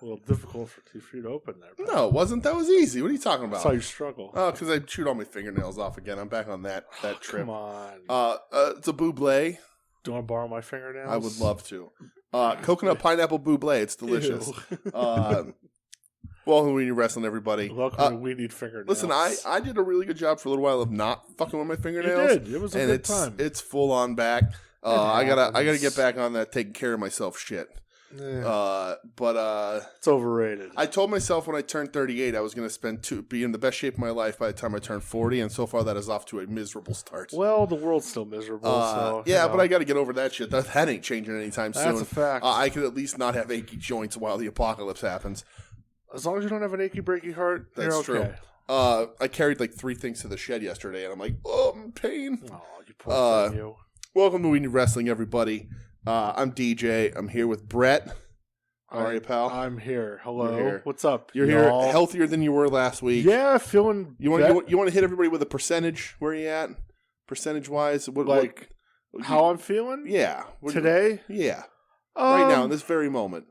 A little difficult for you to open there. No, it wasn't. That was easy. What are you talking about? I saw you struggle. Oh, because I chewed all my fingernails off again. I'm back on that trip. Come on. It's a buble. Do you want to borrow my fingernails? I would love to. Coconut pineapple buble. It's delicious. Welcome to We Need Wrestling, everybody. Welcome to We Need Fingernails. Listen, I did a really good job for a little while of not fucking with my fingernails. You did. It was a good time. It's full on back. I gotta get back on that taking care of myself shit. Yeah. But it's overrated. I told myself when I turned 38 I was going to be in the best shape of my life by the time I turned 40, and so far that is off to a miserable start. Well, the world's still miserable. So, but I got to get over that shit. That ain't changing anytime soon. That's a fact. I could at least not have achy joints while the apocalypse happens. As long as you don't have an achy, breaky heart, that's you're okay. True. I carried like 3 things to the shed yesterday, and I'm like, oh, I'm in pain. Oh, you poor thing, you. Welcome to We Need Wrestling, everybody. I'm DJ. I'm here with Brett. How are you, pal? I'm here. Hello. Here. What's up? You're here healthier than you were last week. Yeah, feeling. You want to hit everybody with a percentage? Where are you at? Percentage wise? How I'm feeling? Yeah. Today? Yeah. Right now, in this very moment.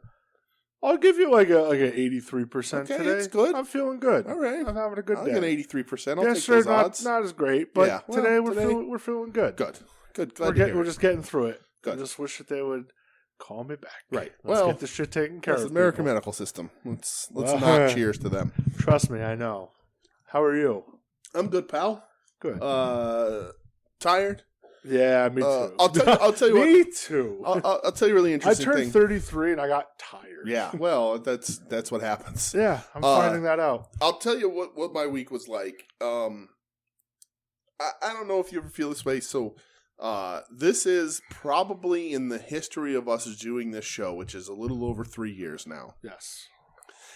I'll give you like an 83% okay, today. That's good. I'm feeling good. All right. I'm having a good day. I'll get 83%. I'll take those odds. Not as great, but today we're feeling good. Good. Glad we're just getting through it. Good. I just wish that they would call me back. Right. Let's get this shit taken care of. It's the American medical system. Let's not cheers to them. Trust me, I know. How are you? I'm good, pal. Good. Tired? Yeah, me too. I'll tell you what. Me too. I'll tell you a really interesting thing. I turned 33 and I got tired. Yeah, well, that's what happens. Yeah, I'm finding that out. I'll tell you what my week was like. I don't know if you ever feel this way. So this is probably in the history of us doing this show, which is a little over 3 years now. Yes.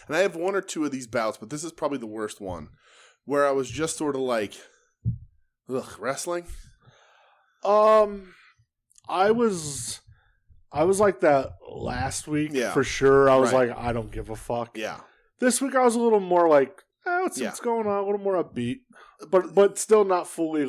And I have 1 or 2 of these bouts, but this is probably the worst one, where I was just sort of like, ugh, wrestling? I was like that last week for sure. I was like, I don't give a fuck. Yeah. This week I was a little more like, what's going on? A little more upbeat, but still not fully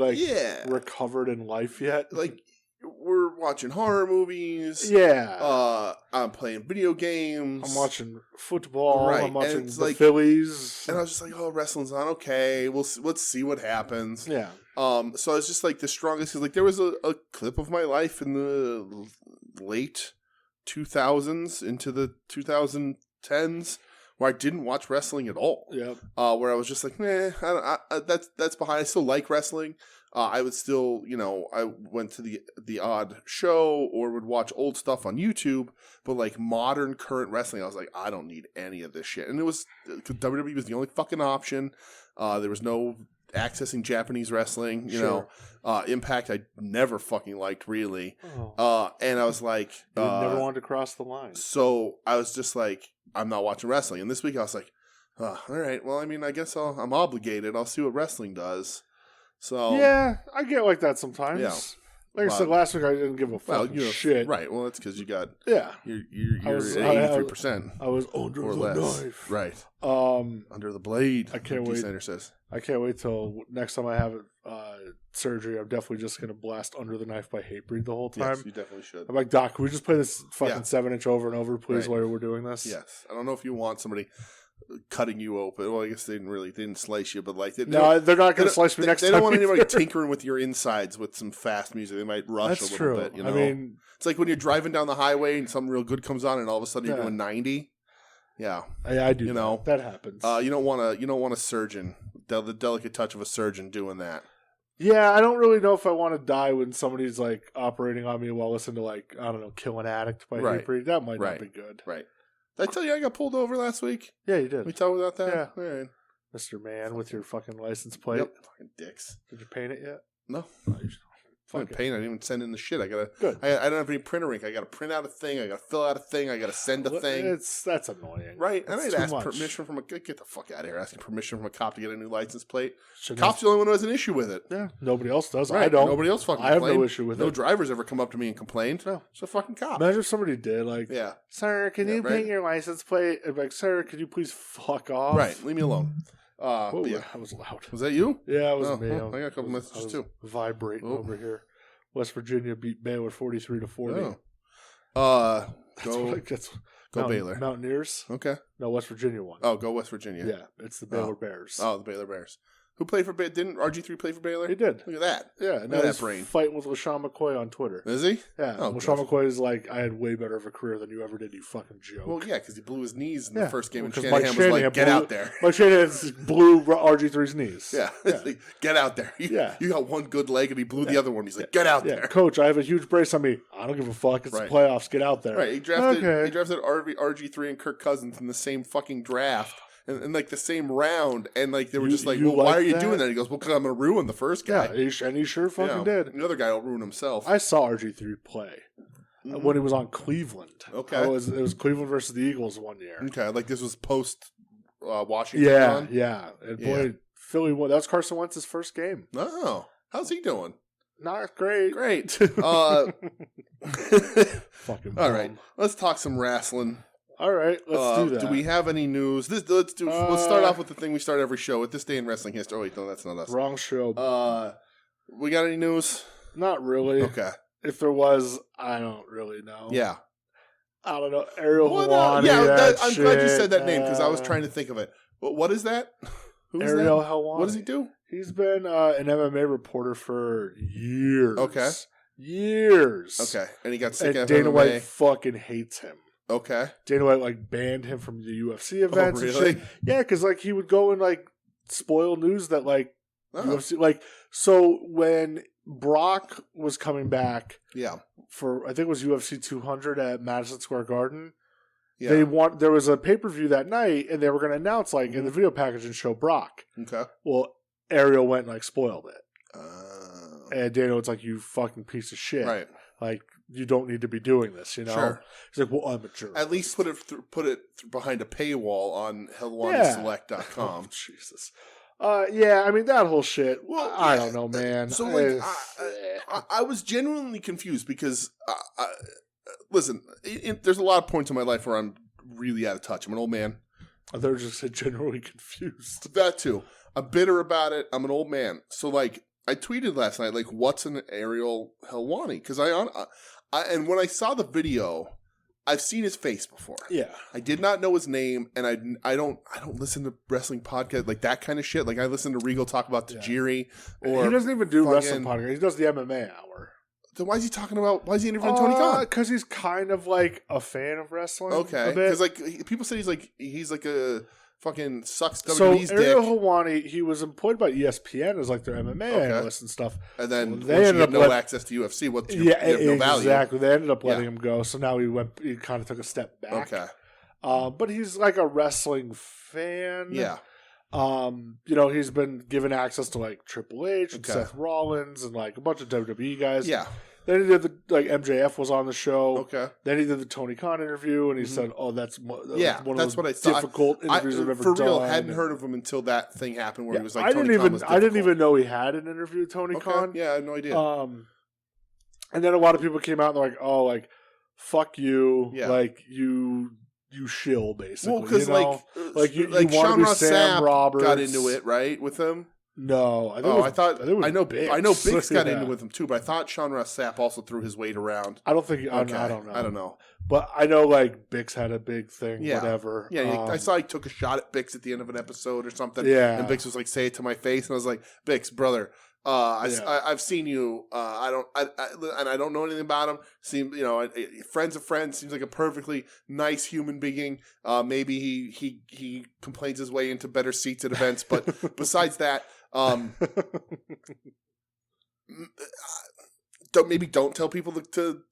recovered in life yet. Like we're watching horror movies. Yeah. I'm playing video games. I'm watching football. Right. I'm watching the Phillies. And I was just like, oh, wrestling's on. Okay, let's see what happens. Yeah. So it's just like the strongest, because like there was a clip of my life in the late 2000s into the 2010s where I didn't watch wrestling at all. Yeah. Where I was just like, that's behind. I still like wrestling. I would still, I went to the odd show or would watch old stuff on YouTube, but like modern current wrestling, I was like, I don't need any of this shit. And it was, WWE was the only fucking option. There was no accessing Japanese wrestling, you know. Impact I never fucking liked, really. And I was like, you never wanted to cross the line. So I was just like, I'm not watching wrestling. And this week I was like, all right, well, I mean, I guess I'm obligated. I'll see what wrestling does. So yeah, I get like that sometimes. Yeah. Like I said last week, I didn't give a fucking shit. Right. Well, that's because you got you're at 83%. I was under the knife. Right. Under the blade. I can't wait. Sanders says. I can't wait till next time I have surgery. I'm definitely just gonna blast Under the Knife by Hatebreed the whole time. Yes, you definitely should. I'm like, Doc, can we just play this fucking 7-inch over and over, please, while we're doing this? Yes. I don't know if you want somebody cutting you open. Well, I guess they didn't slice you, but like they're not going to slice me next time. They don't want anybody tinkering with your insides with some fast music. They might rush a little bit. You know? I mean, it's like when you're driving down the highway and something real good comes on, and all of a sudden you're doing 90. Yeah, I do. That happens. You don't want a surgeon, the delicate touch of a surgeon doing that. Yeah, I don't really know if I want to die when somebody's like operating on me while listening to like, I don't know, Kill an Addict by Hatebreed. That might not be good. Right. Did I tell you I got pulled over last week? Yeah, you did. We talked about that? Yeah. All right. Mr. Man with your fucking license plate. Yep. Fucking dicks. Did you paint it yet? No. I didn't paint. I didn't even send in the shit. I don't have any printer ink. I gotta print out a thing. I gotta fill out a thing. I gotta send a thing. That's annoying. Right. And I'd ask permission from get the fuck out of here. Asking permission from a cop to get a new license plate. Cop's the only one who has an issue with it. Yeah. Nobody else does. Right. I don't. Nobody else fucking I have no issue with it. No driver's ever come up to me and complained. No. It's a fucking cop. Imagine if somebody did, like, sir, can you paint your license plate? And like, sir, could you please fuck off? Right. Leave me alone. Whoa, that was loud. Was that you? Yeah, it was me. I got a couple messages too. Vibrating over here. West Virginia beat Baylor 43-40. Oh. Go Baylor. Mountaineers. Okay. No, West Virginia won. Oh, go West Virginia. Yeah, it's the Baylor Bears. Oh, the Baylor Bears. Who played for Baylor? Didn't RG3 play for Baylor? He did. Look at that. Yeah, and now he's fighting with LaShawn McCoy on Twitter. Is he? Yeah. Oh, LaShawn McCoy is like, I had way better of a career than you ever did, you fucking joke. Well, yeah, because he blew his knees in the first game, and Shanahan was like, get out there. Mike Shanahan blew RG3's knees. Yeah. Like, get out there. You got one good leg, and he blew the other one. He's like, get out there. Coach, I have a huge brace on me. I don't give a fuck. It's the playoffs. Get out there. Right. He drafted RG3 and Kirk Cousins in the same fucking draft. And like the same round, and like they were just like, well, why are you doing that? He goes, well, because I'm going to ruin the first guy. Yeah, and he sure fucking did. And the other guy will ruin himself. I saw RG3 play when he was on Cleveland. Okay. It was Cleveland versus the Eagles one year. Okay, like this was post Washington. Yeah. And boy, Philly won. That was Carson Wentz's first game. Oh, how's he doing? Not great. Great. Fucking all right, let's talk some wrestling. All right, let's do that. Do we have any news? Let's start off with the thing we start every show with. This day in wrestling history. Oh wait, no, that's not us. Wrong show. We got any news? Not really. Okay. If there was, I don't really know. Yeah. I don't know. Ariel Helwani. I'm glad you said that name because I was trying to think of it. What is that? Ariel Helwani. What does he do? He's been an MMA reporter for years. Okay. Years. Okay. And he got sick of Dana MMA. White fucking hates him. Okay. Dana White like banned him from the UFC events. Oh, really? And shit. Yeah, because like he would go and like spoil news that like UFC so when Brock was coming back, for I think it was UFC 200 at Madison Square Garden. Yeah. There was a pay-per-view that night, and they were going to announce like in the video package and show Brock. Okay. Well, Ariel went and like spoiled it. And Dana was like, "You fucking piece of shit! Right? Like you don't need to be doing this." You know. Sure. He's like, "Well, I'm a journalist." At least put it behind a paywall on HelwaniSelect.com. Oh, Jesus. I mean that whole shit. Well, I don't know, man. So like, I was genuinely confused because, listen, there's a lot of points in my life where I'm really out of touch. I'm an old man. They're just generally confused. That too. I'm bitter about it. I'm an old man. So like, I tweeted last night, like, what's an Ariel Helwani? Because and when I saw the video, I've seen his face before. Yeah, I did not know his name, and I don't listen to wrestling podcasts like that kind of shit. Like I listen to Regal talk about Tajiri, or he doesn't even do wrestling podcasts. He does the MMA hour. So why is he interviewing Tony Khan? Because he's kind of like a fan of wrestling. Okay, because like people say he's like a fucking sucks WWE's dick. So Ariel Helwani, he was employed by ESPN as like their MMA analyst and stuff. And then they ended up no access to UFC. You have no value. Exactly. They ended up letting him go. So now he kind of took a step back. Okay. But he's like a wrestling fan. Yeah. He's been given access to like Triple H and Seth Rollins and like a bunch of WWE guys. Yeah. Then he did MJF was on the show. Okay. Then he did the Tony Khan interview, and he said, "Oh, that's one of those what I thought. difficult interviews I've ever done." For real, hadn't heard of him until that thing happened where he was like, I didn't even know he had an interview with Tony Khan. Yeah, I had no idea. And then a lot of people came out and they're like, "Oh, like fuck you, like you shill basically." Well, because you want to be Sam Roberts got into it right with him. No, I know Bix got into it with him too, but I thought Sean Ross Sapp also threw his weight around. I don't think. I don't know. I don't know, but I know like Bix had a big thing. Yeah. Whatever. Yeah, I saw he took a shot at Bix at the end of an episode or something. Yeah, and Bix was like, "Say it to my face," and I was like, "Bix, brother, I've seen you. I don't know anything about him. Friends of friends. Seems like a perfectly nice human being. Maybe he complains his way into better seats at events, but besides that." Don't tell people to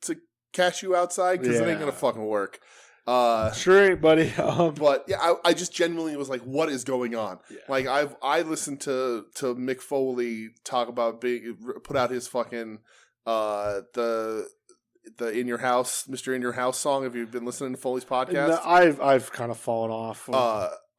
cash you outside because it ain't gonna fucking work. Sure ain't, buddy. But yeah, I just genuinely was like, what is going on? Yeah. Like I listened to Mick Foley talk about put out his fucking the In Your House, Mr. In Your House song. Have you been listening to Foley's podcast? No, I've kind of fallen off.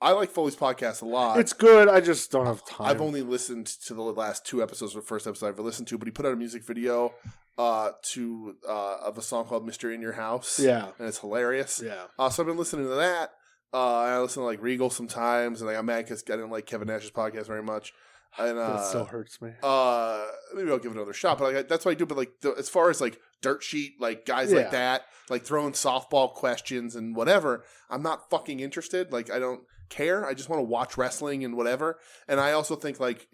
I like Foley's podcast a lot. It's good. I just don't have time. I've only listened to the last 2 episodes of the first episode I've ever listened to, but he put out a music video of a song called Mr. In Your House. Yeah. And it's hilarious. Yeah. So I've been listening to that. I listen to like Regal sometimes, and I'm mad because I didn't like Kevin Nash's podcast very much. And that still hurts me. Maybe I'll give it another shot. But like, that's what I do. But like, as far as like dirt sheet, like guys like that, like throwing softball questions and whatever, I'm not fucking interested. Like, I don't care. I just want to watch wrestling and whatever. And I also think like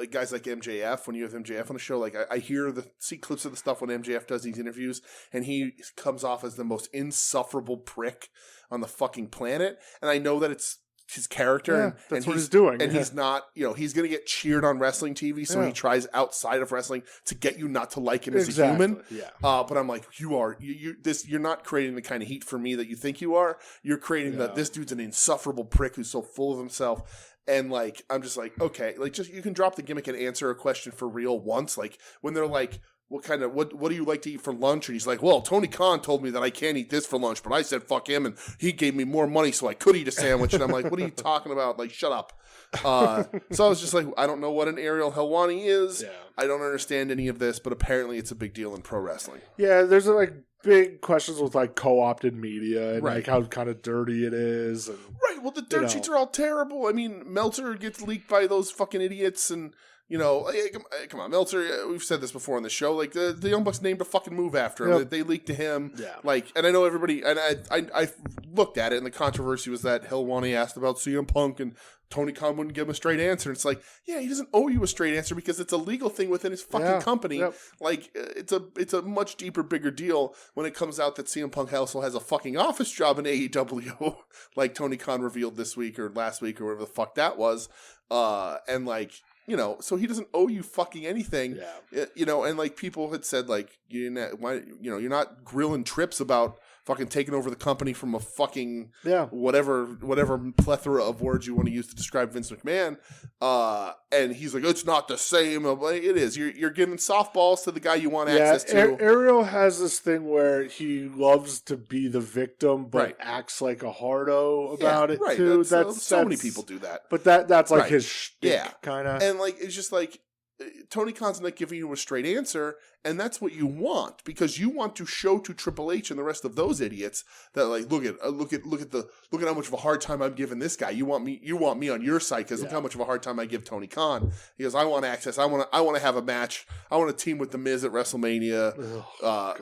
guys like MJF, when you have MJF on the show, like I see clips of the stuff when MJF does these interviews, and he comes off as the most insufferable prick on the fucking planet. And I know that it's his character, that's what he's doing, and he's not, he's going to get cheered on wrestling TV, so he tries outside of wrestling to get you not to like him as a human. But I'm like, you're not creating the kind of heat for me that you think you are. You're creating that this dude's an insufferable prick who's so full of himself. And like, I'm just like, okay, like just you can drop the gimmick and answer a question for real once. Like when they're like, what do you like to eat for lunch? And he's like, well, Tony Khan told me that I can't eat this for lunch, but I said fuck him, and he gave me more money so I could eat a sandwich. And I'm like, what are you talking about? Like, shut up. So I was just like, I don't know what an Ariel Helwani is. Yeah. I don't understand any of this, but apparently it's a big deal in pro wrestling. Yeah, there's like big questions with like co-opted media and like how kind of dirty it is. And, well, the dirt sheets are all terrible. I mean, Meltzer gets leaked by those fucking idiots, and come on, Meltzer. We've said this before on the show. Like the Young Bucks named a fucking move after him. They leaked to him. Yeah. Like, and I know everybody. And I looked at it, and the controversy was that Helwani asked about CM Punk, and Tony Khan wouldn't give him a straight answer. And it's like, he doesn't owe you a straight answer because it's a legal thing within his fucking company. Yep. Like, it's a much deeper, bigger deal when it comes out that CM Punk also has a fucking office job in AEW, like Tony Khan revealed this week or last week or whatever the fuck that was. And like. So he doesn't owe you fucking anything. Yeah. And like people had said, like, you're not grilling Trips about fucking taking over the company from a fucking whatever plethora of words you want to use to describe Vince McMahon. And he's like, it's not the same. I'm like, it is. You're giving softballs to the guy you want access to. Ariel has this thing where he loves to be the victim, but acts like a hardo about it too. That's so many people do that. But that's like his shtick, kind of. And like it's just like Tony Khan's not giving you a straight answer, and that's what you want because you want to show to Triple H and the rest of those idiots that like look at how much of a hard time I'm giving this guy. You want me on your side because look how much of a hard time I give Tony Khan. He goes, I want access. I want to have a match. I want to team with the Miz at WrestleMania.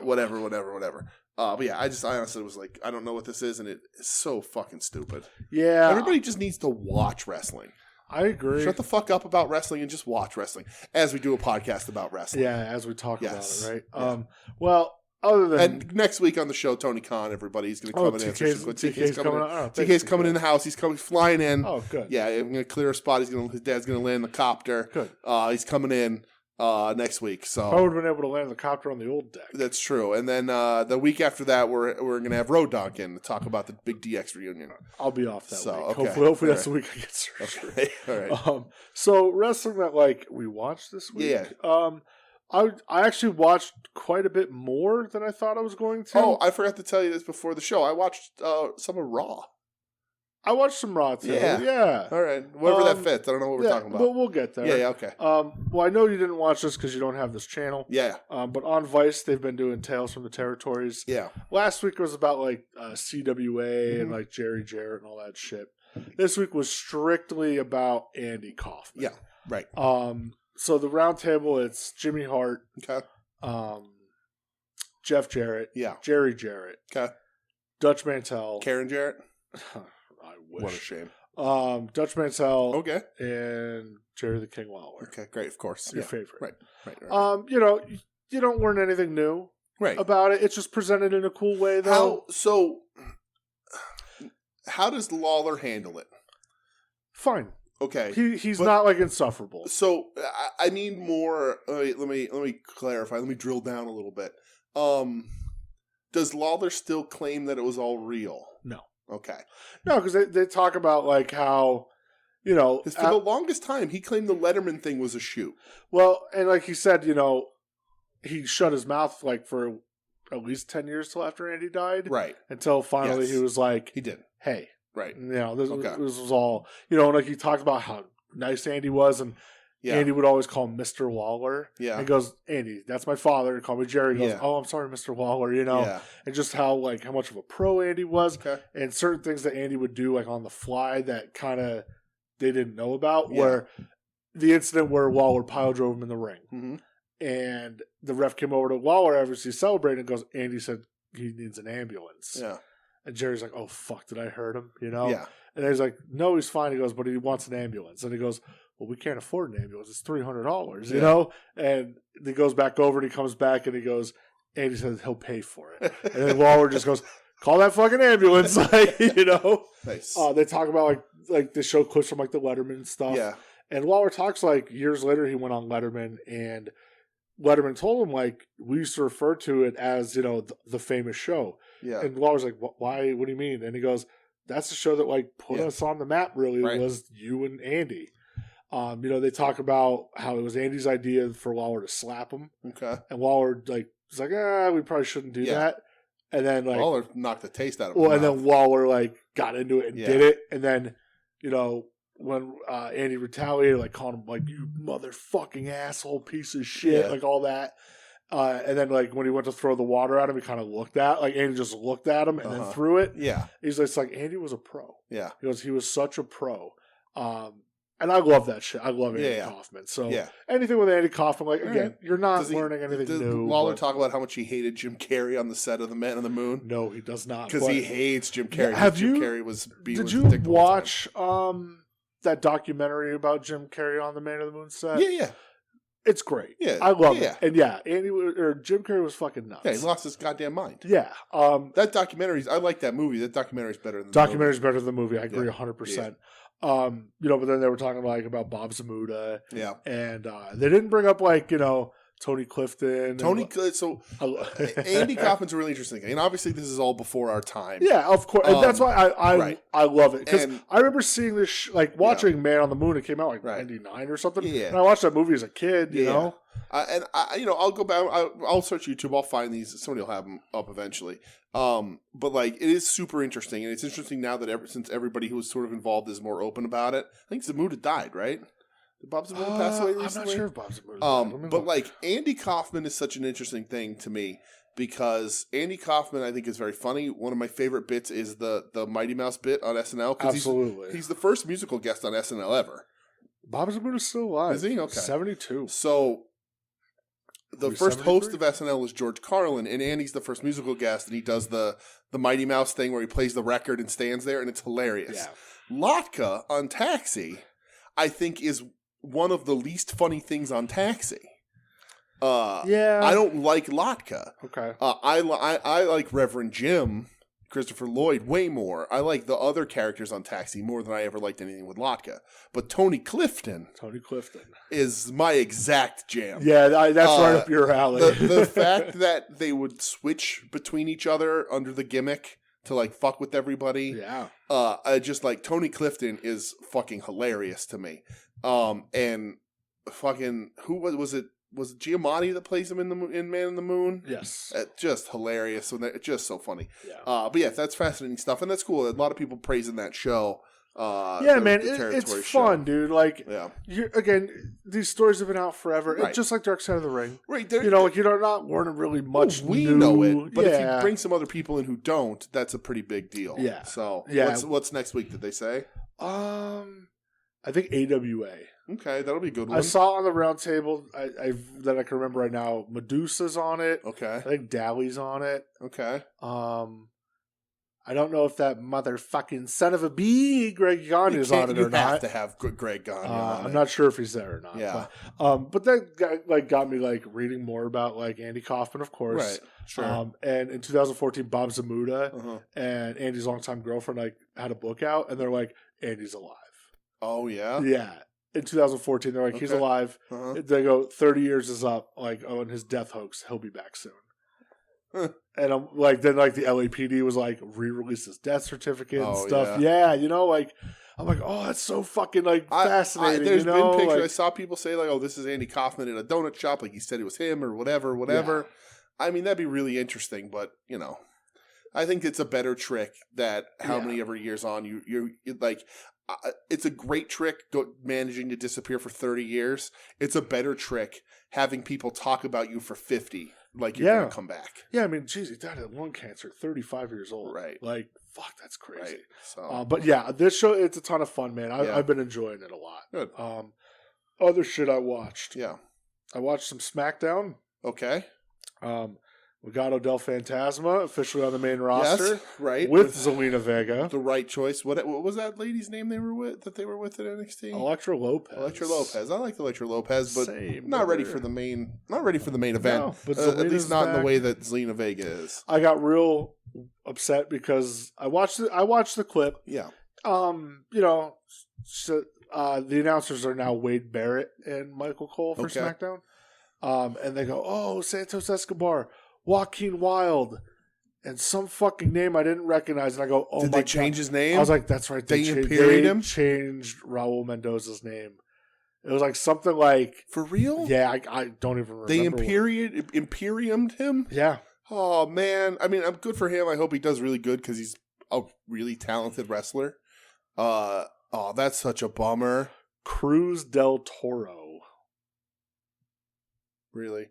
Whatever. But yeah, I honestly was like, I don't know what this is, and it is so fucking stupid. Yeah, everybody just needs to watch wrestling. I agree. Shut the fuck up about wrestling and just watch wrestling as we do a podcast about wrestling. Yeah, as we talk about it, right? Yeah. Well, other than... And next week on the show, Tony Khan, everybody's going to come in and answer some questions. TK's coming in the house. He's flying in. Oh, good. Yeah, I'm going to clear a spot. His dad's going to land the copter. Good. He's coming in next week. So I would have been able to land the copter on the old deck. That's true. And then the week after that, we're going to have Road Dog in to talk about the big DX reunion. I'll be off that week. Okay. Hopefully that's the week I get surgery. Okay. All right. So wrestling that like we watched this week. Yeah. I actually watched quite a bit more than I thought I was going to. Oh, I forgot to tell you this before the show. I watched some of Raw. I watched some Raw too. Yeah. All right. Whatever that fits. I don't know what we're talking about. We'll get there. Yeah, okay. Well, I know you didn't watch this because you don't have this channel. Yeah. But on Vice, they've been doing Tales from the Territories. Yeah. Last week was about like CWA and like Jerry Jarrett and all that shit. This week was strictly about Andy Kaufman. Yeah. Right. So the round table, it's Jimmy Hart. Okay. Jeff Jarrett. Yeah. Jerry Jarrett. Okay. Dutch Mantel. Karen Jarrett. I wish. What a shame. Dutch Mantel. Okay. And Jerry the King Lawler. Okay, great, of course. Your favorite. Right. You don't learn anything new about it. It's just presented in a cool way, though. How does Lawler handle it? Fine. Okay. He's not like insufferable. So I need more. Let me clarify. Let me drill down a little bit. Does Lawler still claim that it was all real? No. Okay. No, because they talk about like how, for the longest time he claimed the Letterman thing was a shoot. Well, and like he said, he shut his mouth like for at least 10 years till after Andy died. Right. Until finally he was like, he did. Hey. Right. This was all, and like he talked about how nice Andy was, and Andy would always call him Mr. Lawler. Yeah. And he goes, Andy, that's my father. Call me Jerry. He goes, oh, I'm sorry, Mr. Lawler, and just how much of a pro Andy was, and certain things that Andy would do like on the fly that kind of they didn't know about, where the incident where Lawler pile drove him in the ring. Mm-hmm. And the ref came over to Lawler after he's celebrating and goes, Andy said he needs an ambulance. Yeah. And Jerry's like, oh, fuck, did I hurt him? You know? Yeah. And he's like, no, he's fine. He goes, but he wants an ambulance. And he goes, well, we can't afford an ambulance. It's $300, you know? And he goes back over and he comes back and he goes, Andy says he'll pay for it. And then Lawler just goes, call that fucking ambulance. Like, you know? Nice. They talk about like they show clips from like the Letterman and stuff. Yeah. And Lawler talks like years later he went on Letterman and Letterman told him like we used to refer to it as, you know, the famous show. Yeah. And Lawler's like, why? What do you mean? And he goes, that's the show that like put us on the map. Really, was you and Andy. You know, they talk about how it was Andy's idea for Lawler to slap him. Okay. And Lawler like was like, we probably shouldn't do that. And then like Lawler knocked the taste out of him. Well, and then Lawler like got into it and did it. And then, you know, when Andy retaliated, like called him like you motherfucking asshole piece of shit, like all that. And then like when he went to throw the water at him, he kind of looked at like Andy just looked at him and then threw it. Yeah, he's just like Andy was a pro. Yeah, he goes, he was such a pro. And I love that shit. I love Andy Kaufman. So anything with Andy Kaufman, like again, you're not learning anything new. Lawler talk about how much he hated Jim Carrey on the set of The Man on the Moon? No, he does not. Because he hates Jim Carrey. Jim Carrey was did you watch that documentary about Jim Carrey on the Man on the Moon set? Yeah. It's great. Yeah, I love it. And Jim Carrey was fucking nuts. Yeah, he lost his goddamn mind. Yeah. That documentary's, I like that movie. That documentary's better than the documentary's movie. Better than the movie. I agree 100%. You know, but then they were talking like about Bob Zamuda. Yeah. And they didn't bring up like, you know, Tony Clifton. Andy Kaufman's a really interesting thing. And obviously this is all before our time. Yeah, of course. And that's why I love it. Because I remember seeing this, like watching Man on the Moon. It came out like 99 or something. Yeah. And I watched that movie as a kid, you know? And I'll go back. I'll search YouTube. I'll find these. Somebody will have them up eventually. But like, it is super interesting. And it's interesting now that since everybody who was sort of involved is more open about it. I think Zamuda died, right? Did Bob Zamuda pass away recently? I'm not sure if Bob Zamuda but like Andy Kaufman is such an interesting thing to me because Andy Kaufman I think is very funny. One of my favorite bits is the Mighty Mouse bit on SNL. Absolutely. He's the first musical guest on SNL ever. Bob Zamuda's still alive. Is he? Okay. 72. So the first host of SNL was George Carlin, and Andy's the first musical guest, and he does the Mighty Mouse thing where he plays the record and stands there, and it's hilarious. Yeah. Latka on Taxi, I think, is one of the least funny things on Taxi. I don't like Latka. Okay. I like Reverend Jim, Christopher Lloyd, way more. I like the other characters on Taxi more than I ever liked anything with Latka. But Tony Clifton is my exact jam. Yeah, that's right up your alley. The fact that they would switch between each other under the gimmick to like fuck with everybody. Yeah. I just like Tony Clifton is fucking hilarious to me. And fucking who was it? Was it Giamatti that plays him in Man in the Moon? Yes. Just hilarious. And it's just so funny. Yeah. But yeah, that's fascinating stuff. And that's cool. A lot of people praising that show. It's fun, dude. Like, again, these stories have been out forever. It's just like Dark Side of the Ring. Right. You know, like you're not learning really much we new. know it. But if you bring some other people in who don't, that's a pretty big deal. Yeah. So, what's next week, did they say? I think AWA. Okay, that'll be a good one. I saw on the round table that I can remember right now. Medusa's on it. Okay. I think Dali's on it. Okay. I don't know if that motherfucking son of a bee, Greg Gagne, is on it or not. You have to have Greg Gagne on it. I'm not sure if he's there or not. Yeah. But that got me like reading more about like Andy Kaufman, of course. Right. Sure. And in 2014, Bob Zamuda and Andy's longtime girlfriend like had a book out, and they're like, Andy's alive. Oh yeah. Yeah. In 2014, they're like, he's alive. They go, 30 years is up. Like, in his death hoax, he'll be back soon. And I'm like, then like the LAPD was like re-released his death certificate and stuff. Yeah, you know, like I'm like, oh, that's so fucking like fascinating. There's you know? been pictures. Like, I saw people say like, oh, this is Andy Kaufman in a donut shop, like he said it was him or whatever. Yeah. I mean, that'd be really interesting, but you know, I think it's a better trick that how many ever years on you like. It's a great trick managing to disappear for 30 years. It's a better trick having people talk about you for 50, like you're going to come back. Yeah, I mean, geez, he died of lung cancer, 35 years old. Right. Like, fuck, that's crazy. Right. So, but yeah, this show, it's a ton of fun, man. I've been enjoying it a lot. Good. other shit I watched. Yeah. I watched some SmackDown. Okay. Legado del Fantasma, officially on the main roster. Yes, right. With Zelina Vega. The right choice. What was that lady's name they were with at NXT? Elektra Lopez. I like Elektra Lopez, but not ready for the main event. No, but at least not in the way that Zelina Vega is. I got real upset because I watched the clip. Yeah. The announcers are now Wade Barrett and Michael Cole for SmackDown. And they go, oh, Santos Escobar, Joaquin Wilde, and some fucking name I didn't recognize. And I go, oh, did they change his name? I was like, that's right. They imperied him? Changed Raul Mendoza's name. It was like something like... For real? Yeah, I don't even remember. They imperiumed him? Yeah. Oh, man. I mean, I'm good for him. I hope he does really good because he's a really talented wrestler. That's such a bummer. Cruz del Toro. Really?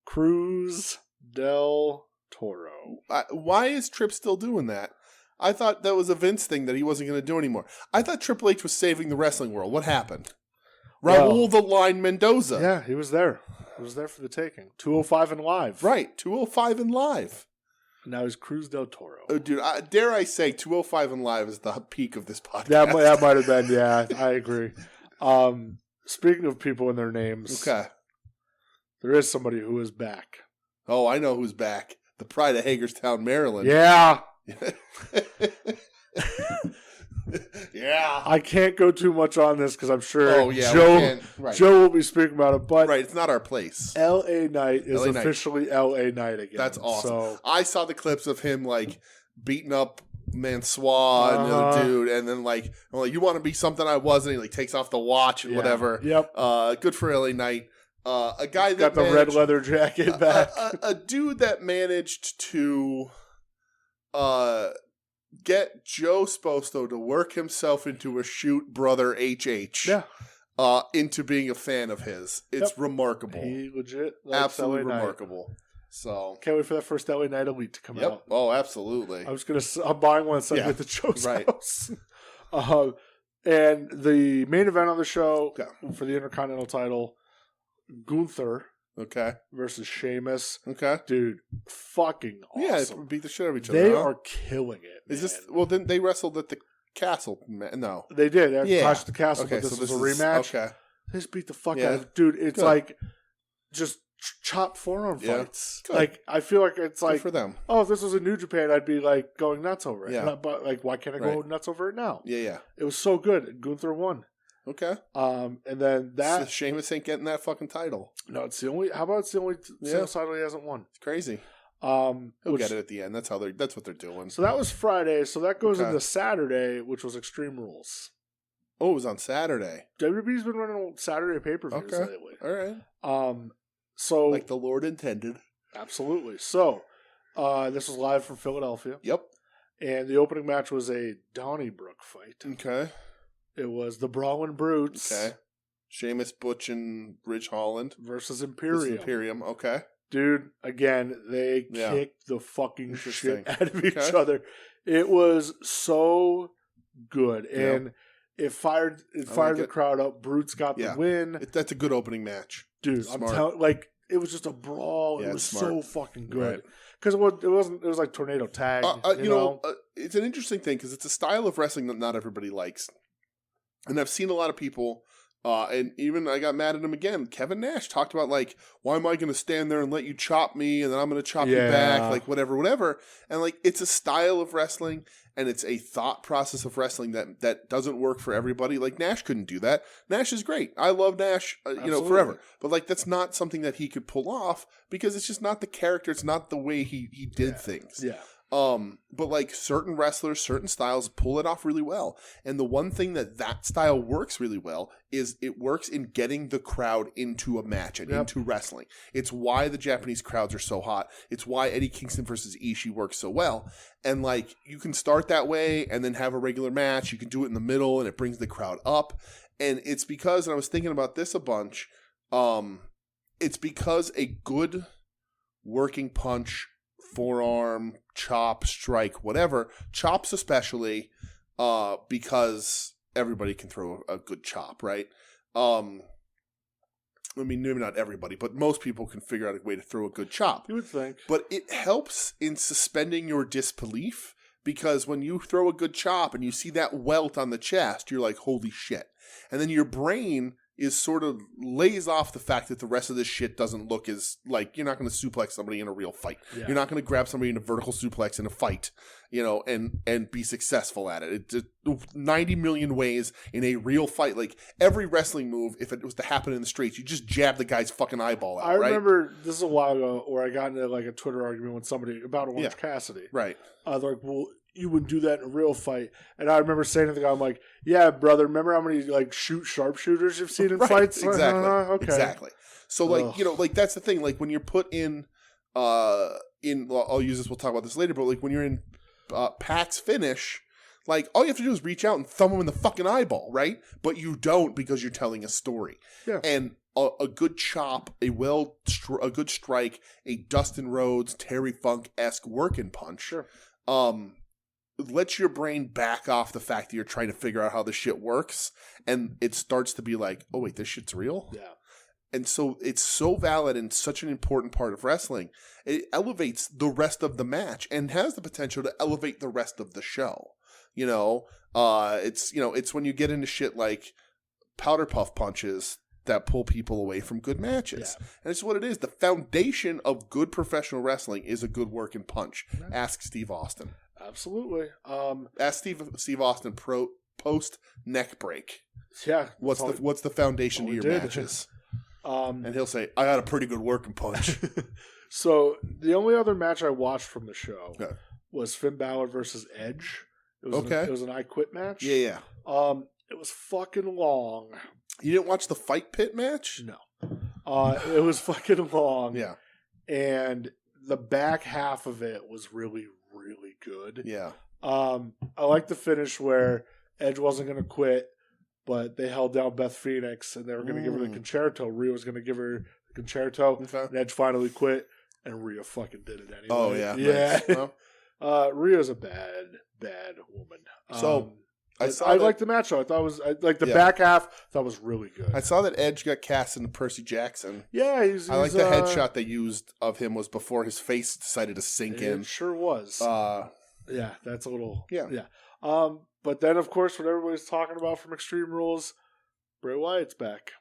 Cruz del Toro. Why is Tripp still doing that? I thought that was a Vince thing that he wasn't going to do anymore. I thought Triple H was saving the wrestling world. What happened? Raul the Line Mendoza. Yeah, he was there. He was there for the taking. 205 and live. Right, 205 and live. Now he's Cruz del Toro. Oh, dude, dare I say 205 and live is the peak of this podcast. That might have been, yeah, I agree. Speaking of people and their names. Okay. There is somebody who is back. Oh, I know who's back. The Pride of Hagerstown, Maryland. Yeah. Yeah. I can't go too much on this because I'm sure Joe will be speaking about it. But right, it's not our place. LA Knight is officially LA Knight again. That's awesome. So, I saw the clips of him like beating up Mansois and the other dude, and then I'm like, you want to be something I wasn't. He like takes off the watch and whatever. Yep. Good for LA Knight. A guy that got the red leather jacket back. A dude that managed to get Joe Sposto to work himself into a shoot brother HH. Yeah. Into being a fan of his. It's remarkable. He legit absolutely remarkable. So can't wait for that first LA Knight Elite to come out. Oh, absolutely. I'm buying one so I get to Joe's house. And the main event on the show for the Intercontinental title, Gunther versus Sheamus. Okay. Dude, fucking awesome. Yeah, beat the shit out of each other. They are killing it. Is this then they wrestled at the castle? No. They did. They clashed the castle, but this was a rematch. Okay. They just beat the fuck out of it. Dude, it's like just chop forearm fights. Good. Like I feel like it's good like for them. Oh, if this was in New Japan, I'd be like going nuts over it. Yeah. But like, why can't I go nuts over it now? Yeah. It was so good. Gunther won. Okay. And then that Sheamus ain't getting that fucking title. No, it's the only. How about it's the only single title he hasn't won? It's crazy. He'll get it at the end. That's what they're doing. So that was Friday. So that goes into Saturday, which was Extreme Rules. Oh, it was on Saturday. WWE's been running Saturday pay-per-views lately. All right. So like the Lord intended. Absolutely. So, this was live from Philadelphia. Yep. And the opening match was a Donnybrook fight. Okay. It was the Brawling Brutes. Okay. Sheamus, Butch, and Ridge Holland versus Imperium. Okay. Dude, again, they kicked the fucking shit out of each other. It was so good. And it fired the crowd up. Brutes got the win. That's a good opening match. Dude, I'm telling it was just a brawl. It was so fucking good. Because it was like tornado tag. You know? It's an interesting thing because it's a style of wrestling that not everybody likes. And I've seen a lot of people, and even I got mad at him again. Kevin Nash talked about, like, why am I going to stand there and let you chop me, and then I'm going to chop you back, like, whatever. And, like, it's a style of wrestling, and it's a thought process of wrestling that doesn't work for everybody. Like, Nash couldn't do that. Nash is great. I love Nash, forever. But, like, that's not something that he could pull off because it's just not the character. It's not the way he did things. Yeah. But like certain wrestlers, certain styles pull it off really well. And the one thing that style works really well is it works in getting the crowd into a match and into wrestling. It's why the Japanese crowds are so hot. It's why Eddie Kingston versus Ishii works so well. And like you can start that way and then have a regular match. You can do it in the middle and it brings the crowd up. And it's because, and I was thinking about this a bunch, it's because a good working punch, forearm, chop, strike, whatever, chops especially, because everybody can throw a good chop, right? I mean, maybe not everybody, but most people can figure out a way to throw a good chop. You would think. But it helps in suspending your disbelief, because when you throw a good chop and you see that welt on the chest, you're like, holy shit. And then your brain is sort of lays off the fact that the rest of this shit doesn't look as, like, you're not going to suplex somebody in a real fight. Yeah. You're not going to grab somebody in a vertical suplex in a fight, and be successful at it. It's 90 million ways in a real fight. Like, every wrestling move, if it was to happen in the streets, you just jab the guy's fucking eyeball out, I remember, this is a while ago, where I got into, like, a Twitter argument with somebody about Orange Cassidy. Right. They're like, well, you wouldn't do that in a real fight. And I remember saying to the guy, I'm like, yeah, brother, remember how many, like, sharpshooters you've seen in fights? Exactly. Okay. Exactly. So, like, like, that's the thing. Like, when you're put in, well, I'll use this, we'll talk about this later, but, like, when you're in Pat's finish, like, all you have to do is reach out and thumb him in the fucking eyeball, right? But you don't, because you're telling a story. Yeah. And a good chop, a good strike, a Dustin Rhodes, Terry Funk-esque working punch. Sure. Let your brain back off the fact that you're trying to figure out how this shit works, and it starts to be like, oh wait, this shit's real? Yeah. And so it's so valid and such an important part of wrestling. It elevates the rest of the match and has the potential to elevate the rest of the show. It's when you get into shit like powder puff punches that pull people away from good matches. Yeah. And it's what it is. The foundation of good professional wrestling is a good working punch. Yeah. Ask Steve Austin. Absolutely. Ask Steve Austin post neck break. Yeah. What's the foundation to your matches? And he'll say, I got a pretty good working punch. So the only other match I watched from the show was Finn Balor versus Edge. It was an I Quit match. Yeah. It was fucking long. You didn't watch the Fight Pit match? No. It was fucking long. Yeah. And the back half of it was really, really good. Yeah. I like the finish where Edge wasn't going to quit, but they held down Beth Phoenix and they were going to give her the concerto. Rhea was going to give her the concerto. Okay. And Edge finally quit, and Rhea fucking did it anyway. Oh, yeah. Yeah. Nice. Well. Rhea's a bad woman. So I liked the match, though. I thought it was the back half. I thought was really good. I saw that Edge got cast into Percy Jackson. Yeah, I like the headshot they used of him was before his face decided to sink in. It sure was. Yeah, that's a little. Yeah. But then, of course, what everybody's talking about from Extreme Rules, Bray Wyatt's back.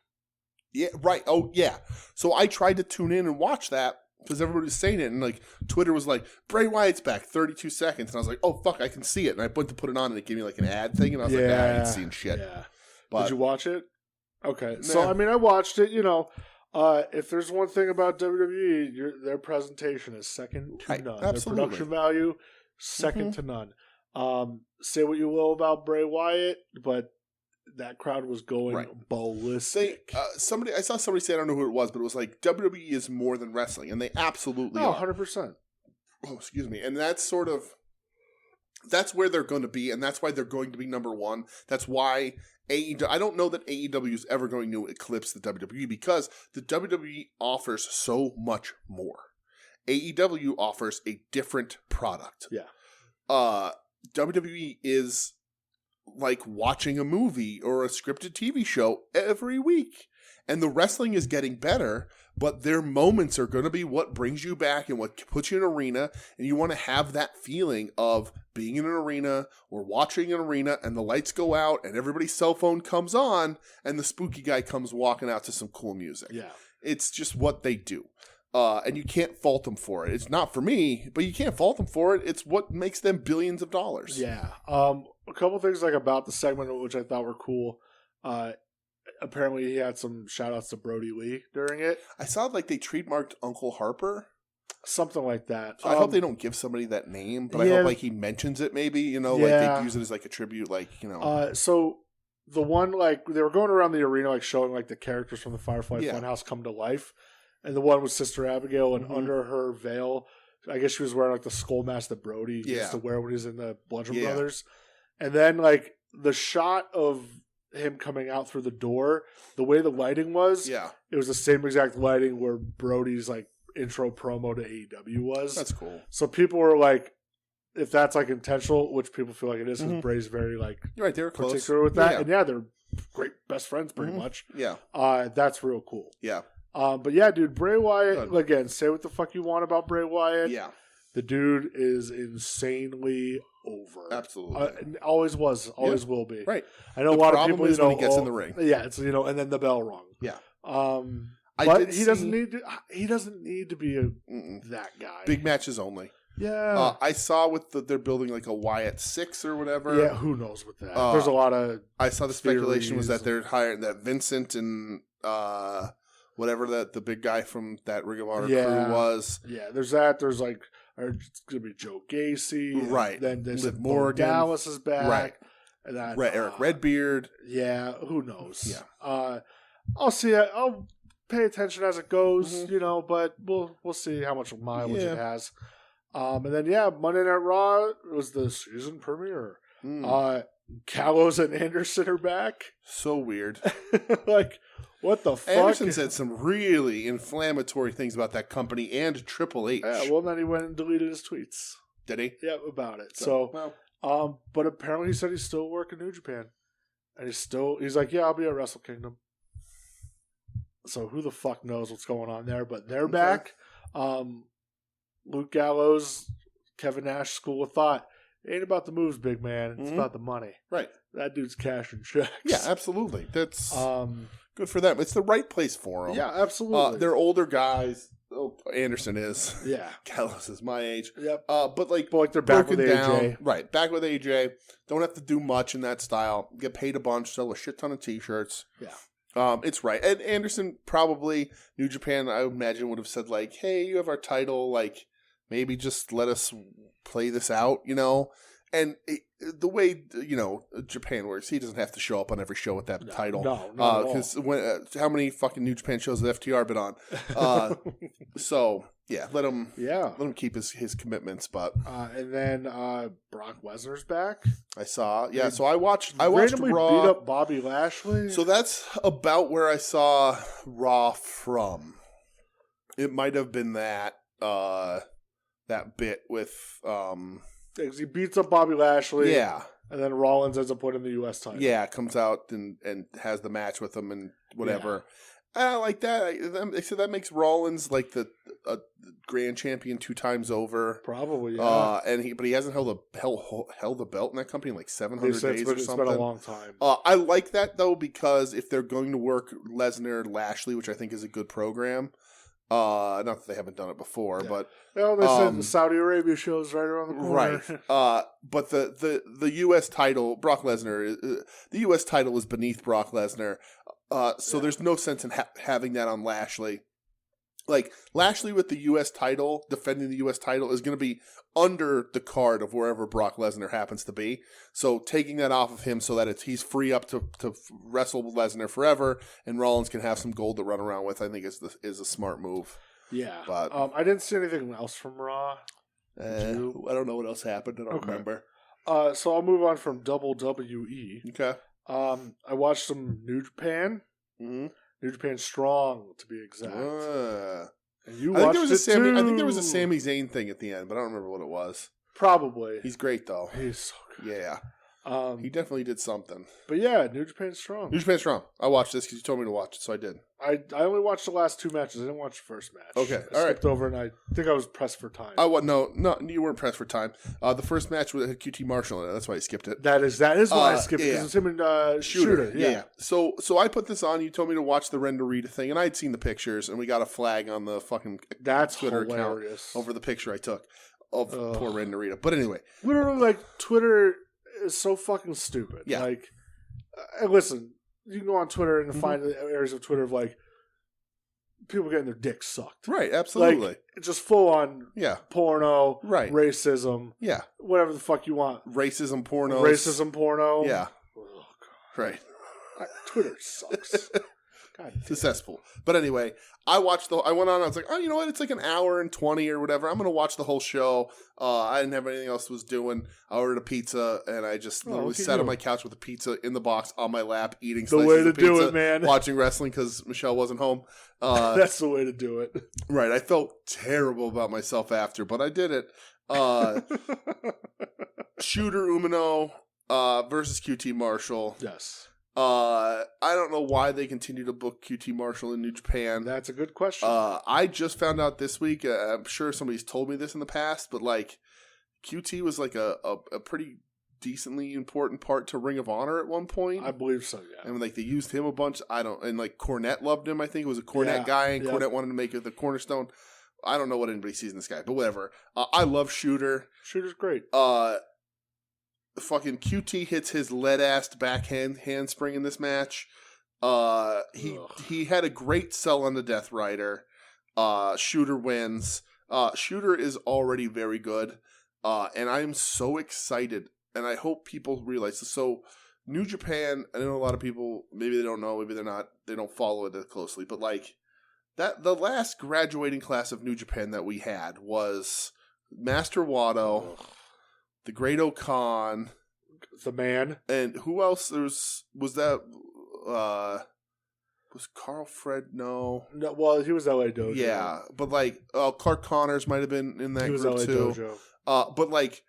Yeah, right. Oh, yeah. So I tried to tune in and watch that because everybody was saying it, and like Twitter was like, Bray Wyatt's back, 32 seconds. And I was like, oh, fuck, I can see it. And I went to put it on, and it gave me like an ad thing, and I was like, I ain't seen shit. Yeah. But, did you watch it? Okay. So, I mean, I watched it, if there's one thing about WWE, their presentation is second to none. Absolutely. Their production value, second to none. Say what you will about Bray Wyatt, but that crowd was going ballistic. I saw somebody say, I don't know who it was, but it was like, WWE is more than wrestling, and they absolutely are. 100%. Oh, excuse me. And that's where they're going to be, and that's why they're going to be number one. That's why AEW, I don't know that AEW is ever going to eclipse the WWE, because the WWE offers so much more. AEW offers a different product. Yeah. WWE is like watching a movie or a scripted TV show every week. And the wrestling is getting better, but their moments are going to be what brings you back and what puts you in an arena. And you want to have that feeling of being in an arena or watching an arena and the lights go out and everybody's cell phone comes on and the spooky guy comes walking out to some cool music. Yeah. It's just what they do. And you can't fault them for it. It's not for me, but you can't fault them for it. It's what makes them billions of dollars. Yeah. A couple things like about the segment which I thought were cool. Apparently he had some shout outs to Brody Lee during it. I saw like they trademarked Uncle Harper. Something like that. So I hope they don't give somebody that name, but I hope like he mentions it maybe, like they use it as like a tribute, So the one like they were going around the arena like showing like the characters from the Firefly Funhouse come to life. And the one with Sister Abigail, and under her veil, I guess she was wearing like the skull mask that Brody used to wear when he was in the Bludgeon Brothers. And then like the shot of him coming out through the door, the way the lighting was, it was the same exact lighting where Brody's like intro promo to AEW was. That's cool. So people were like, if that's like intentional, which people feel like it is, because Bray's very like they were particular with that. And they're great best friends pretty much. Yeah. That's real cool. Yeah. But yeah, dude, Bray Wyatt, again, say what the fuck you want about Bray Wyatt. Yeah. The dude is insanely over. Absolutely. Always was, always will be. Right. I know a lot of people, when he gets in the ring. Yeah, it's, and then the bell rung. Yeah. But he doesn't need to be that guy. Big matches only. Yeah. I saw they're building like a Wyatt 6 or whatever. Yeah, who knows with that. There's a lot of I saw the speculation was that they're hiring that Vincent and whatever the big guy from that Ring of Honor crew was. Yeah, there's that. There's like it's gonna be Joe Gacy. Right. Then there's Liv Morgan. Dallas is back. Right. And that, Eric Redbeard. Yeah, who knows? Yeah. I'll see it. I'll pay attention as it goes, but we'll see how much mileage it has. And then Monday Night Raw was the season premiere. Gallows and Anderson are back. So weird. Like, what the fuck? Anderson said some really inflammatory things about that company and Triple H. Yeah, well, then he went and deleted his tweets. Did he? Yeah, about it. But apparently he said he's still working New Japan. And he's like, yeah, I'll be at Wrestle Kingdom. So who the fuck knows what's going on there? But they're back. Luke Gallows, Kevin Nash, School of Thought. It ain't about the moves, big man. It's about the money. Right. That dude's cashing checks. Yeah, absolutely. That's good for them. It's the right place for them. Yeah, absolutely. They're older guys. Oh, Anderson is. Yeah. Gallows is my age. Yep. But they're back with AJ. Right. Back with AJ. Don't have to do much in that style. Get paid a bunch. Sell a shit ton of T-shirts. Yeah. It's right. And Anderson probably, New Japan, I would imagine, would have said, like, hey, you have our title. Like, maybe just let us play this out, And the way, Japan works, he doesn't have to show up on every show with that title. No, because how many fucking New Japan shows has FTR been on? So, yeah, let him keep his commitments. But and then Brock Lesnar's back. I saw, so I watched Raw. Beat up Bobby Lashley. So that's about where I saw Raw from. It might have been that bit with he beats up Bobby Lashley. Yeah. And then Rollins ends up winning the U.S. title. Yeah, comes out and has the match with him and whatever. I like that. They said that makes Rollins like the grand champion 2 times over. Probably, yeah. But he hasn't held the belt in that company in like 700 days or something. It's been a long time. I like that though because if they're going to work Lesnar Lashley, which I think is a good program. Not that they haven't done it before, but they said the Saudi Arabia show's right around the corner. Right. But the U.S. title, Brock Lesnar, the U.S. title is beneath Brock Lesnar. So there's no sense in having that on Lashley. Like Lashley with the U.S. title, defending the U.S. title is going to be under the card of wherever Brock Lesnar happens to be. So taking that off of him so that he's free up to wrestle Lesnar forever, and Rollins can have some gold to run around with, I think is a smart move. Yeah, but I didn't see anything else from Raw. I don't know what else happened. I don't remember. So I'll move on from WWE. Okay. I watched some New Japan. Mm-hmm. New Japan Strong, to be exact. And you I watched think there was a Sami Zayn thing at the end, but I don't remember what it was. Probably. He's great, though. He's so good. Yeah. He definitely did something. But yeah, New Japan Strong. New Japan Strong. I watched this because you told me to watch it, so I did. I only watched the last 2 matches. I didn't watch the first match. Okay, I skipped over, and I think I was pressed for time. No, you weren't pressed for time. The first match had QT Marshall in it. That's why I skipped it. That is why I skipped it. Because it's him and Shooter. Yeah. So I put this on. You told me to watch the Ren Narita thing, and I had seen the pictures, and we got a flag on the fucking Twitter hilarious. account over the picture I took of poor Ren Narita. But anyway. Literally, like, Twitter is so fucking stupid. Yeah. Like, listen, you can go on Twitter and find areas of Twitter of, like, people getting their dicks sucked. Right, absolutely. Like, just full on porno, racism, whatever the fuck you want. Racism porno. Yeah. Oh, God. Right. Twitter sucks. God, it's a cesspool. But anyway, I went on, I was like, oh, you know what? It's like an hour and 20 or whatever. I'm going to watch the whole show. I didn't have anything else I was doing. I ordered a pizza, and I just literally sat on my couch with a pizza in the box on my lap, eating slices of pizza. The way to do it, man. Watching wrestling because Michelle wasn't home. That's the way to do it. Right. I felt terrible about myself after, but I did it. Shooter Umino versus QT Marshall. Yes. I don't know why they continue to book QT Marshall in New Japan. That's a good question. I just found out this week. I'm sure somebody's told me this in the past, but like QT was like a pretty decently important part to Ring of Honor at one point. I believe so. Yeah, and like they used him a bunch. And like Cornette loved him. I think it was a Cornette guy, and Cornette wanted to make it the cornerstone. I don't know what anybody sees in this guy, but whatever. I love Shooter. Shooter's great. Fucking QT hits his lead-assed backhand handspring in this match. He had a great sell on the Death Rider. Shooter wins. Shooter is already very good. And I'm so excited. And I hope people realize this. So New Japan, I know a lot of people, maybe they don't know, maybe they're not, they don't follow it that closely, but like that, the last graduating class of New Japan that we had was Master Wato, the Great Okan, the Man, and who else? Was Carl Fred? No, well, he was LA Dojo. Yeah, but like Clark Connors might have been in that group LA too. Dojo. But like,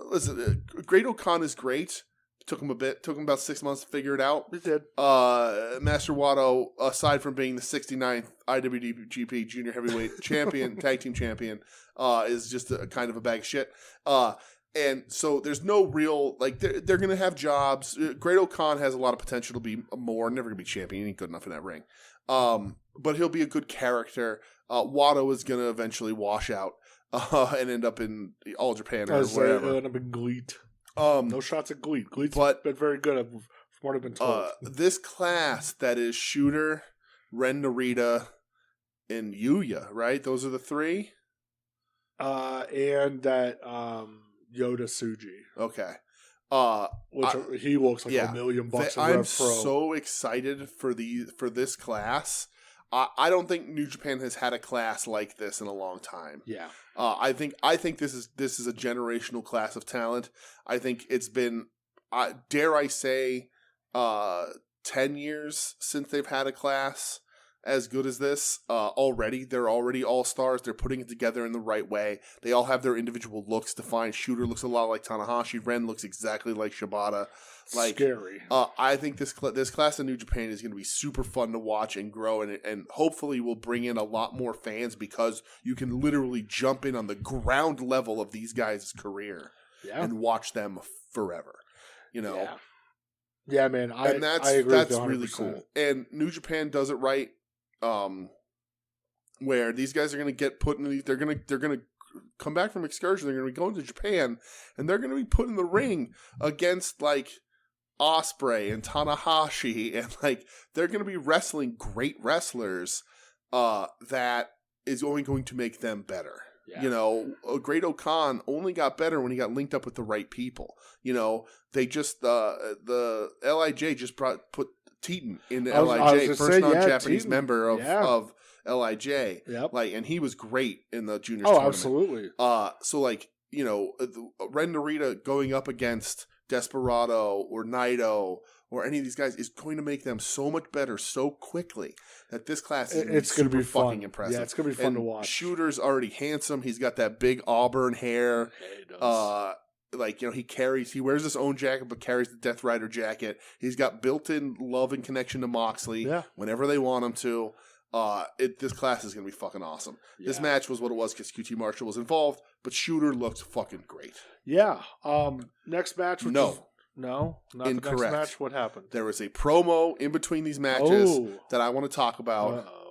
listen, Great Okan is great. Took him about 6 months to figure it out. He did. Master Wato, aside from being the 69th IWGP Junior Heavyweight Champion, Tag Team Champion, is just a kind of a bag of shit. And so there's no real, like, they're going to have jobs. Great Okan has a lot of potential to be more, never going to be champion. He ain't good enough in that ring. But he'll be a good character. Wato is going to eventually wash out and end up in All Japan or wherever. He'll end up in GLEAT. No shots at GLEAT. GLEAT's been very good, from what I've been told. This class that is Shooter, Ren Narita, and Yuya, right? Those are the three? And that... Yoda Tsuji. Okay. Which he looks like $1 million bucks. I'm so excited for this class. I don't think New Japan has had a class like this in a long time. Yeah. I think this is a generational class of talent. I think it's been, dare I say, 10 years since they've had a class as good as this already. They're already all-stars. They're putting it together in the right way. They all have their individual looks defined. Shooter looks a lot like Tanahashi. Ren looks exactly like Shibata. Like, scary. I think this class of New Japan is going to be super fun to watch and grow, and hopefully will bring in a lot more fans because you can literally jump in on the ground level of these guys' career and watch them forever. You know? Yeah, man. I agree. That's really cool. And New Japan does it right. Where these guys are going to get put in they're going to come back from excursion. They're going to be going to Japan, and they're going to be put in the ring against like Ospreay and Tanahashi, and like they're going to be wrestling great wrestlers. That is only going to make them better. Yeah. You know, Great Okan only got better when he got linked up with the right people. You know, they just the LIJ just put Teton in the LIJ, first non-Japanese member of LIJ. Yep. Like, and he was great in the juniors tournament. Absolutely. So like, you know, Ren Narita going up against Desperado or Naito or any of these guys is going to make them so much better so quickly that this class is going to be fucking impressive. Yeah, it's going to be fun to watch. Shooter's already handsome. He's got that big auburn hair. Yeah, he does. Like, you know, he wears his own jacket, but carries the Death Rider jacket. He's got built-in love and connection to Moxley whenever they want him to. This class is going to be fucking awesome. Yeah. This match was what it was because QT Marshall was involved, but Shooter looked fucking great. Yeah. Next match? No, not incorrect. The next match. What happened? There was a promo in between these matches that I want to talk about. Uh-oh.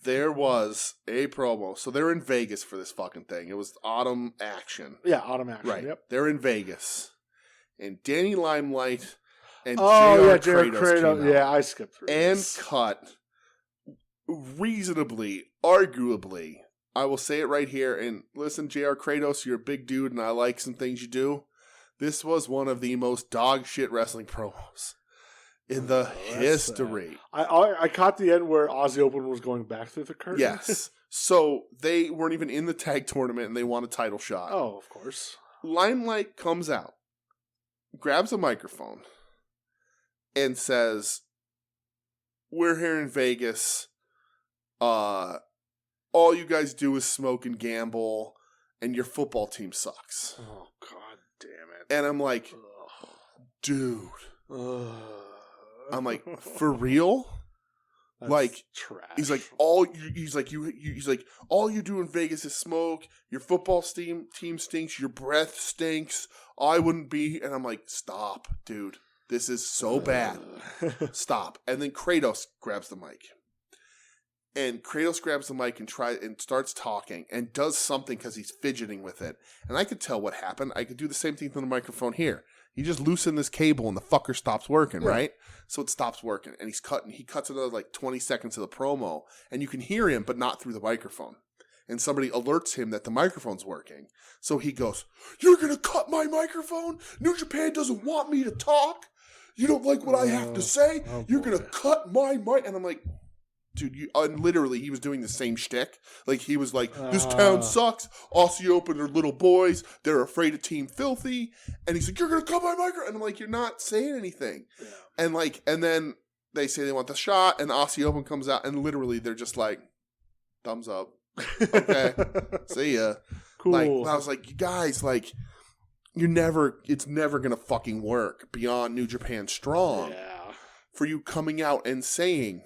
There was a promo. So they're in Vegas for this fucking thing. It was Autumn Action. Yeah, Autumn Action. Right. Yep. They're in Vegas. And Danny Limelight and J.R. Kratos Yeah, I skipped through and this. cut reasonably, arguably, I will say it right here. And listen, J.R. Kratos, you're a big dude and I like some things you do. This was one of the most dog shit wrestling promos in the history. I caught the end where Aussie Open was going back through the curtain. Yes. So they weren't even in the tag tournament and they won a title shot. Oh, of course. Limelight comes out, grabs a microphone, and says, "We're here in Vegas. All you guys do is smoke and gamble, and your football team sucks." Oh, God damn it. And I'm like, dude. I'm like, for real? That's like trash. He's like all you do in Vegas is smoke. Your football team stinks. Your breath stinks. I wouldn't be. And I'm like, stop, dude. This is so bad. Stop. And then Kratos grabs the mic. And Kratos grabs the mic and starts talking and does something because he's fidgeting with it. And I could tell what happened. I could do the same thing to the microphone here. You just loosen this cable and the fucker stops working, right? So it stops working. And he cuts another like 20 seconds of the promo. And you can hear him, but not through the microphone. And somebody alerts him that the microphone's working. So he goes, "You're going to cut my microphone? New Japan doesn't want me to talk? You don't like what I have to say? You're going to cut my mic?" And I'm like, dude, literally, he was doing the same shtick. Like, he was like, "This town sucks. Aussie Open are little boys. They're afraid of Team Filthy." And he's like, "You're going to cut my microphone?" And I'm like, you're not saying anything. Yeah. And then they say they want the shot, and Aussie Open comes out, and literally, they're just like, thumbs up. Okay. See ya. Cool. Like, I was like, you guys, like, it's never going to fucking work beyond New Japan Strong. Yeah. For you coming out and saying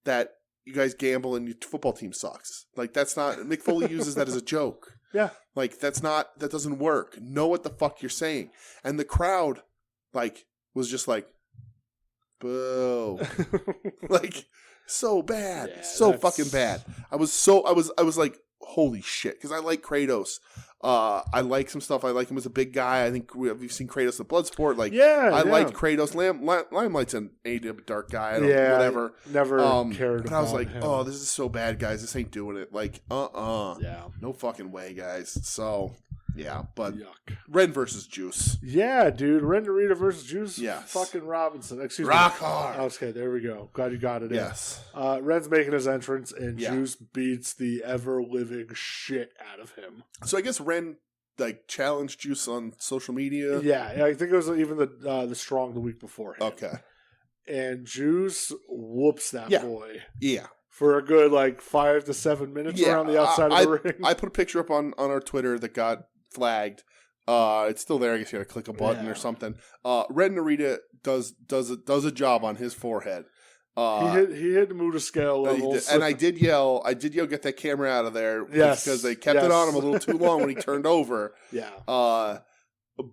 that you guys gamble and your football team sucks. Like, that's not, Mick Foley uses that as a joke. Yeah. Like, that doesn't work. Know what the fuck you're saying. And the crowd, like, was just like, boo. Like, so bad. Yeah, so fucking bad. I was like, holy shit. Because I like Kratos. I like some stuff. I like him as a big guy. I think we've seen Kratos in Bloodsport. Like, I liked Kratos. Limelight's an AW dark guy. Whatever. Never cared. But I was like, him. oh, this is so bad, guys. This ain't doing it. Like, Yeah. No fucking way, guys. So, yeah. But yuck. Ren versus Juice. Yeah, dude. Ren Narita versus Juice. Yes. Fucking Robinson. Excuse Rock me. hard. Okay, there we go. Glad you got it. Yes. In. Ren's making his entrance, and Juice beats the ever living shit out of him. So I guess Ren like challenged Juice on social media. Yeah, I think it was even the Strong the week before him. Okay. And Juice whoops that boy. Yeah. For a good like 5 to 7 minutes around the outside of the ring. I put a picture up on our Twitter that got flagged. It's still there. I guess you gotta click a button or something. Ren Narita does a job on his forehead. He hit the Muda scale levels. And I did yell, get that camera out of there. Yes. Because they kept it on him a little too long when he turned over. Yeah.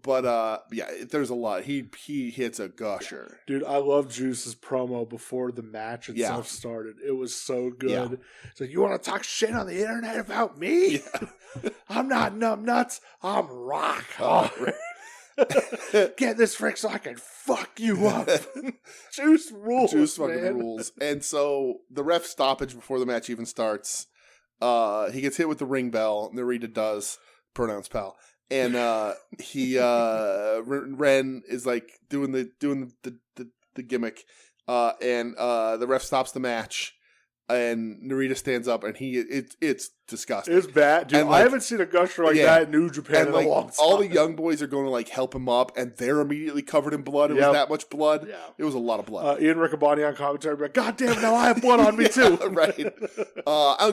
But there's a lot. He hits a gusher. Dude, I love Juice's promo before the match itself started. It was so good. Yeah. It's like, you want to talk shit on the internet about me? Yeah. I'm not numb nuts. I'm rock hard. Get this Frick so I can fuck you up. Juice rules. Juice fucking rules. And so the ref stoppage before the match even starts. He gets hit with the ring bell. Narita does. Pronounce pal. And Ren is like doing the gimmick. And the ref stops the match. And Narita stands up, and it's disgusting. It's bad, dude. I haven't seen a gusher like that in New Japan in a long time. All the young boys are going to like help him up, and they're immediately covered in blood. It was that much blood. Yeah. It was a lot of blood. Ian Riccaboni on commentary, but God damn, now I have blood on me too. Right.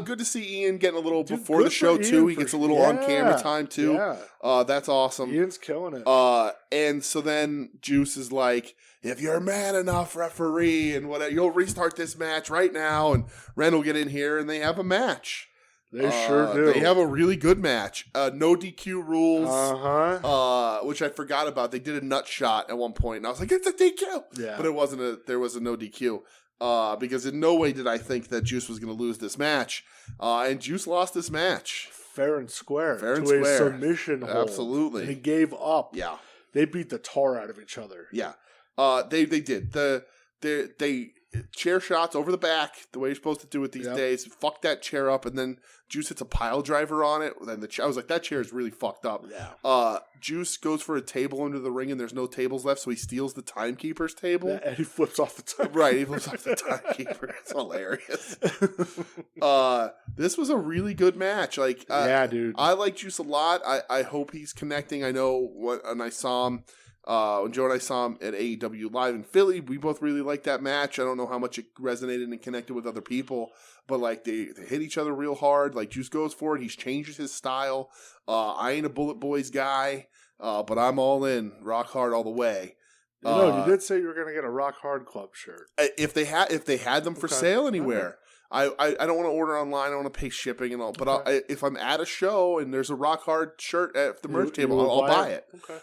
Good to see Ian getting a little before the show too. He gets a little on camera time too. Yeah. That's awesome. Ian's killing it. And so then Juice is like, if you're man enough, referee, and whatever, you'll restart this match right now, and Ren will get in here, and they have a match. They sure do. They have a really good match. No DQ rules, which I forgot about. They did a nut shot at one point, and I was like, it's a DQ. Yeah. But it wasn't there was a no DQ. Because in no way did I think that Juice was going to lose this match. And Juice lost this match. Fair and square. A submission hold. Absolutely. And he gave up. Yeah. They beat the tar out of each other. Yeah. They did. They chair shots over the back, the way you're supposed to do it these days. Fuck that chair up, and then Juice hits a pile driver on it. Then I was like, that chair is really fucked up. Yeah. Juice goes for a table under the ring, and there's no tables left, so he steals the timekeeper's table. Yeah, and he flips off the timekeeper. Right, he flips off the timekeeper. It's hilarious. This was a really good match. Like, yeah, dude. I like Juice a lot. I hope he's connecting. I know and I saw him. When Joe and I saw him at AEW Live in Philly, we both really liked that match. I don't know how much it resonated and connected with other people, but like they hit each other real hard. Like Juice goes for it. He's changed his style. I ain't a Bullet Boys guy, but I'm all in, rock hard all the way. You did say you were going to get a Rock Hard Club shirt. If they had them for sale anywhere. I don't want to order online. I don't want to pay shipping and all. But if I'm at a show and there's a Rock Hard shirt at the merch table, I'll buy it. Okay.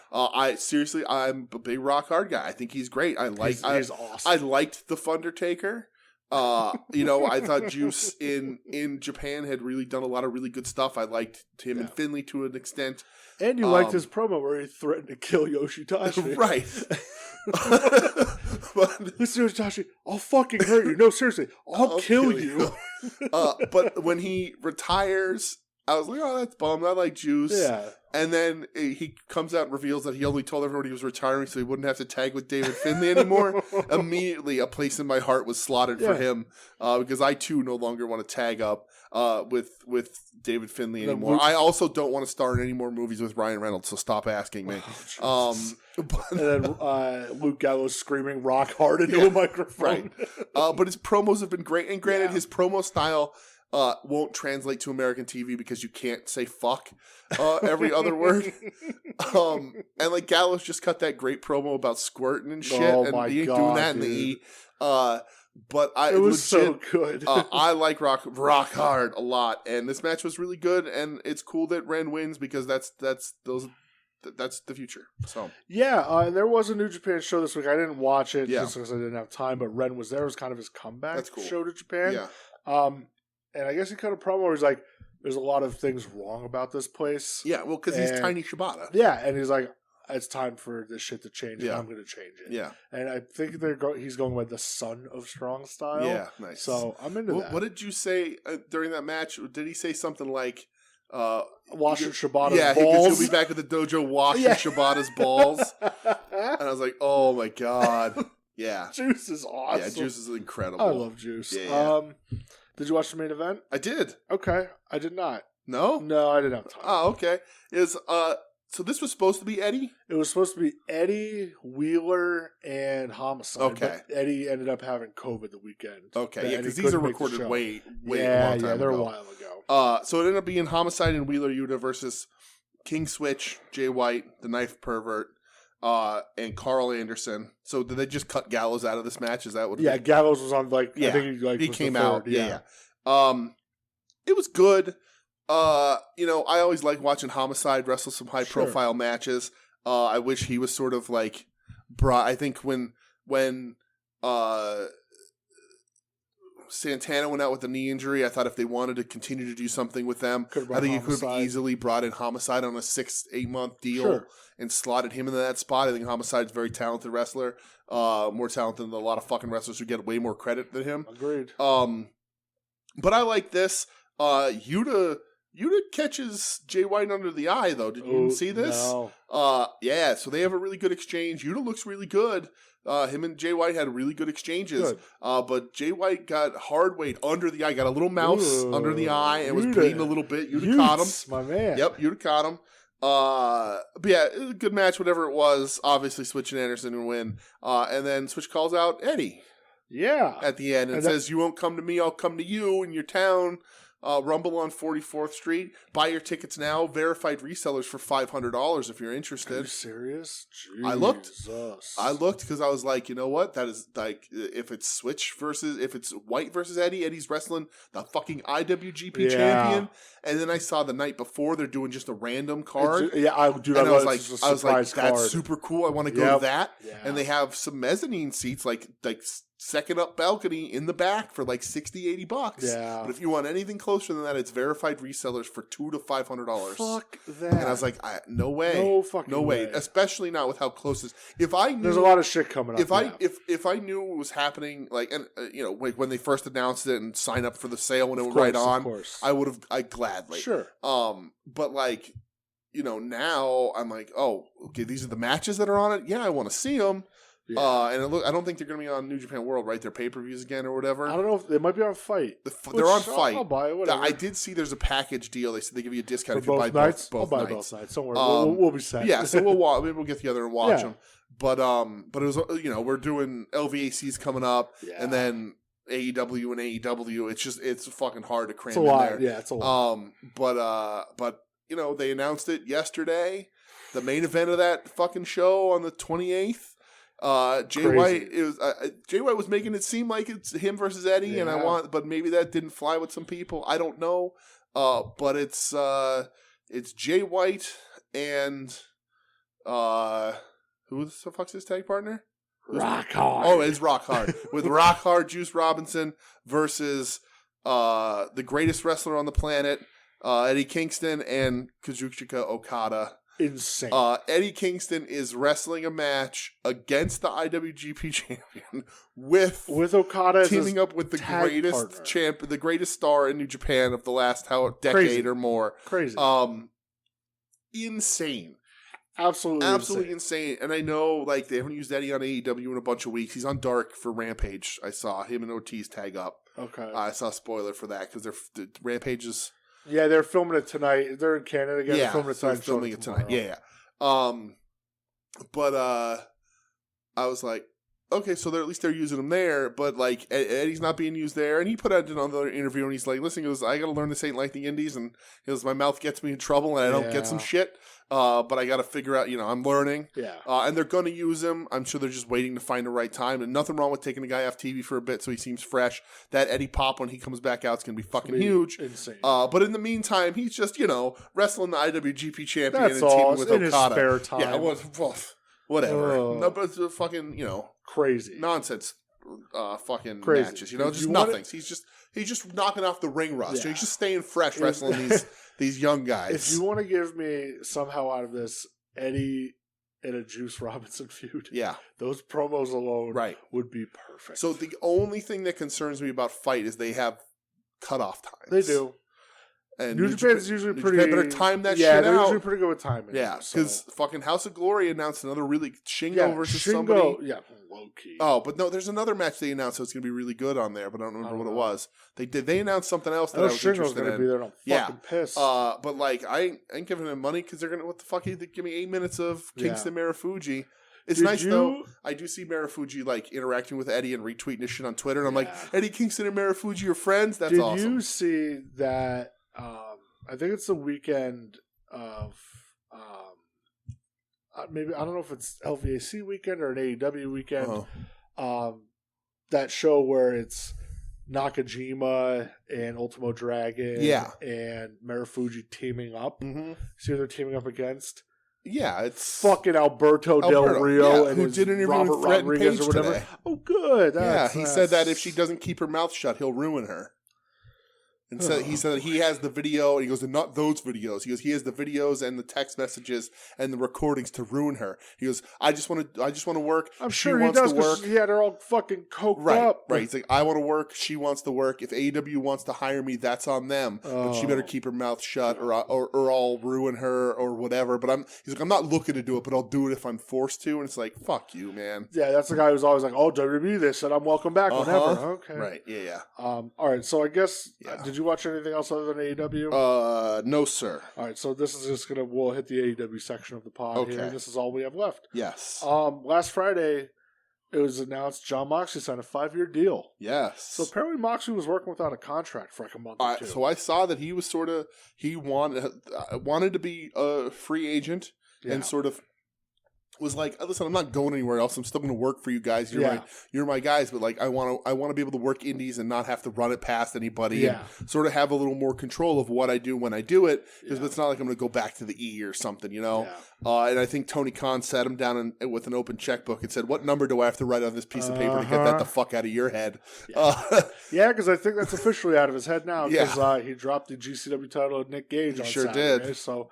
I'm a big Rock Hard guy. I think he's great. He's awesome. I liked the Fundertaker. I thought Juice in Japan had really done a lot of really good stuff. I liked him and Finlay to an extent. And you liked his promo where he threatened to kill Yoshitashi. Right. Listen, Yoshitashi, I'll fucking hurt you. No, seriously, I'll kill you. But when he retires, I was like, oh, that's bummed. I like Juice. Yeah. And then he comes out and reveals that he only told everyone he was retiring so he wouldn't have to tag with David Finlay anymore. Immediately, a place in my heart was slotted for him because I, too, no longer want to tag up with David Finlay anymore. I also don't want to star in any more movies with Ryan Reynolds, so stop asking me. And then Luke Gallows screaming Rock Hard into a microphone. Right. But his promos have been great. And granted, his promo style won't translate to American TV because you can't say fuck every other word. And like Gallows just cut that great promo about squirting and shit. Oh and my he ain't God, doing that dude. in the E. But it was so good. I like Rock Hard a lot, and this match was really good. And it's cool that Ren wins because that's the future. So and there was a New Japan show this week. I didn't watch it just because I didn't have time. But Ren was there. It was kind of his comeback show to Japan. Yeah. And I guess he cut a promo where he's like, "There's a lot of things wrong about this place." Yeah, well, because he's Tiny Shibata. Yeah, and he's like, it's time for this shit to change, and I'm going to change it. Yeah. And I think he's going with the son of Strong Style. Yeah, nice. So I'm into that. What did you say during that match? Did he say something like... washing Shibata's balls? Yeah, he'll be back at the dojo washing Shibata's balls. And I was like, oh my God. Yeah. Juice is awesome. Yeah, Juice is incredible. I love Juice. Yeah. Did you watch the main event? I did. Okay. I did not. No? No, I didn't have time. Oh, okay. So this was supposed to be Eddie? It was supposed to be Eddie, Wheeler, and Homicide. Okay. But Eddie ended up having COVID the weekend. Okay, because these are recorded way a long time ago. Yeah, they're a while ago. So it ended up being Homicide and Wheeler Yuta versus King Switch, Jay White, the Knife Pervert, and Carl Anderson. So did they just cut Gallows out of this match? Is that what? Yeah, Gallows was on I think he came out. Yeah. It was good. I always like watching Homicide wrestle some high profile matches. I wish he was sort of like I think when Santana went out with a knee injury, I thought if they wanted to continue to do something with them, I think you could have easily brought in Homicide on a 6-8 month deal and slotted him into that spot. I think Homicide's a very talented wrestler, more talented than a lot of fucking wrestlers who get way more credit than him. Agreed. But I like this. Yuta catches Jay White under the eye, though. Did you see this? No. Yeah, so they have a really good exchange. Yuta looks really good. Him and Jay White had really good exchanges. But Jay White got hard weight under the eye, got a little mouse under the eye and was bleeding a little bit. Yuta caught him. My man. Yep, Yuta caught him. But yeah, it was a good match, whatever it was. Obviously, Switch and Anderson would win. And then Switch calls out Eddie. Yeah. At the end and says, "You won't come to me, I'll come to you in your town." Rumble on 44th Street. Buy your tickets now. Verified resellers for $500 if you're interested. Are you serious? Jesus. I looked because I was like, you know what? That is like, if it's White versus Eddie, Eddie's wrestling the fucking IWGP champion. And then I saw the night before they're doing just a random card. I was like, that's super cool. I want to go to that. Yeah. And they have some mezzanine seats, like second up balcony in the back for like $60-$80. Yeah. But if you want anything closer than that, it's verified resellers for $200 to $500. Fuck that. And I was like, no way. No way. Especially not with how close this. If I knew, there's a lot of shit coming up. If I knew it was happening, like, and when they first announced it and signed up for the sale when it was right on, I gladly. Sure. But like, now I'm like, oh, okay, these are the matches that are on it. Yeah, I want to see them. Yeah. And I don't think they're going to be on New Japan World, right? Their pay-per-views again or whatever. I don't know if they might be on Fight. They're on Fight. I'll buy it, whatever. I did see there's a package deal. They said they give you a discount if you buy nights? both I'll buy nights. Both nights. Don't worry. We'll be set. Yeah, so we'll get together and watch them. But it was, we're doing LVACs coming up, and then AEW and AEW. It's fucking hard to cram in there. Yeah, it's a lot. But they announced it yesterday. The main event of that fucking show on the 28th. Jay White was making it seem like it's him versus Eddie, and but maybe that didn't fly with some people. I don't know. But it's Jay White and who the fuck's his tag partner? Rock Hard. Oh, it's Rock Hard with Rock Hard, Juice Robinson versus the greatest wrestler on the planet, Eddie Kingston and Kazuchika Okada. Insane. Eddie Kingston is wrestling a match against the IWGP champion with Okada teaming up with the greatest the greatest star in New Japan of the last decade or more. Crazy. Insane. Absolutely insane. And I know like they haven't used Eddie on AEW in a bunch of weeks. He's on Dark for Rampage. I saw him and Ortiz tag up. Okay. I saw a spoiler for that because the Rampage is. Yeah, they're filming it tonight. They're in Canada again. Yeah, they're filming it tonight. Yeah. But I was like, okay, so at least they're using him there. But like Eddie's not being used there, and he put out another interview, and he's like, "Listen, he goes, I got to learn this ain't like the Indies, and he goes, my mouth gets me in trouble, and I don't get some shit. But I got to figure out, I'm learning. Yeah. And they're going to use him. I'm sure they're just waiting to find the right time. And nothing wrong with taking the guy off TV for a bit so he seems fresh. That Eddie Pop, when he comes back out, is going to be fucking huge. Insane. But in the meantime, he's just, wrestling the IWGP champion That's and teaming with in Okada. His spare time. Yeah, whatever. No, but it's fucking, crazy. Nonsense fucking crazy. Matches. Just nothing. He's just knocking off the ring rust. Yeah. He's just staying fresh wrestling these young guys. If you want to give me somehow out of this Eddie and a Juice Robinson feud, those promos alone would be perfect. So the only thing that concerns me about Fight is they have cutoff times. They do. And New Japan's usually pretty. Japan better time that shit out. Yeah, they're usually pretty good with timing. Yeah, because fucking House of Glory announced another really Shingo versus somebody. Yeah, low key. Oh, but no, there's another match they announced, so it's going to be really good on there, but I don't remember what it was. They announced something else that I was Shingo's interested in. Be there. I'm fucking pissed. But like I ain't giving them money because they're gonna. What the fuck? They give me 8 minutes of Kingston Marufuji. It's nice though. I do see Marufuji like interacting with Eddie and retweeting his shit on Twitter, and I'm like, Eddie Kingston and Marufuji are friends. That's awesome. Did you see that? I think it's the weekend of maybe I don't know if it's LVAC weekend or an AEW weekend. That show where it's Nakajima and Ultimo Dragon and Marufuji teaming up. Mm-hmm. See who they're teaming up against? Yeah, it's fucking Alberto Del Rio and who did an interview with Fred Rodriguez or whatever. Today. Oh, good. He said that if she doesn't keep her mouth shut, he'll ruin her. And so he said that he has the video, and he goes, not those videos. He goes, he has the videos and the text messages and the recordings to ruin her. He goes, I just want to work. I'm sure he does because they're all fucking coked up. Right. He's like, I want to work. She wants to work. If AEW wants to hire me, that's on them. But she better keep her mouth shut, or I'll ruin her or whatever. But he's like, I'm not looking to do it, but I'll do it if I'm forced to. And it's like, fuck you, man. Yeah, that's the guy who's always like, oh, WB this, and I'm welcome back whenever. Okay. Right. Yeah. All right. So I guess did you watch anything else other than AEW? No, sir. All right, so this is just we'll hit the AEW section of the pod here. This is all we have left. Yes. Last Friday, it was announced Jon Moxley signed a 5-year deal. Yes. So apparently Moxley was working without a contract for like a month or two. So I saw that he was he wanted to be a free agent and sort of was like, listen, I'm not going anywhere else. I'm still going to work for you guys. You're my guys, but like I want to be able to work indies and not have to run it past anybody and sort of have a little more control of what I do when I do it, because it's not like I'm going to go back to the E or something, And I think Tony Khan sat him down with an open checkbook and said, "What number do I have to write on this piece of paper to get that the fuck out of your head?" Because I think that's officially out of his head now because he dropped the GCW title to Nick Gage on Saturday. Did. So.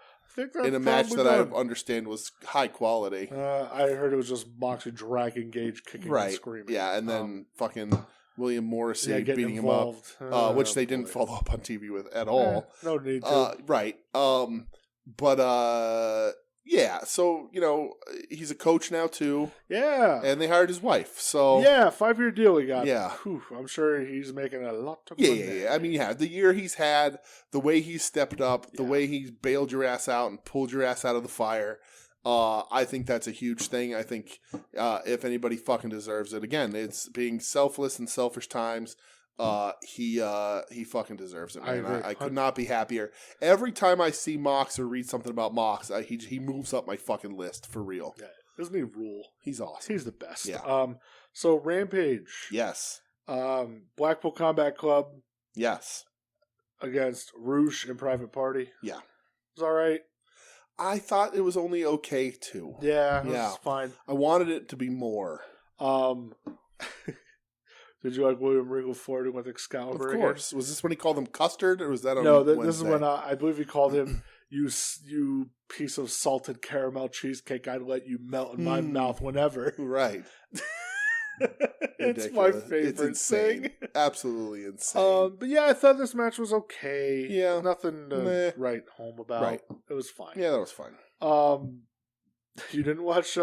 In a match that I understand was high quality. I heard it was just Moxley dragging Gage, kicking and screaming. Yeah, and then fucking William Morrissey beating involved. Him up, which they didn't follow up on TV with at all. No need to. Right. So, he's a coach now too. Yeah. And they hired his wife, so... Yeah, 5-year deal he got. Yeah. Whew, I'm sure he's making a lot of money. Yeah. I mean, the year he's had, the way he's stepped up, the way he's bailed your ass out and pulled your ass out of the fire, I think that's a huge thing. I think if anybody fucking deserves it, again, it's being selfless in selfish times. He fucking deserves it, man. I could not be happier. Every time I see Mox or read something about Mox, he moves up my fucking list for real. Yeah. Doesn't he rule? He's awesome. He's the best. Yeah. So Rampage. Yes. Blackpool Combat Club. Yes. Against Roosh and Private Party. Yeah. It was all right. I thought it was only okay too. Yeah, it was fine. I wanted it to be more. Did you like William Regal flirting with Excalibur? Of course. Again? Was this when he called him Custard, or was that on Wednesday? This is when I believe he called him you piece of salted caramel cheesecake. I'd let you melt in my mouth whenever. Right. It's my favorite thing. Absolutely insane. But yeah, I thought this match was okay. Yeah. Nothing to write home about. Right. It was fine. Yeah, that was fine. You didn't watch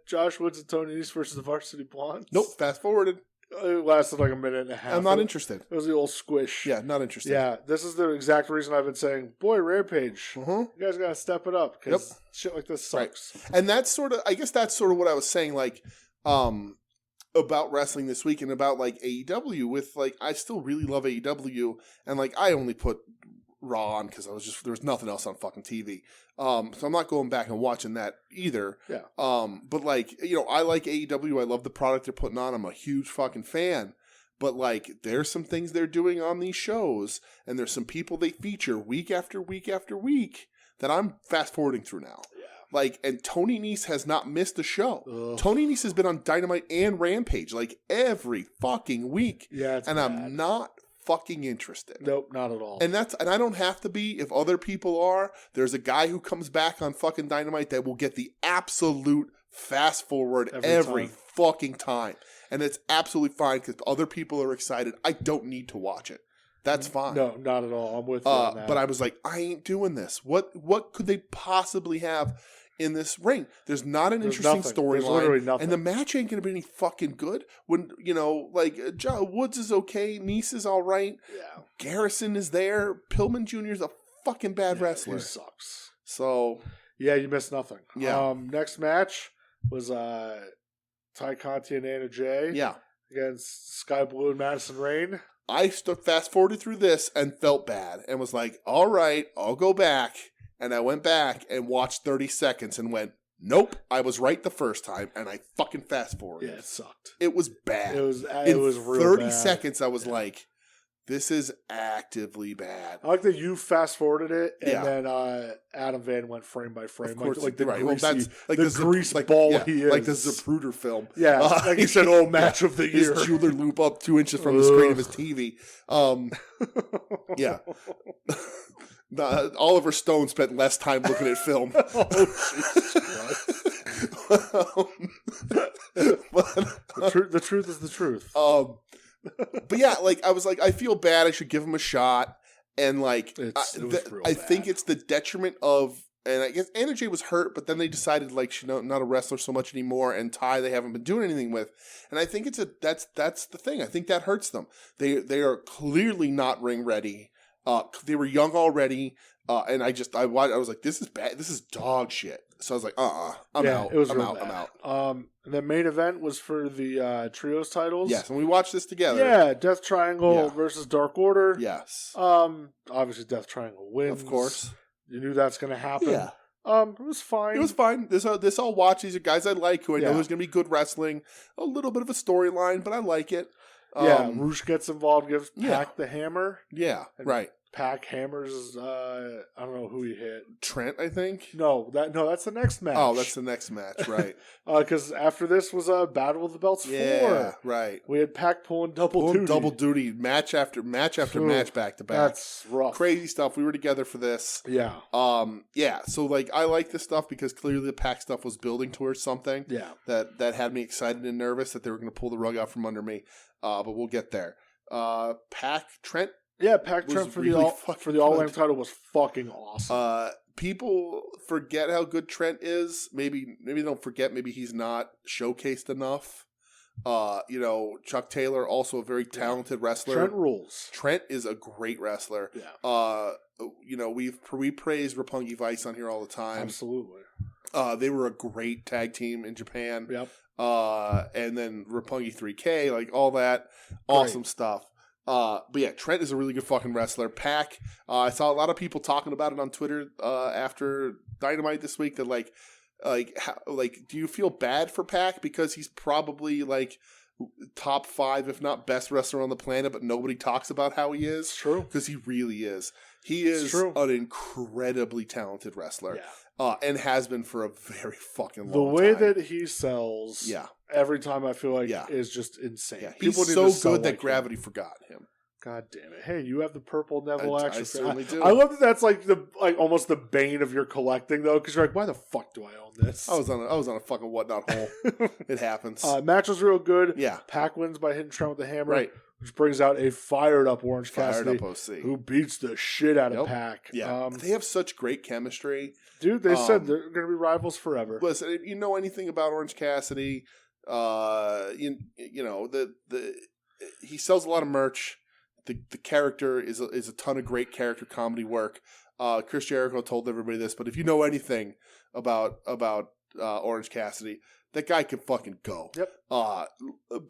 Josh Woods and Tony Nese versus the Varsity Blondes? Nope. Fast forwarded. It lasted like a minute and a half. I'm not interested. It was the old squish. Yeah, not interested. Yeah, this is the exact reason I've been saying, boy, Rampage, you guys got to step it up because shit like this sucks. Right. And that's sort of, I guess that's sort of what I was saying, like, about wrestling this week and about, like, AEW with, like, I still really love AEW, and, like, I only put Raw on because there was nothing else on fucking TV. So I'm not going back and watching that either. Yeah. But, like, I like AEW. I love the product they're putting on. I'm a huge fucking fan. But, like, there's some things they're doing on these shows, and there's some people they feature week after week after week that I'm fast-forwarding through now. Yeah. Like, and Tony Nese has not missed a show. Ugh. Tony Nese has been on Dynamite and Rampage, like, every fucking week. Yeah, it's and bad. I'm not fucking interested. Nope, not at all. And I don't have to be. If other people are, there's a guy who comes back on fucking Dynamite that will get the absolute fast forward every fucking time. And it's absolutely fine because other people are excited. I don't need to watch it. That's fine. No, not at all. I'm with you on that. But I was like, I ain't doing this. What could they possibly have in this ring? There's not an interesting storyline. And the match ain't going to be any fucking good. When, Woods is okay. Nese is all right. Yeah. Garrison is there. Pillman Jr. is a fucking bad wrestler. He sucks. So. Yeah, you missed nothing. Yeah. Next match was Ty Conti and Anna Jay. Yeah. Against Sky Blue and Madison Rayne. I fast forwarded through this and felt bad and was like, all right, I'll go back. And I went back and watched 30 seconds and went, nope, I was right the first time. And I fucking fast forwarded. Yeah, it sucked. It was bad. It was real 30 bad. seconds, I was like, this is actively bad. I like that you fast forwarded it, and then Adam Van went frame by frame, like the greasy, that's like the grease ball he is, like the Zapruder film. Yeah, like you said, match of the year. His jeweler loop up 2 inches from the screen of his TV. Yeah. Oliver Stone spent less time looking at film. The truth is the truth. But yeah, like I was like, I feel bad. I should give him a shot, and like I think it's the detriment of. And I guess Anna Jay was hurt, but then they decided like she's not a wrestler so much anymore, and Ty they haven't been doing anything with. And I think that's the thing. I think that hurts them. They are clearly not ring ready. They were young already, and I was like, this is bad. This is dog shit. So I was like, I'm out. It was I'm out. The main event was for the trios titles. Yes, and we watched this together. Yeah, Death Triangle versus Dark Order. Yes. Obviously Death Triangle wins. Of course. You knew that's going to happen. Yeah. It was fine. It was fine. This I'll watch. These are guys I like who I know there's going to be good wrestling. A little bit of a storyline, but I like it. Roosh gets involved, gives Pac the hammer. Yeah, right. Pac hammers, I don't know who he hit. Trent, I think? No, that's the next match. Oh, that's the next match, right. Because after this was Battle of the Belts 4. Yeah, right. We had Pac pulling double duty. Match after match back to back. That's rough. Crazy stuff. We were together for this. Yeah. Yeah, so like I like this stuff because clearly the Pac stuff was building towards something. Yeah. That had me excited and nervous that they were going to pull the rug out from under me. But we'll get there. Pac, Trent. Yeah, Pac Trent for the All-Line title was fucking awesome. People forget how good Trent is. Maybe they don't forget. Maybe he's not showcased enough. Chuck Taylor, also a very talented wrestler. Trent rules. Trent is a great wrestler. Yeah. We praise Roppongi Vice on here all the time. Absolutely. They were a great tag team in Japan. Yep. And then Roppongi 3K, like all that awesome stuff. But yeah, Trent is a really good fucking wrestler. Pac, I saw a lot of people talking about it on Twitter after Dynamite this week that like do you feel bad for Pac because he's probably like top 5, if not best wrestler on the planet, but nobody talks about how he is? True. Because he really is. He is an incredibly talented wrestler. Yeah. And has been for a very fucking long time. The way that he sells every time, I feel like is just insane. Yeah. He's so good that Gravity forgot him. God damn it! Hey, you have the purple Neville action. I certainly do. I love that. That's like almost the bane of your collecting, though, because you're like, why the fuck do I own this? I was on a fucking whatnot hole. It happens. Match was real good. Yeah, Pac wins by hitting Trent with the hammer, right? Which brings out a fired up Orange Cassidy, OC, who beats the shit out of Pac. Yeah, they have such great chemistry, dude. They said they're going to be rivals forever. Listen, if you know anything about Orange Cassidy, you know he sells a lot of merch. The character is a ton of great character comedy work. Chris Jericho told everybody this, but if you know anything about Orange Cassidy, that guy can fucking go. Yep.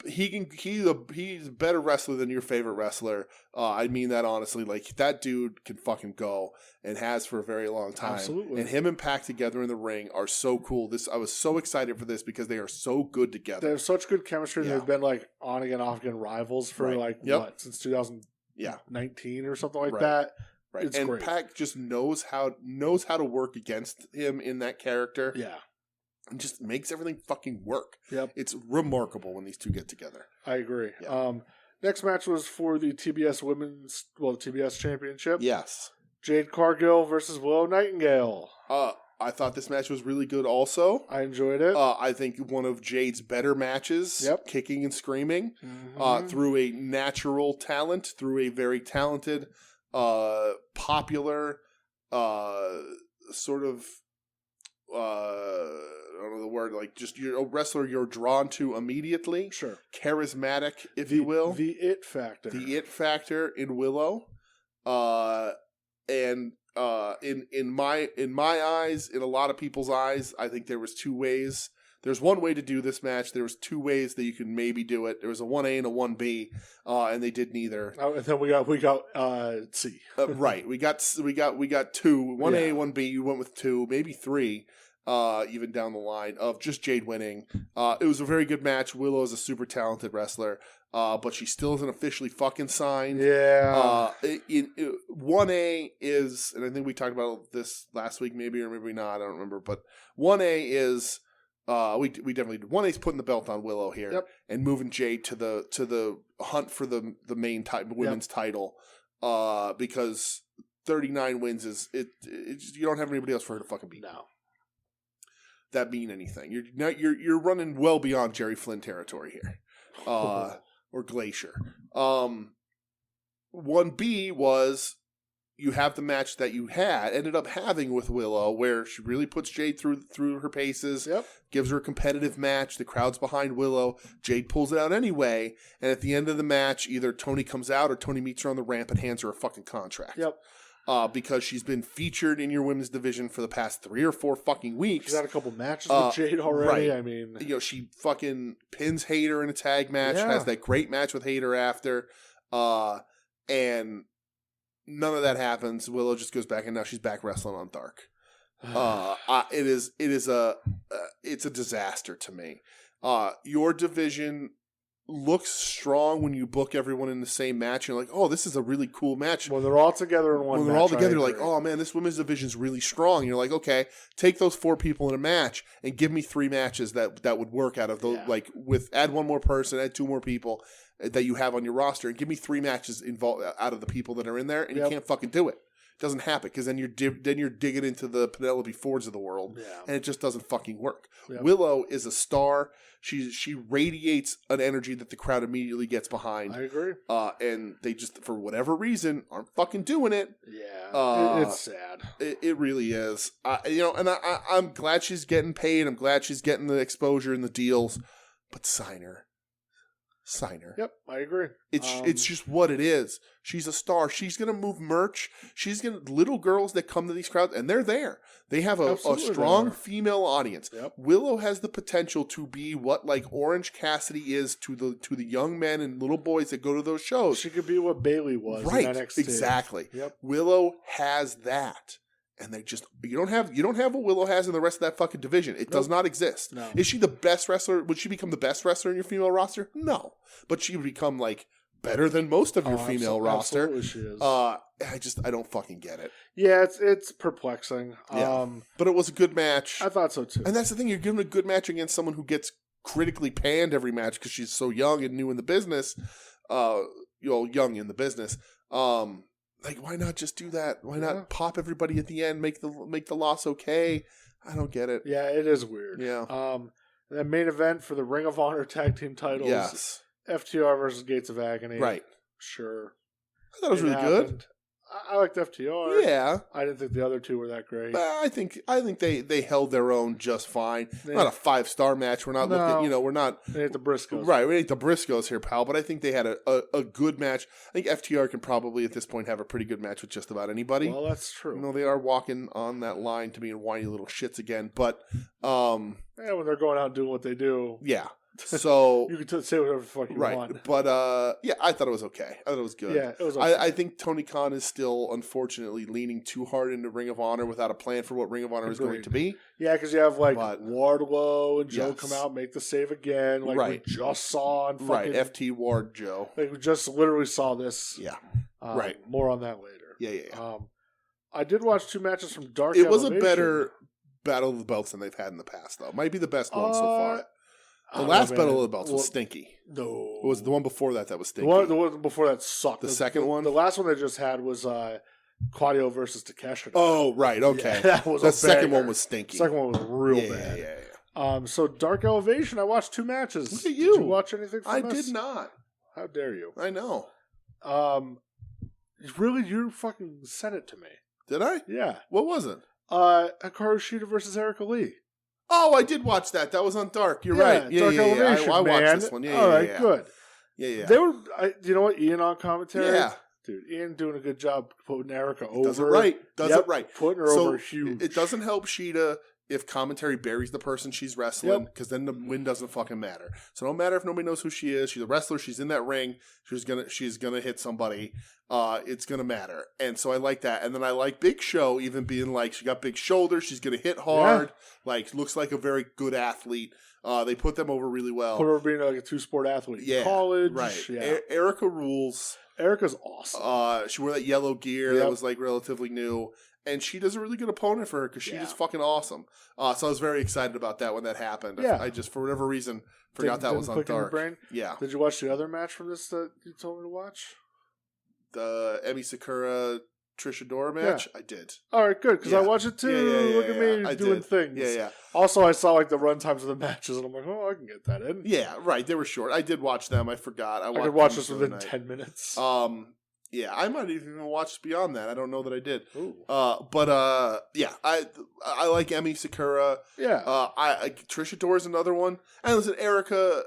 He's a better wrestler than your favorite wrestler. I mean that honestly. Like, that dude can fucking go and has for a very long time. Absolutely. And him and Pac together in the ring are so cool. I was so excited for this because they are so good together. They have such good chemistry. They've been like on again, off again rivals for what, since 2019 or something like that. Right. It's and great. Pac just knows how to work against him in that character. Yeah. And just makes everything fucking work. Yep. It's remarkable when these two get together. I agree. Yeah. Next match was for the TBS the TBS Championship. Yes. Jade Cargill versus Willow Nightingale. I thought this match was really good also. I enjoyed it. I think one of Jade's better matches, kicking and screaming, through a natural talent, through a very talented, popular, sort of, I don't know the word, like just you're a wrestler you're drawn to immediately. Sure. Charismatic, if you will. The it factor. The it factor in Willow. And in my eyes, in a lot of people's eyes, I think there was 2 ways. There's one way to do this match. There was 2 ways that you could maybe do it. There was a 1A and a 1B, and they did neither. Oh, and then we got C. Right. We got 2. 1A, 1B. You went with 2, maybe 3. Even down the line of just Jade winning. It was a very good match. Willow is a super talented wrestler, but she still isn't officially fucking signed. Yeah. 1A is, and I think we talked about this last week, maybe or maybe not. I don't remember, but 1A is. We definitely did. 1A's putting the belt on Willow here and moving Jade to the hunt for the main women's title, because 39 wins is you don't have anybody else for her to fucking beat. No. That mean anything? You're running well beyond Jerry Flynn territory here, or Glacier. 1B was you have the match that you ended up having with Willow, where she really puts Jade through her paces, gives her a competitive match. The crowd's behind Willow. Jade pulls it out anyway, and at the end of the match, either Tony comes out or Tony meets her on the ramp and hands her a fucking contract. Yep. Because she's been featured in your women's division for the past 3 or 4 fucking weeks. She's had a couple matches with Jade already. Right. I mean, she fucking pins Hayter in a tag match. Has that great match with Hayter after, and none of that happens. Willow just goes back, and now she's back wrestling on Dark. It's a disaster to me. Your division looks strong when you book everyone in the same match. You're like, oh, this is a really cool match. When they're all together in one match. When they're all together, you're like, oh man, this women's division is really strong. And you're like, okay, take those 4 people in a match and give me 3 matches that would work out of those. Like add 1 more person, add 2 more people that you have on your roster, and give me 3 matches involved out of the people that are in there, and you can't fucking do it. It doesn't happen because then you're digging into the Penelope Fords of the world, and it just doesn't fucking work. Yep. Willow is a star. She radiates an energy that the crowd immediately gets behind. I agree. And they just, for whatever reason, aren't fucking doing it. Yeah, it's sad. It really is. And I'm glad she's getting paid. I'm glad she's getting the exposure and the deals. But sign her. Yep, I agree. It's just what it is. She's a star. She's gonna move merch. She's gonna little girls that come to these crowds, and they're there. They have a strong female audience. Yep. Willow has the potential to be what like Orange Cassidy is to the young men and little boys that go to those shows. She could be what Bailey was. Right. In NXT. Exactly. Yep. Willow has that. And they just you don't have what Willow has in the rest of that fucking division. It does not exist. No. Is she the best wrestler? Would she become the best wrestler in your female roster? No, but she would become like better than most of your female roster. Absolutely she is. I don't fucking get it. Yeah, it's perplexing. Yeah. But it was a good match. I thought so too. And that's the thing, you're giving a good match against someone who gets critically panned every match because she's so young and new in the business. Young in the business. Like, why not just do that? Why not pop everybody at the end, make the loss okay? I don't get it. Yeah, it is weird. Yeah. The main event for the Ring of Honor tag team titles. Yes. FTR versus Gates of Agony. Right. Sure. I thought it was really good. I liked FTR. Yeah. I didn't think the other two were that great. I think they held their own just fine. Not a 5-star match. We're not looking, we're not. They ain't the Briscoes. Right, we ain't the Briscoes here, pal. But I think they had a good match. I think FTR can probably at this point have a pretty good match with just about anybody. Well, that's true. They are walking on that line to being whiny little shits again. But when they're going out and doing what they do. Yeah. So you can say whatever the fuck you want. But I thought it was okay. I thought it was good. Yeah, it was okay. I think Tony Khan is still unfortunately leaning too hard into Ring of Honor without a plan for what Ring of Honor is going to be. Yeah, because you have Wardlow and Joe come out and make the save again. We just saw on fucking FT Ward Joe. We just literally saw this. Yeah. More on that later. Yeah. I did watch 2 matches from Dark It Elevation. was a better Battle of the Belts than they've had in the past, though. Might be the best one so far. The last Battle of the Belts was stinky. No. It was the one before that was stinky. The one before that sucked. The second one? The last one they just had was Claudio versus Takeshita. Oh, right. Okay. Yeah, that was the second one was stinky. The second one was real bad. Yeah. So Dark Elevation, I watched 2 matches. Look at you. Did you watch anything from this? I did not. How dare you? I know. Really, you fucking sent it to me. Did I? Yeah. What was it? Hikaru Shida versus Erica Lee. Oh, I did watch that. That was on Dark. You're right. Yeah, Dark Elevation, I watched this one. Yeah, all right, good. Yeah. They were. You know what? Ian on commentary. Yeah, dude. Ian doing a good job putting Erica over. Does it right. Putting her over huge. It doesn't help Shida if commentary buries the person she's wrestling, because then the win doesn't fucking matter. So no matter if nobody knows who she is, she's a wrestler. She's in that ring. She's gonna hit somebody. It's gonna matter. And so I like that. And then I like Big Show even being like, she got big shoulders. She's gonna hit hard. Yeah. Like, looks like a very good athlete. They put them over really well. Put her over being like a 2-sport athlete in college. Right. Yeah. Erica rules. Erica's awesome. She wore that yellow gear that was like relatively new. And she does a really good opponent for her because she is fucking awesome. So I was very excited about that when that happened. Yeah. I just, for whatever reason, forgot that was on Dark. Brain? Yeah. Did you watch the other match from this that you told me to watch? The Emi Sakura Trish Adora match? Yeah. I did. All right, good, because I watched it too. Look at me doing things. Yeah. Also, I saw the run times of the matches, and I'm like, I can get that in. Yeah, right. They were short. I did watch them. I forgot. I could watch this within 10 minutes. Yeah, I might have even watched beyond that. I don't know that I did. Ooh. Yeah, I like Emi Sakura. Yeah. Trish Adora is another one. And listen, Erica.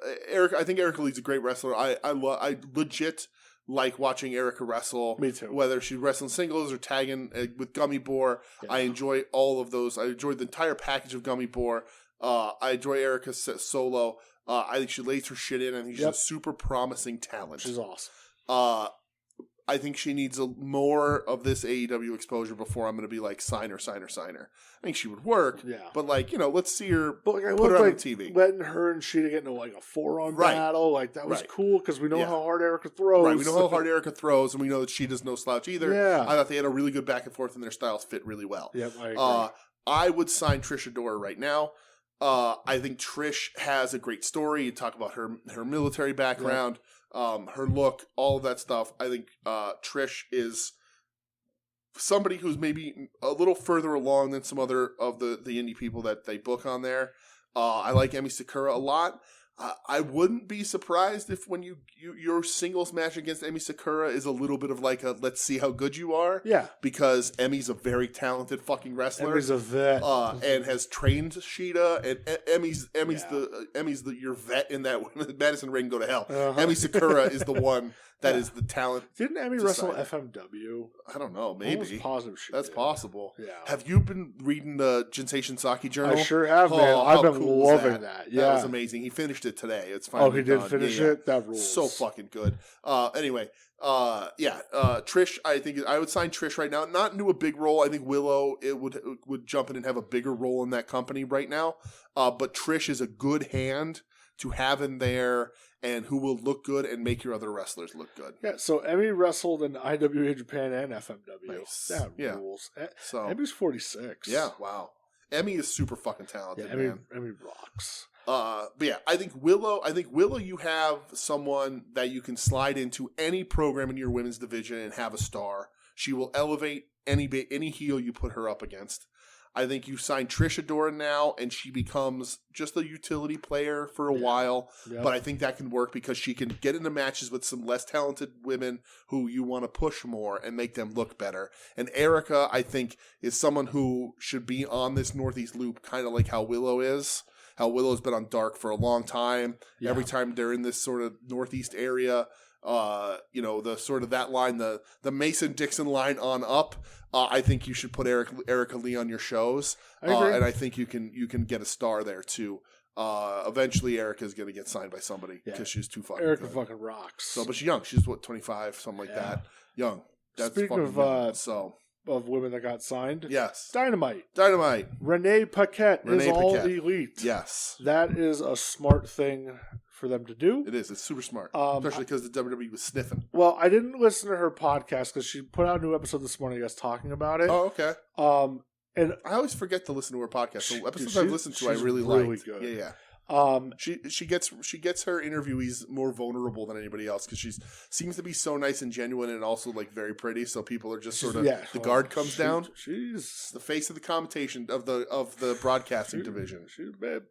I think Erica Lee's a great wrestler. I legit like watching Erica wrestle. Me too. Whether she's wrestling singles or tagging with Gummy Boar, I enjoy all of those. I enjoy the entire package of Gummy Boar. I enjoy Erica's solo. I think she lays her shit in. I think she's a super promising talent. She's awesome. I think she needs more of this AEW exposure before I'm going to be like, sign her. I think she would work. Yeah. But let's see her put her on TV. Letting her and Shida get into a 4-on battle, that was cool because we know how hard Erica throws. Right, we know how hard Erica throws, and we know that Shida's no slouch either. Yeah. I thought they had a really good back and forth, and their styles fit really well. Yep, I agree. I would sign Trish Adora right now. I think Trish has a great story. You talk about her military background. Yeah. Her look, all of that stuff. I think Trish is somebody who's maybe a little further along than some other of the indie people that they book on there. I like Emi Sakura a lot. I wouldn't be surprised if when your singles match against Emi Sakura is a little bit of let's see how good you are. Yeah. Because Emi's a very talented fucking wrestler. Emi's a vet. And has trained Shida, and Emi's your vet in that Madison Ring go to hell. Uh-huh. Emi Sakura is the one that is the talent. Didn't Emmy wrestle FMW? I don't know. Maybe. Positive That's possible. Yeah. Have you been reading the Jinsei Shinsaki Journal? I sure have, man. I've been loving that. Yeah. That was amazing. He finished it today. It's finally he did finish it? That rules. So fucking good. Anyway, Trish, I think I would sign Trish right now. Not into a big role. I think Willow would jump in and have a bigger role in that company right now. But Trish is a good hand to have in there and who will look good and make your other wrestlers look good. Yeah, so Emmy wrestled in IWA Japan and FMW. Nice. That rules. So Emmy's 46. Yeah, wow. Emmy is super fucking talented, man. Emmy rocks. But yeah, I think Willow, you have someone that you can slide into any program in your women's division and have a star. She will elevate any heel you put her up against. I think you sign Trish Adora now, and she becomes just a utility player for a while. Yep. But I think that can work because she can get into matches with some less talented women who you want to push more and make them look better. And Erica, I think, is someone who should be on this Northeast loop, kind of like how Willow is. How Willow's been on Dark for a long time. Yeah. Every time they're in this sort of Northeast area, the sort of that line, the Mason-Dixon line on up. I think you should put Erica Lee on your shows, and I think you can get a star there too. Eventually, Erica's going to get signed by somebody because she's too fucking. Erica good. fucking rocks. So, but she's young. She's 25, something like that. Young. That's Speaking fucking young. Of women that got signed, yes, Dynamite. Renee Paquette is all elite. Yes, that is a smart thing for them to do. It is. It's super smart, especially because the WWE was sniffing. Well, I didn't listen to her podcast because she put out a new episode this morning, I guess, talking about it. Oh, okay. And I always forget to listen to her podcast. So episodes I've listened to, I really liked. Good. Yeah. She gets her interviewees more vulnerable than anybody else because she seems to be so nice and genuine and also like very pretty. So people are just sort of the guard comes down. She's the face of the commentation of the broadcasting division. She's a babe.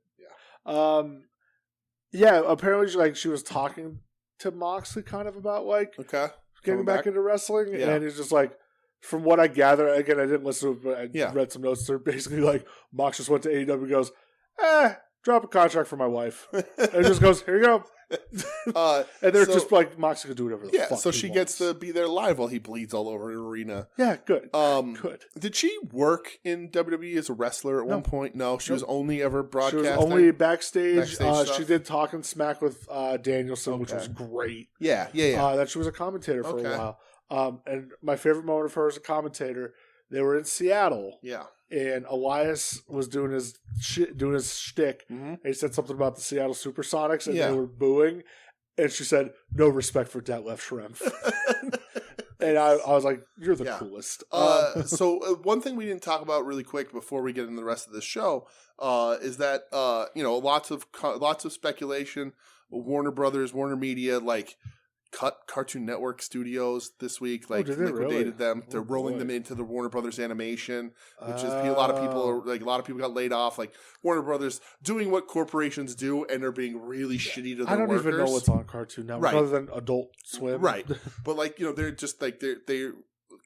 Yeah. Apparently, she was talking to Moxley kind of about getting back into wrestling, and he's just like. From what I gather, again, I didn't listen to it, but I read some notes. They're basically like, Mox just went to AEW and goes, drop a contract for my wife. And just goes, here you go. And they're just like, Mox can do whatever the fuck so she wants. Gets to be there live while he bleeds all over an arena. Yeah, good. Good. Did she work in WWE as a wrestler at one point? No, she was only ever broadcasting? She was only backstage. She did Talking Smack with Danielson, which was great. Yeah. That she was a commentator for a while. And my favorite moment of her as a commentator, they were in Seattle. Yeah. And Elias was doing his shtick. Mm-hmm. And he said something about the Seattle Supersonics, and they were booing. And she said, "No respect for Detlef Schrempf." And I was like, "You're the coolest." So one thing we didn't talk about really quick before we get into the rest of the show is that lots of speculation. Warner Brothers, Warner Media, cut Cartoon Network Studios this week, liquidated them. They're rolling them into the Warner Brothers Animation, which is a lot of people got laid off. Warner Brothers doing what corporations do, and they're being really shitty to their workers. I don't even know what's on Cartoon Network other than Adult Swim, right? But they're just they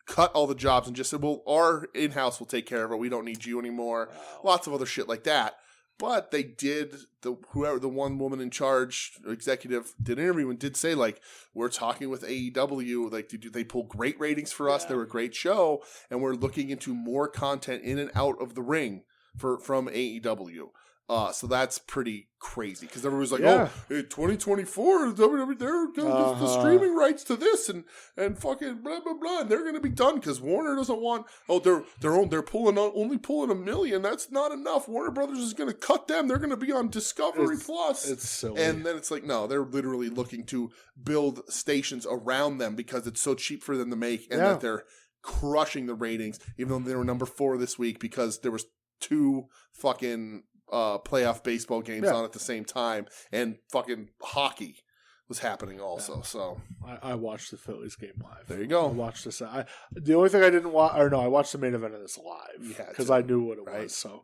cut all the jobs and just said, "Well, our in-house will take care of it. We don't need you anymore." Wow. Lots of other shit like that. But they did, the one woman in charge, executive, did an interview and did say, we're talking with AEW, they pull great ratings for us, they're a great show, and we're looking into more content in and out of the ring from AEW. So that's pretty crazy because everybody's like, in 2024, WWE, they're going to get the streaming rights to this and fucking blah blah blah, and they're going to be done because Warner doesn't want. They're only pulling $1 million. That's not enough. Warner Brothers is going to cut them. They're going to be on Discovery Plus. It's silly. And then it's like, no, they're literally looking to build stations around them because it's so cheap for them to make, and that they're crushing the ratings, even though they were number 4 this week because there was 2 fucking playoff baseball games on at the same time, and fucking hockey was happening also. So I watched the Phillies game live. There you go. I watched this. The only thing I didn't watch, I watched the main event of this live because I knew what it was. So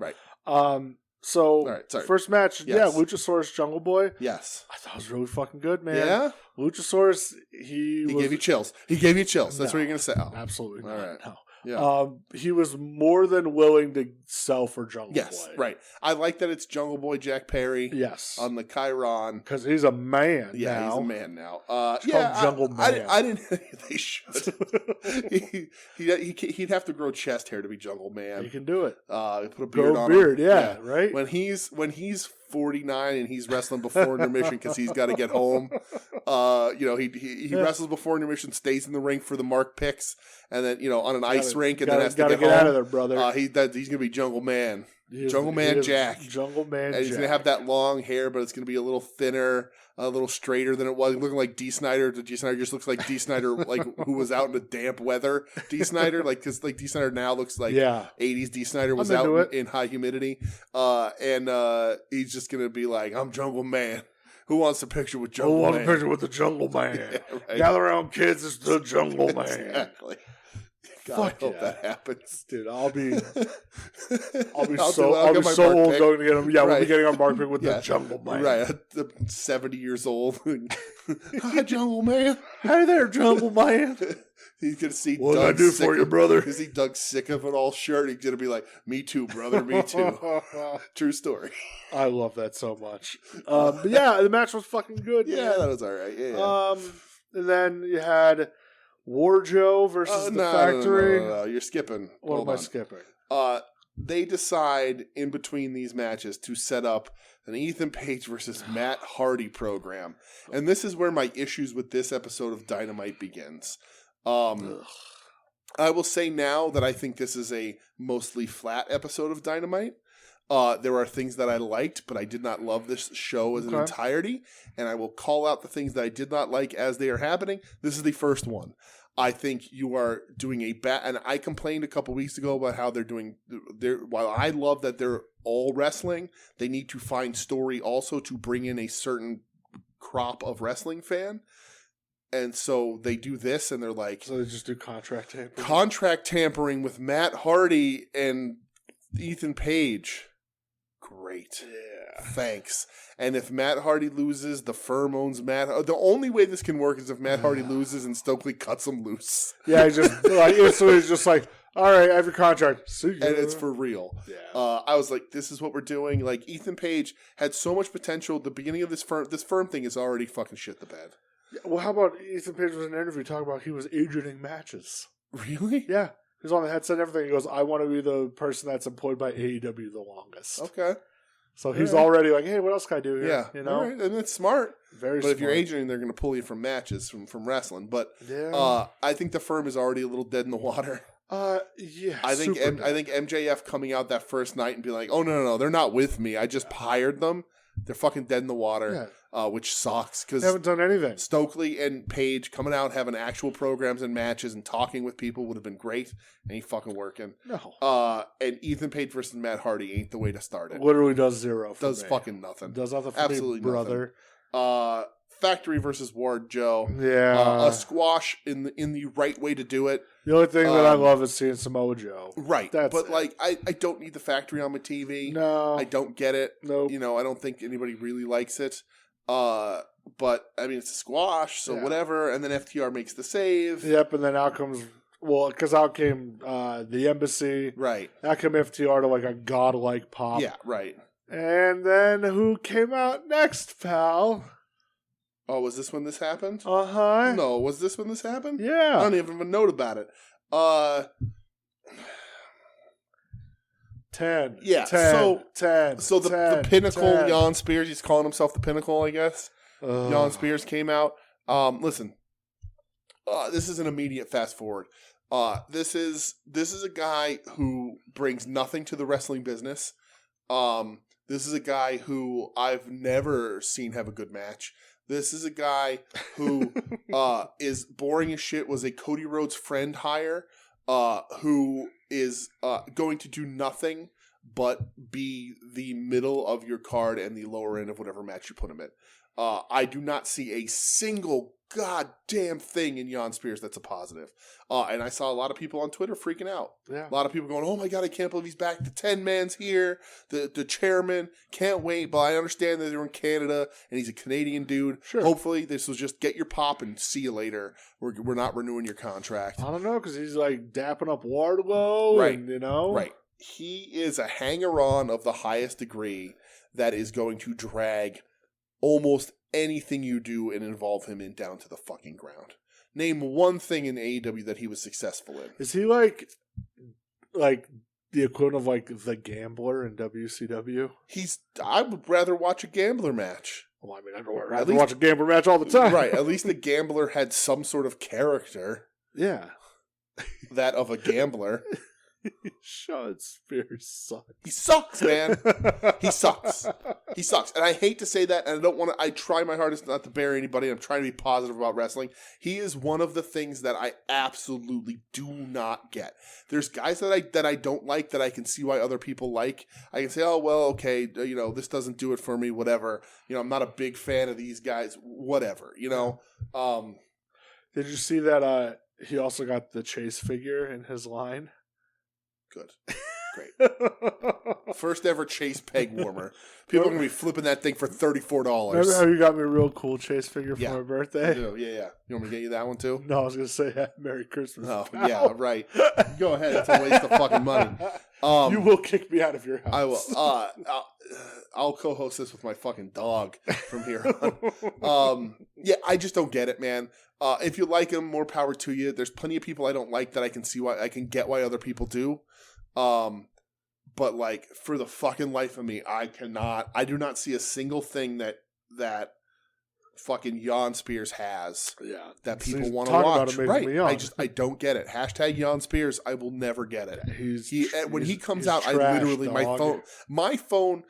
first match, Luchasaurus Jungle Boy. Yes, I thought it was really fucking good, man. Yeah, Luchasaurus. He gave you chills. He gave you chills. That's what you're gonna say. Absolutely not. All right. No. Yeah. He was more than willing to sell for Jungle Boy. Yes, right. I like that it's Jungle Boy Jack Perry. Yes. On the Chiron. Because he's a man Yeah, now. he's a man now. Jungle Man. I didn't they should. He'd have to grow chest hair to be Jungle Man. He can do it. Put a beard on him. Yeah, right? When he's 49 and he's wrestling before intermission because he's got to get home. He wrestles before intermission, stays in the ring for the mark picks, and then on an ice rink, and then has to get home. Out of there, brother. He's gonna be Jungle Man. Jungle Man Jack. Jungle Man Jack. And he's going to have that long hair, but it's going to be a little thinner, a little straighter than it was. Looking like D. Snyder. D. Snyder just looks like D. Snyder, like who was out in the damp weather. D. Snyder, because D. Snyder now looks like 80s D. Snyder was out in high humidity. And he's just going to be like, I'm Jungle Man. Who wants a picture with Jungle Man? Who wants a picture with the Jungle Man? Yeah, right. Gather around, kids. It's the Jungle Man. Exactly. God, I hope that happens, dude. I'll be so old going to get him. Yeah, we'll be getting our mark pick with the Jungle Man. Right, 70 years old. Hi, Jungle Man. Hi there, Jungle Man. He's gonna see. What did I do for you, brother? Because he Doug sick of it all shirt. He's gonna be like, "Me too, brother. Me too." True story. I love that so much. But yeah, the match was fucking good. Yeah, that was all right. Yeah. And then you had Warjo versus the Factory. No. You're skipping. What am I skipping? They decide in between these matches to set up an Ethan Page versus Matt Hardy program. And this is where my issues with this episode of Dynamite begins. I will say now that I think this is a mostly flat episode of Dynamite. There are things that I liked, but I did not love this show as an entirety. And I will call out the things that I did not like as they are happening. This is the first one. I think you are doing a bad, and I complained a couple weeks ago about how they're doing. While I love that they're all wrestling, they need to find story also to bring in a certain crop of wrestling fan. And so they do this, and they're like, so they just do contract tampering. Contract tampering with Matt Hardy and Ethan Page. Great. Yeah. Thanks. And if Matt Hardy loses, the firm owns Matt. The only way this can work is if Matt Hardy loses and Stokely cuts him loose. Yeah, he's just like it's just like, all right, I have your contract. See ya. And it's for real. Yeah. I was like, this is what we're doing. Like Ethan Page had so much potential. The beginning of this firm thing is already fucking shit the bed. Yeah, well, how about Ethan Page was in an interview talking about he was agenting matches. Really? Yeah. He was on the headset and everything. He goes, I want to be the person that's employed by AEW the longest. Okay. So he's already like, hey, what else can I do here? Yeah. You know? All right. And it's smart. Very but smart. if you're agenting, they're going to pull you from matches, from wrestling. But yeah. I think the firm is already a little dead in the water. Yeah. I think MJF coming out that first night and be like, oh, no, they're not with me. I just hired them. They're fucking dead in the water, which sucks. Because they haven't done anything. Stokely and Page coming out having actual programs and matches and talking with people would have been great. Ain't fucking working. No. And Ethan Page versus Matt Hardy ain't the way to start it. Literally does zero for does me. Fucking nothing. Does nothing for Absolutely me, brother. Nothing. Factory versus Ward Joe. Yeah. A squash in the right way to do it. The only thing that I love is seeing Samoa Joe. Right. But I don't need the Factory on my TV. No. I don't get it. Nope. I don't think anybody really likes it. But I mean, it's a squash, so whatever. And then FTR makes the save. Yep. And then out comes, because out came the Embassy. Right. Out came FTR to like a godlike pop. Yeah, right. And then who came out next, pal? Oh, was this when this happened? Uh-huh. No, was this when this happened? Yeah. I don't even have a note about it. 10. Yeah. 10. So the Pinnacle, 10. Jan Spears, he's calling himself the Pinnacle, I guess. Jan Spears came out. Listen, this is an immediate fast forward. This is a guy who brings nothing to the wrestling business. This is a guy who I've never seen have a good match. This is a guy who is boring as shit, was a Cody Rhodes friend hire, who is going to do nothing but be the middle of your card and the lower end of whatever match you put him in. I do not see a single goddamn thing in Jan Spears that's a positive. And I saw a lot of people on Twitter freaking out. Yeah. A lot of people going, oh my God, I can't believe he's back. The 10-man's here. The chairman. Can't wait. But I understand that they're in Canada and he's a Canadian dude. Sure. Hopefully this will just get your pop and see you later. We're not renewing your contract. I don't know, because he's like dapping up Wardlow. Right. And, you know. Right. He is a hanger-on of the highest degree that is going to drag almost anything you do and involve him in down to the fucking ground. Name one thing in AEW that he was successful in. Is he like the equivalent of like the Gambler in WCW? I would rather watch a Gambler match. Well, I mean, I'd rather watch a Gambler match all the time. Right. At least the Gambler had some sort of character. Yeah. That of a gambler. Sean Spears sucks. He sucks, man. He sucks. He sucks. And I hate to say that, and I try my hardest not to bury anybody. I'm trying to be positive about wrestling. He is one of the things that I absolutely do not get. There's guys that I don't like that I can see why other people like. I can say, oh, well, okay, this doesn't do it for me, whatever. I'm not a big fan of these guys, whatever, Did you see that he also got the Chase figure in his line? Good. Great. First ever Chase peg warmer. People are going to be flipping that thing for $34. Remember how you got me a real cool Chase figure for my birthday? I do. Yeah. You want me to get you that one too? No, I was going to say Merry Christmas. Oh, pal. Yeah, right. Go ahead. It's a waste of fucking money. You will kick me out of your house. I will. I'll co-host this with my fucking dog from here on. Yeah, I just don't get it, man. If you like him, more power to you. There's plenty of people I don't like that I can see why I can get why other people do. But like for the fucking life of me, I do not see a single thing that fucking Jan Spears has that people want to watch. Right. I don't get it. Hashtag Jan Spears. I will never get it. When he comes out, I literally, my phone,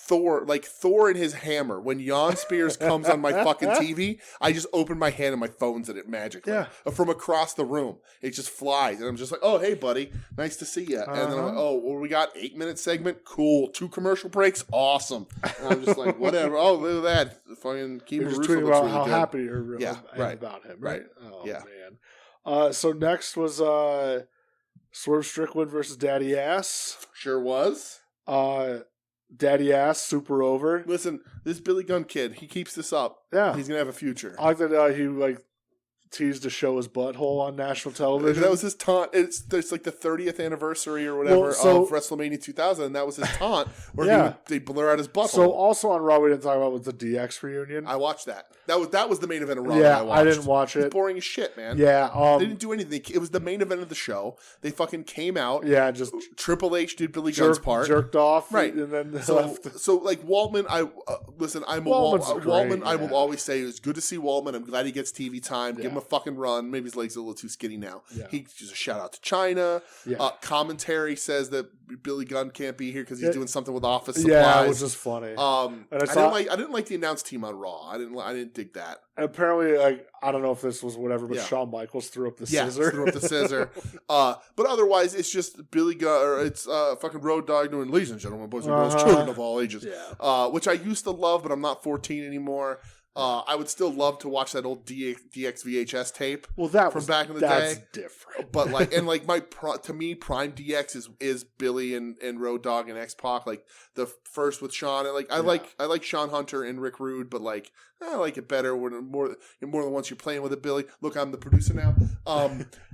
Thor and his hammer. When Jan Spears comes on my fucking TV, I just open my hand and my phone's in it magically. Yeah. From across the room. It just flies. And I'm just like, oh, hey, buddy. Nice to see you. And then I'm like, oh, well, we got 8-minute segment? Cool. 2 commercial breaks? Awesome. And I'm just like, whatever. Oh, look at that. Fucking Keeper Russo looks really good. How happy you're about him. Right. Oh, man. So next was Swerve Strickland versus Daddy Ass. Sure was. Daddy Ass, super over. Listen, this Billy Gunn kid, he keeps this up. Yeah. He's going to have a future. I like that he teased to show his butthole on national television. That was his taunt. It's like the 30th anniversary or whatever of WrestleMania 2000, and that was his taunt where they blur out his butthole. So also on Raw we didn't talk about was the DX reunion. I watched that. That was the main event of Raw that I watched. I didn't watch it. It's boring as shit, man. Yeah. They didn't do anything. It was the main event of the show. They fucking came out. Yeah, just Triple H did Billy Gunn's part. Jerked off. Right. And then left. So like Waltman, Waltman, I will always say it was good to see Waltman. I'm glad he gets TV time. Give him a fucking run. Maybe his legs are a little too skinny now. Yeah. He's just a shout out to China. Yeah. Commentary says that Billy Gunn can't be here because he's doing something with office supplies. Yeah, it was just funny. I didn't like the announce team on Raw. I didn't dig that. Apparently, I don't know if this was whatever, but Shawn Michaels threw up the scissor. Threw up the scissor. But otherwise, it's just Billy Gunn, or it's fucking Road Dogg doing, ladies and gentlemen, boys and girls, children of all ages. Yeah. Which I used to love, but I'm not 14 anymore. I would still love to watch that old DX VHS tape. Well, that from back in the day. That's different. But to me, Prime DX is Billy and Road Dogg and X-Pac. Like the first with Sean, and I like Sean Hunter and Rick Rude, but I like it better when more than once you're playing with it, Billy. Look, I'm the producer now.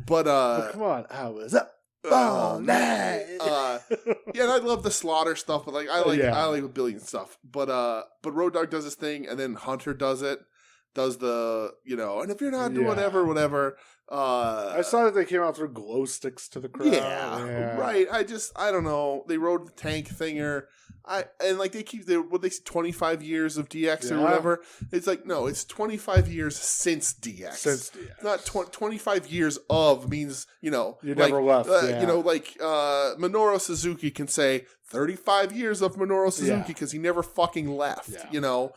But come on, I was up all night. And I love the Slaughter stuff, but I like with Billy and stuff. But Road Dogg does his thing, and then Hunter does the and if you're not doing whatever. I saw that they came out through glow sticks to the crowd. Yeah. Right. I don't know. They rode the tank thinger. They keep 25 years of DX or whatever. It's like, no, it's 25 years since DX. Not 25 years of means, you never left. Minoru Suzuki can say 35 years of Minoru Suzuki because he never fucking left. Yeah.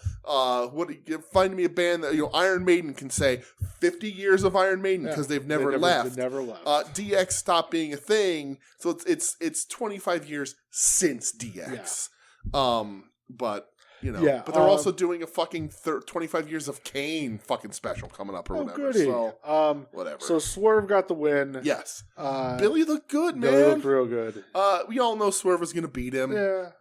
Find me a band that, Iron Maiden can say 50 years of Iron Maiden because they've never left. They never left. DX stopped being a thing, so it's 25 years since DX. Yeah. But You know, yeah, but they're also doing a fucking 25 years of Kane fucking special coming up or whatever. Goody. So, whatever. So Swerve got the win. Yes. Billy looked good, man. Billy looked real good. We all know Swerve was going to beat him. Yeah.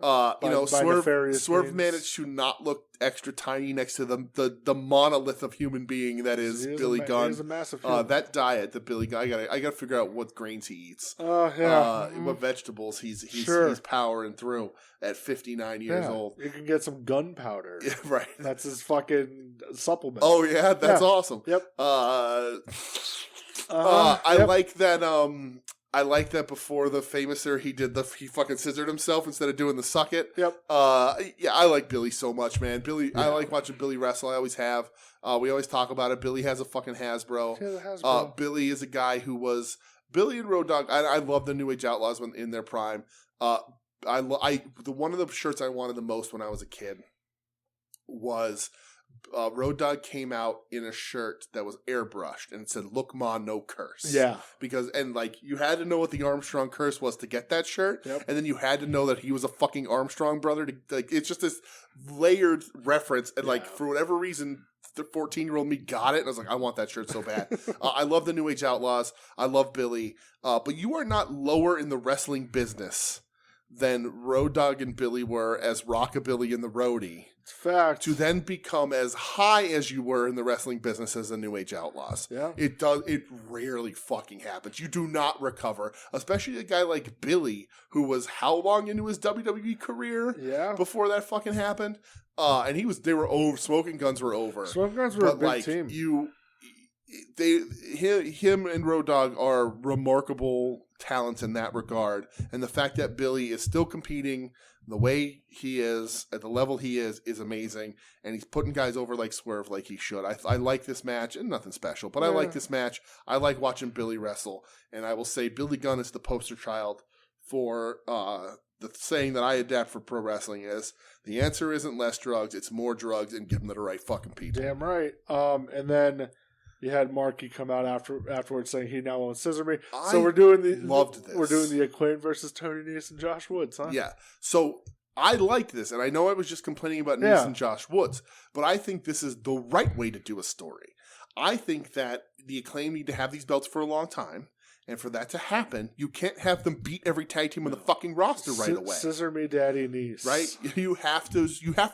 Swerve managed to not look extra tiny next to the monolith of human being that is Billy Gunn. He's a massive that diet that Billy Gunn, I gotta figure out what grains he eats. What vegetables he's powering through at 59 years old. You can get some gunpowder. Yeah, right. That's his fucking supplement. Oh yeah, that's awesome. Yep. I like that. I like that before the Famouser, he fucking scissored himself instead of doing the suck it. Yep. I like Billy so much, man. Billy, I like watching Billy wrestle. I always have. We always talk about it. Billy has a fucking Hasbro. He has a Hasbro. Billy is a guy who was Billy and Road Dogg. I love the New Age Outlaws when in their prime. One of the shirts I wanted the most when I was a kid was. Road Dogg came out in a shirt that was airbrushed and it said "Look Ma, no curse." Yeah, because you had to know what the Armstrong curse was to get that shirt, and then you had to know that he was a fucking Armstrong brother. It's just this layered reference, and for whatever reason, the 14-year-old me got it, and I was like, I want that shirt so bad. I love the New Age Outlaws. I love Billy, but you are not lower in the wrestling business than Road Dogg and Billy were as Rockabilly and the Roadie. It's fact. To then become as high as you were in the wrestling business as the New Age Outlaws. Yeah. It rarely fucking happens. You do not recover. Especially a guy like Billy, who was how long into his WWE career before that fucking happened? And they were over. Smoking Guns were over. Smoking Guns were a big team. Him and Road Dogg are remarkable talents in that regard, and the fact that Billy is still competing the way he is at the level he is amazing, and he's putting guys over like Swerve like he should. I like this match, and nothing special, but I like this match. I like watching Billy wrestle, and I will say Billy Gunn is the poster child for the saying that I adapt for pro wrestling is the answer isn't less drugs, it's more drugs, and give them to the right fucking people. Damn right. And then you had Marky come out afterwards saying he now owns Scissor Me. So we're doing loved this. We're doing the Acclaim versus Tony Nese and Josh Woods, huh? Yeah. So I like this, and I know I was just complaining about Nese and Josh Woods, but I think this is the right way to do a story. I think that the Acclaim need to have these belts for a long time, and for that to happen, you can't have them beat every tag team on the fucking roster right away. Scissor Me Daddy Nese. Right? You have to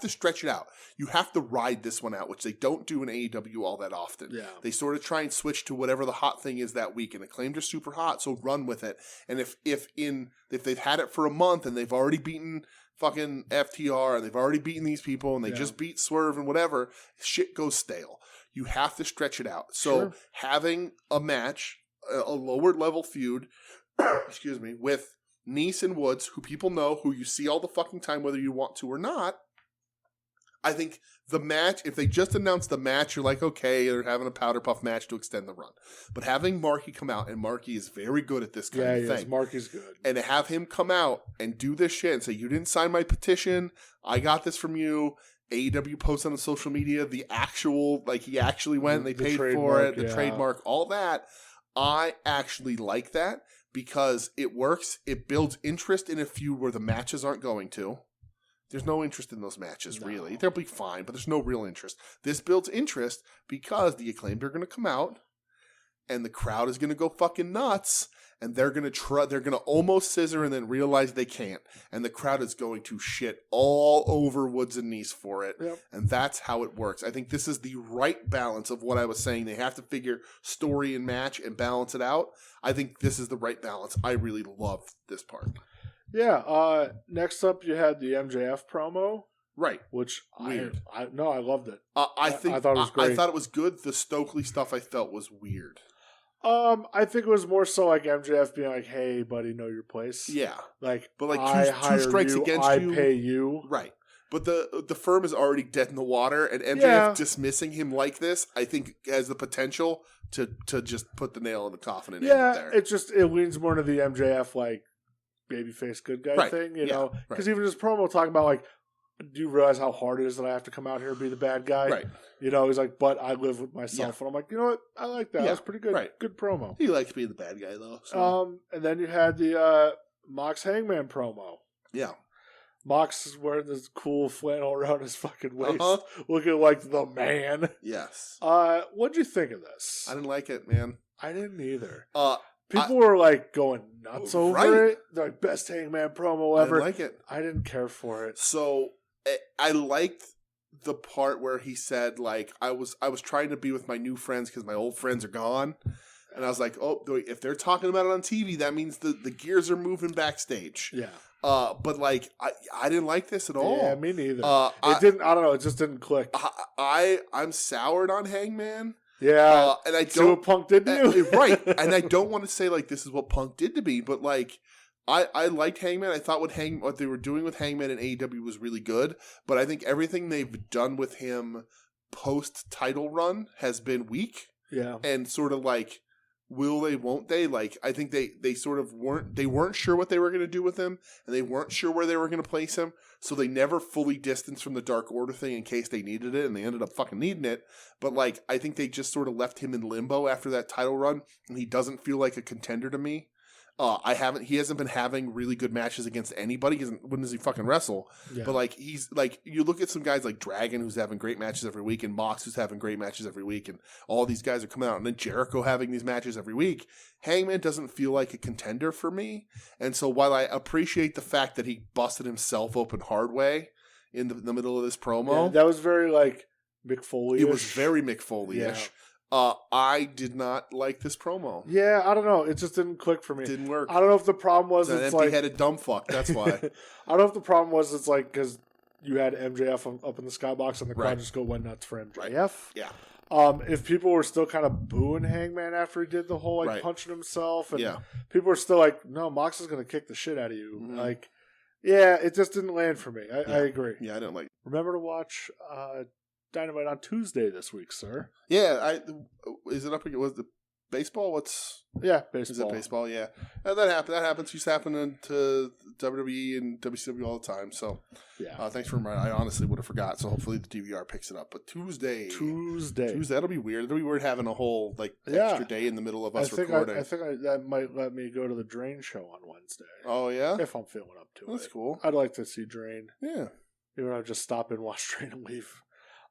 stretch it out. You have to ride this one out, which they don't do in AEW all that often. Yeah. They sort of try and switch to whatever the hot thing is that week, and Acclaimed are super hot, so run with it. And if they've had it for a month and they've already beaten fucking FTR and they've already beaten these people and they just beat Swerve and whatever, shit goes stale. You have to stretch it out. So having a match, a lower level feud, excuse me, with Nese and Woods, who people know, who you see all the fucking time, whether you want to or not. I think the match, if they just announced the match, you're like, okay, they're having a powder puff match to extend the run. But having Marky come out, and Marky is very good at this kind of thing. Yeah, Marky's good. And to have him come out and do this shit and say, you didn't sign my petition, I got this from you. AEW posts on the social media, the actual, he actually went and they paid for it, the trademark, all that. I actually like that because it works. It builds interest in a feud where the matches aren't going to. There's no interest in those matches, really. They'll be fine, but there's no real interest. This builds interest because the Acclaimed are going to come out and the crowd is going to go fucking nuts and they're going to almost scissor and then realize they can't. And the crowd is going to shit all over Woods and Nese for it. Yep. And that's how it works. I think this is the right balance of what I was saying. They have to figure story and match and balance it out. I think this is the right balance. I really love this part. Yeah. Next up, you had the MJF promo. Right. Which weird. I loved it. I thought it was great. I thought it was good. The Stokely stuff I felt was weird. I think it was more so like MJF being like, "Hey, buddy, know your place." Yeah, but two strikes against you, I pay you. Right, but the firm is already dead in the water, and MJF dismissing him like this, I think, has the potential to just put the nail in the coffin and end it there. It leans more to the MJF babyface good guy thing, you know, because even his promo talking about do you realize how hard it is that I have to come out here and be the bad guy? Right. You know, he's like, but I live with myself. And I'm like, you know what? I like that. That's pretty good. Right. Good promo. He likes being the bad guy, though. So. And then you had the Mox Hangman promo. Yeah. Mox is wearing this cool flannel around his fucking waist, looking like the man. Yes. What'd you think of this? I didn't like it, man. I didn't either. People were like going nuts over it. They're like, best Hangman promo ever. I didn't like it. I didn't care for it. So I liked the part where he said, like, I was trying to be with my new friends because my old friends are gone. And I was like, oh, if they're talking about it on TV, that means the gears are moving backstage. Yeah. But like, I didn't like this at all. Yeah, me neither. I don't know. It just didn't click. I'm soured on Hangman. Yeah. And I see what Punk did to you. Right. And I don't want to say like, this is what Punk did to me, but like, I liked Hangman. I thought what they were doing with Hangman in AEW was really good, but I think everything they've done with him post title run has been weak. Yeah. And sort of like, will they, won't they? Like, I think they sort of weren't sure what they were going to do with him, and they weren't sure where they were going to place him, so they never fully distanced from the Dark Order thing in case they needed it, and they ended up fucking needing it. But like, I think they just sort of left him in limbo after that title run, and he doesn't feel like a contender to me. He hasn't been having really good matches against anybody. When does he fucking wrestle? Yeah. But like, he's like, you look at some guys like Dragon, who's having great matches every week, and Mox, who's having great matches every week, and all these guys are coming out, and then Jericho having these matches every week. Hangman doesn't feel like a contender for me. And so while I appreciate the fact that he busted himself open hard way in the middle of this promo, yeah, that was very like Mick Foley-ish. It was very Mick Foley-ish. Yeah. I did not like this promo. Yeah, I don't know. It just didn't click for me. Didn't work. I don't know if the problem was it's an empty-headed dumb fuck. That's why. I don't know if the problem was it's like because you had MJF up in the skybox and the crowd just go went nuts for MJF. Right. Yeah. If people were still kind of booing Hangman after he did the whole like punching himself, and people were still like, "No, Mox is going to kick the shit out of you." Mm-hmm. Like, yeah, it just didn't land for me. I agree. Yeah, I didn't like it. Remember to watch Dynamite on Tuesday this week, sir. Yeah, is it up again? Was the baseball? Baseball. Is it baseball? Yeah, that happens. That happens. Used to happen to WWE and WCW all the time. So yeah, thanks for reminding. I honestly would have forgot. So hopefully the DVR picks it up. But Tuesday, that'll be weird. It'll be weird having a whole extra day in the middle of us recording. I think that might let me go to the Drain show on Wednesday. Oh yeah, if I'm feeling up to it. That's cool. I'd like to see Drain. Yeah, even though I just stop in, watch Drain, and leave.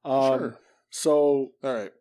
Sure. So, all right.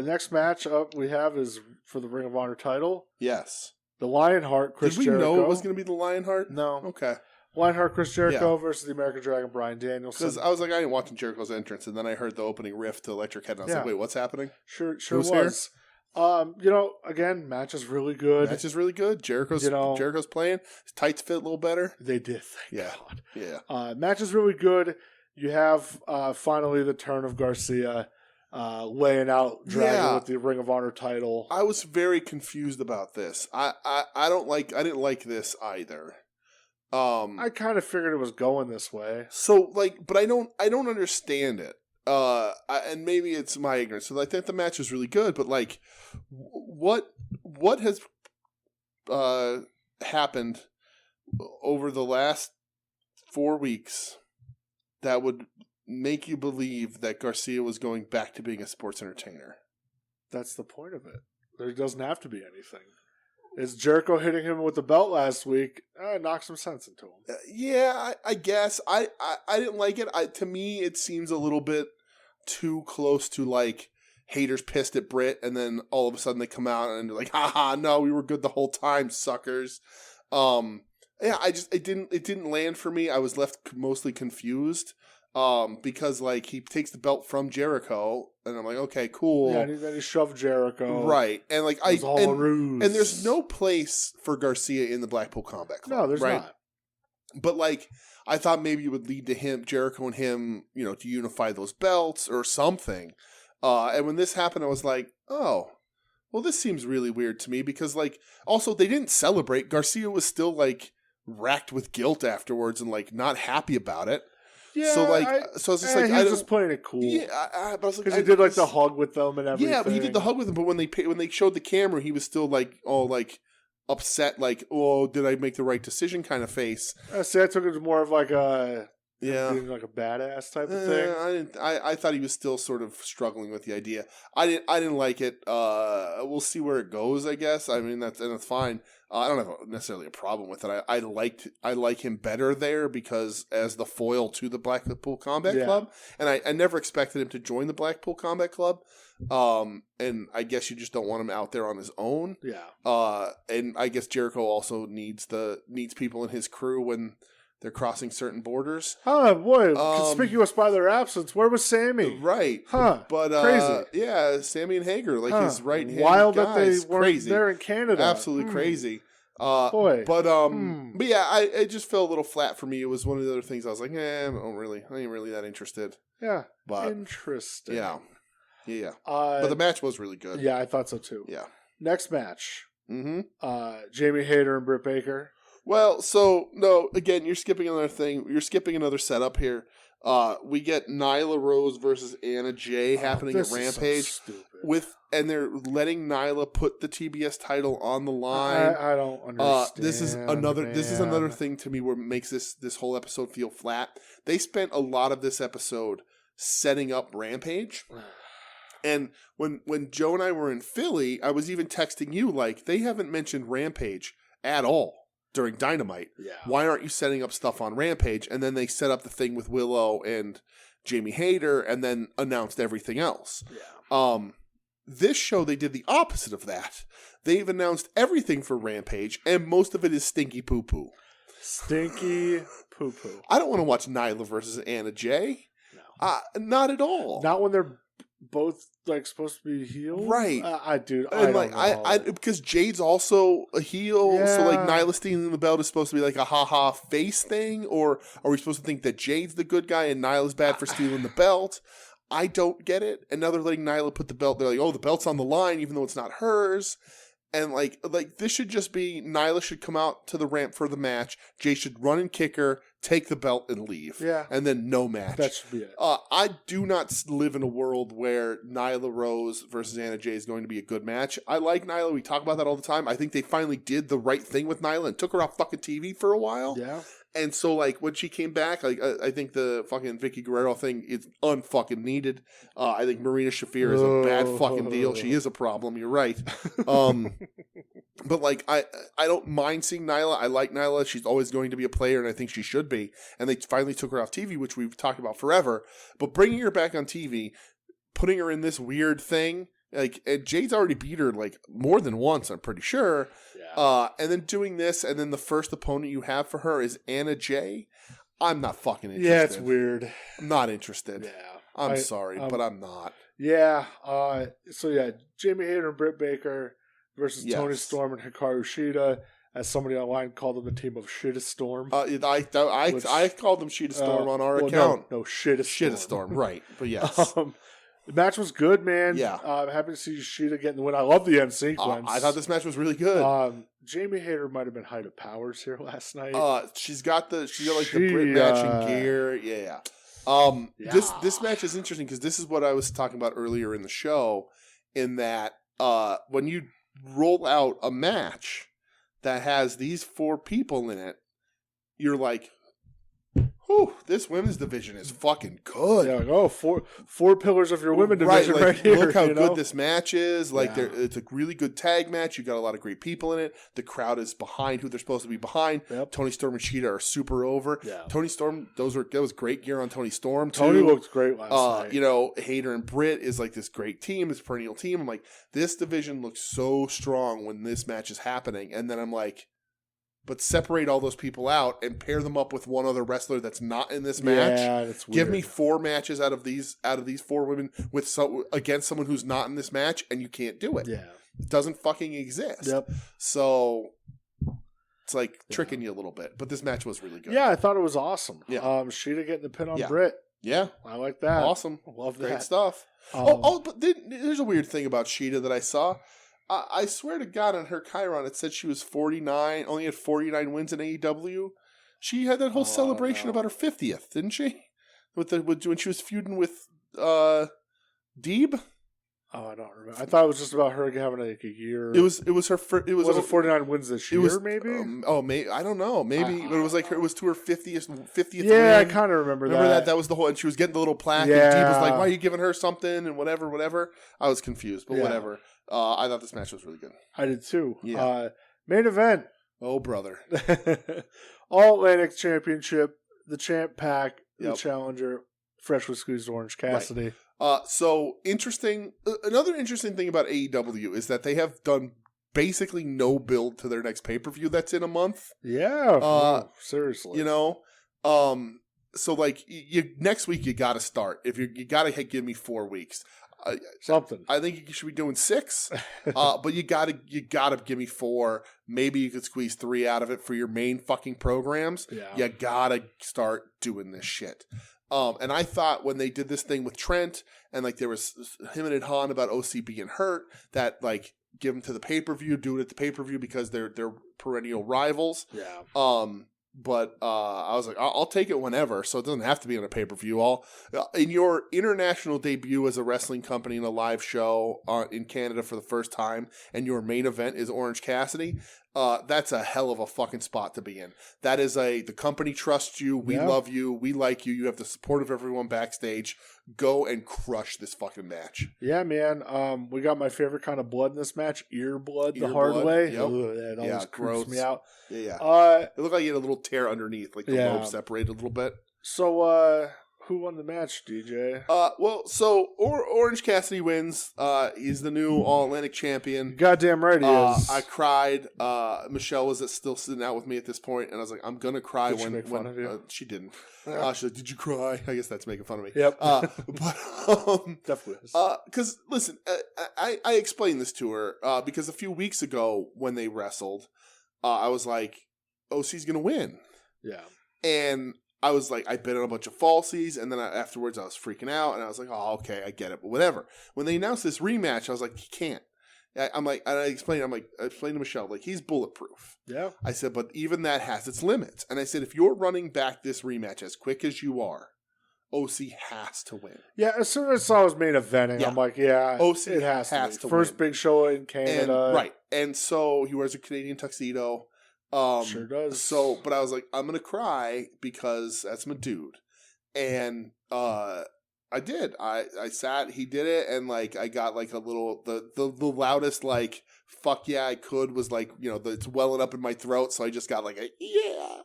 Next match up we have is for the Ring of Honor title. Yes. The Lionheart, Chris Jericho. Did we know it was going to be the Lionheart? No. Okay. Lionheart, Chris Jericho versus the American Dragon, Bryan Danielson. Because I was like, I didn't watch Jericho's entrance, and then I heard the opening riff to Electric Head, and I was like, wait, what's happening? Sure was. Again, match is really good. Jericho's playing. His tights fit a little better. They did, thank God. Yeah. Match is really good. You have finally the turn of Garcia laying out Dragon with the Ring of Honor title. I was very confused about this. I didn't like this either. I kind of figured it was going this way. So but I don't understand it. And maybe it's my ignorance. So I think the match was really good, but what has happened over the last 4 weeks that would make you believe that Garcia was going back to being a sports entertainer? That's the point of it. There doesn't have to be anything. Is Jericho hitting him with the belt last week? Knocked some sense into him. I guess. I didn't like it. To me, it seems a little bit too close to haters pissed at Britt, and then all of a sudden they come out and they're like, haha, no, we were good the whole time, suckers. It didn't land for me. I was left mostly confused. Because he takes the belt from Jericho, and I'm like, okay, cool. Yeah, and then he shoved Jericho. Right. And and there's no place for Garcia in the Blackpool Combat Club. No, there's not. But I thought maybe it would lead to Jericho and him, to unify those belts or something. And when this happened, I was like, oh, well, this seems really weird to me because also they didn't celebrate. Garcia was still racked with guilt afterwards and not happy about it. Yeah, so I was just he was just playing it cool. Yeah, but I was because he did the hug with them and everything. Yeah, but he did the hug with them. But when they showed the camera, he was still all upset, oh, did I make the right decision kind of face. See, I took it as more of being like a badass type of thing. I thought he was still sort of struggling with the idea. I didn't like it. We'll see where it goes, I guess. I mean, that's fine. I don't have necessarily a problem with it. I like him better there because as the foil to the Blackpool Combat Club, and I never expected him to join the Blackpool Combat Club. And I guess you just don't want him out there on his own. Yeah. And I guess Jericho also needs people in his crew when they're crossing certain borders. Oh boy, conspicuous by their absence. Where was Sammy? Right. Huh. But crazy. Yeah, Sammy and Hager, like his right hand Wild guys. That they weren't crazy. There in Canada. Absolutely crazy. Boy. But yeah, it just fell a little flat for me. It was one of the other things I was like, I ain't really that interested. Yeah. But interesting. Yeah. Yeah. But the match was really good. Yeah, I thought so too. Yeah. Next match. Mm-hmm. Jamie Hayter and Britt Baker. Well, so no, again, you're skipping another thing. You're skipping another setup here. We get Nyla Rose versus Anna Jay happening at Rampage so and they're letting Nyla put the TBS title on the line. I don't understand. This is another thing to me where it makes this whole episode feel flat. They spent a lot of this episode setting up Rampage. And when Joe and I were in Philly, I was even texting you like they haven't mentioned Rampage at all during Dynamite. Yeah. Why aren't you setting up stuff on Rampage? And then they set up the thing with Willow and Jamie Hayter and then announced everything else. Yeah. This show, they did the opposite of that. They've announced everything for Rampage, and most of it is stinky poo-poo. Stinky poo-poo. I don't want to watch Nyla versus Anna Jay. No. Not at all. Not when they're both like supposed to be healed, right? I do, and I because Jade's also a heel, so like Nyla stealing the belt is supposed to be like a ha face thing, or are we supposed to think that Jade's the good guy and Nyla's bad for stealing the belt? I don't get it. And now they're letting Nyla put the belt. They're like, oh, the belt's on the line, even though it's not hers. And like this should just be Nyla should come out to the ramp for the match. Jay should run and kick her, take the belt, and leave. Yeah. And then no match. That should be it. I do not live in a world where Nyla Rose versus Anna Jay is going to be a good match. I like Nyla. We talk about that all the time. I think they finally did the right thing with Nyla and took her off fucking TV for a while. Yeah. And so, like, when she came back, like, I think the fucking Vicky Guerrero thing is unfucking needed. I think Marina Shafir is a bad fucking deal. She is a problem. You're right. But, like, I don't mind seeing Nyla. I like Nyla. She's always going to be a player, and I think she should be. And they finally took her off TV, which we've talked about forever. But bringing her back on TV, putting her in this weird thing, like, and Jade's already beat her, like, more than once, I'm pretty sure. Yeah. And then doing this, and then the first opponent you have for her is Anna Jay. I'm not fucking interested. Yeah, it's weird. I'm not interested. Yeah. I'm sorry, but I'm not. Yeah. So, yeah, Jamie Hayter and Britt Baker versus Toni Storm and Hikaru Shida. As somebody online called them the team of Shitastorm. I called them Shitastorm on our account. No, Shitastorm. Shitastorm, right. But yes. The match was good, man. Yeah. I'm happy to see Shida getting the win. I love the end sequence. I thought this match was really good. Jamie Hayter might have been height of powers here last night. She's got the Brit matching gear. Yeah. This match is interesting because this is what I was talking about earlier in the show, in that when you roll out a match that has these four people in it, you're like, whew, this women's division is fucking good. Yeah, like, four pillars of your women division right here. Look how good this match is. Like, it's a really good tag match. You got a lot of great people in it. The crowd is behind who they're supposed to be behind. Yep. Toni Storm and Shida are super over. Yeah. Toni Storm, that was great gear on Toni Storm too. Toni looked great last night. Hayter and Britt is like this great team, this perennial team. I'm like, this division looks so strong when this match is happening. And then I'm like, but separate all those people out and pair them up with one other wrestler that's not in this match. Yeah, that's weird. Give me 4 matches out of these four women against someone who's not in this match, and you can't do it. Yeah, it doesn't fucking exist. Yep. So it's like tricking you a little bit. But this match was really good. Yeah, I thought it was awesome. Yeah. Shida getting the pin on Britt. Yeah, I like that. Awesome. Love that. Great stuff. But there's a weird thing about Shida that I saw. I swear to God, on her Chiron, it said she was 49, only had 49 wins in AEW. She had that whole celebration about her 50th, didn't she? When she was feuding with Deeb? Oh, I don't remember. I thought it was just about her having like a year. It was her. It was 49 wins this year, maybe. Maybe I don't know. Maybe, but it was like it was to her 50th. Yeah, win. I kind of remember that. Remember that? That was the whole. And she was getting the little plaque. Yeah. And Deeb was like, "Why are you giving her something?" And whatever. I was confused, but whatever. I thought this match was really good. I did too. Yeah. Main event. Oh, brother. All Atlantic Championship. The champ Pac. The challenger. Freshly squeezed Orange Cassidy. Right. So interesting. Another interesting thing about AEW is that they have done basically no build to their next pay-per-view that's in a month. Yeah. Seriously. You know, so like next week you got to start. If you got to give me 4 weeks. Something. I think you should be doing 6. But you gotta give me 4. Maybe you could squeeze 3 out of it for your main fucking programs. Yeah. You gotta start doing this shit. And I thought when they did this thing with Trent and like there was him and Han about OC being hurt, that like give him to the pay-per-view, do it at the pay-per-view because they're perennial rivals. Yeah. But I was like, I'll take it whenever, so it doesn't have to be on a pay-per-view. In your international debut as a wrestling company in a live show in Canada for the first time, and your main event is Orange Cassidy, that's a hell of a fucking spot to be in. That is the company trusts you, we love you, we like you, you have the support of everyone backstage. Go and crush this fucking match. Yeah, man. We got my favorite kind of blood in this match, ear blood the hard way. Yep. That almost creeps me out. Yeah. It looked like you had a little tear underneath, like the lobe separated a little bit. So, who won the match, DJ? So Orange Cassidy wins. He's the new All-Atlantic champion. Goddamn right he is. I cried. Michelle was still sitting out with me at this point, and I was like, I'm going to cry Did she make fun of you? She didn't. She's like, did you cry? I guess that's making fun of me. Yep. But definitely is. Because, listen, I explained this to her because a few weeks ago when they wrestled, I was like, OC's going to win. Yeah. And I was like, I bet on a bunch of falsies, and then afterwards I was freaking out, and I was like, oh, okay, I get it, but whatever. When they announced this rematch, I was like, he can't. I'm like, and I explained to Michelle, like, he's bulletproof. Yeah. I said, but even that has its limits. And I said, if you're running back this rematch as quick as you are, OC has to win. Yeah, as soon as I saw his main eventing, I'm like, OC it has to First win. Big show in Canada. Right. And so he wears a Canadian tuxedo. Sure does. So, but I was like, I'm gonna cry because that's my dude, and I did. I sat. He did it, and like I got like a little the loudest like fuck yeah I could was like it's welling up in my throat. So I just got like a yeah,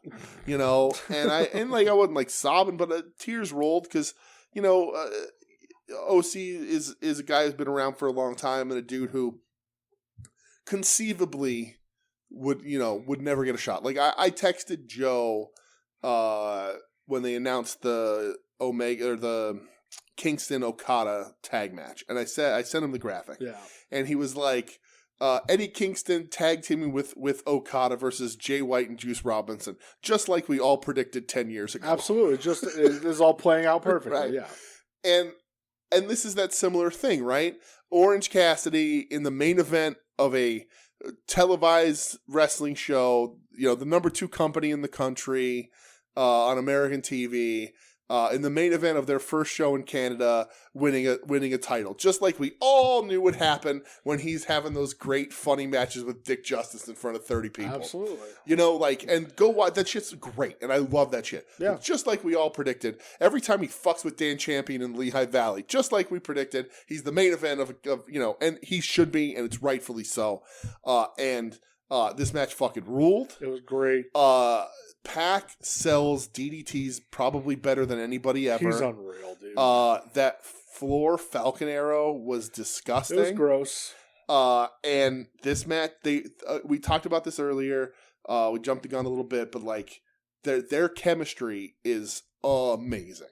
and like I wasn't like sobbing, but tears rolled because OC is a guy who's been around for a long time and a dude who conceivably would never get a shot. Like I texted Joe when they announced the Omega or the Kingston Okada tag match, and I sent him the graphic, and he was like, Eddie Kingston tag teaming with Okada versus Jay White and Juice Robinson, just like we all predicted 10 years ago. Absolutely, just it is all playing out perfectly. Right. Yeah, and this is that similar thing, right? Orange Cassidy in the main event of a televised wrestling show, the number 2 company in the country on American TV, in the main event of their first show in Canada, winning a title, just like we all knew would happen when he's having those great funny matches with Dick Justice in front of 30 people. Absolutely. And go watch that shit's great, and I love that shit. Yeah. Just like we all predicted, every time he fucks with Dan Champion in Lehigh Valley, just like we predicted, he's the main event of and he should be, and it's rightfully so. And this match fucking ruled. It was great. Pac sells DDTs probably better than anybody ever. He's unreal, dude. That floor Falcon Arrow was disgusting. It was gross. And this match, we talked about this earlier. We jumped the gun a little bit, but like their chemistry is amazing.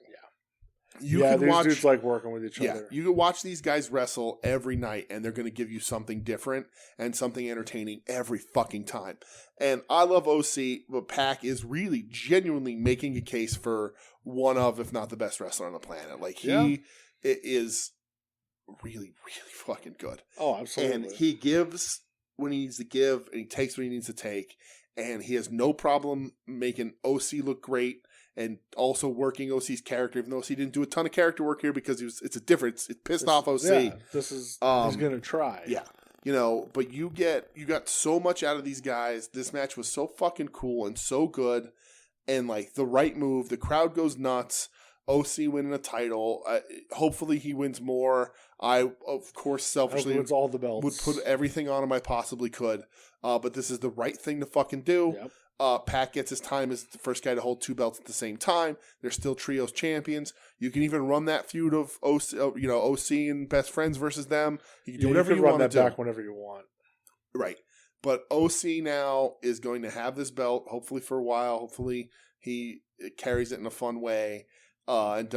These dudes like working with each other. You can watch these guys wrestle every night, and they're going to give you something different and something entertaining every fucking time. And I love OC, but Pac is really genuinely making a case for one of, if not the best wrestler on the planet. Like he is really, really fucking good. Oh, absolutely. And he gives when he needs to give, and he takes what he needs to take. And he has no problem making OC look great and also working OC's character, even though OC didn't do a ton of character work here because it pissed off OC. Yeah, he's going to try. Yeah. You know, but you got so much out of these guys. This match was so fucking cool and so good, and like the right move. The crowd goes nuts. OC winning a title. Hopefully he wins more. I, of course, selfishly wins all the belts. Would put everything on him I possibly could. But this is the right thing to fucking do. Yep. Pat gets his time as the first guy to hold 2 belts at the same time. They're still trios champions. You can even run that feud of OC and best friends versus them. You can do whatever you want to do. You can run that back whenever you want. Right. But OC now is going to have this belt, hopefully for a while. Hopefully he carries it in a fun way and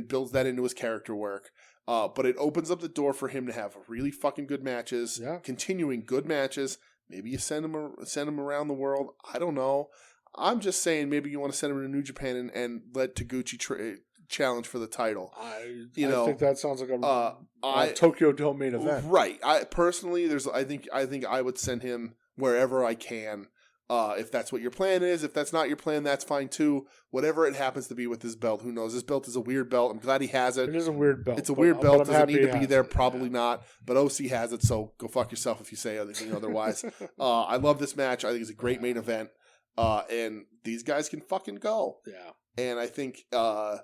builds that into his character work. But it opens up the door for him to have really fucking good matches, continuing good matches. Maybe you send him around the world. I don't know. I'm just saying maybe you want to send him to New Japan and let Taguchi challenge for the title. I think that sounds like a Tokyo Dome main event. Right. I personally, I think I would send him wherever I can. If that's what your plan is. If that's not your plan, that's fine too. Whatever it happens to be with this belt, who knows? This belt is a weird belt. I'm glad he has it. It is a weird belt. It's a weird belt. Does it need to be there? Probably not. But OC has it, so go fuck yourself if you say anything otherwise. I love this match. I think it's a great main event. And these guys can fucking go. Yeah. And I think, the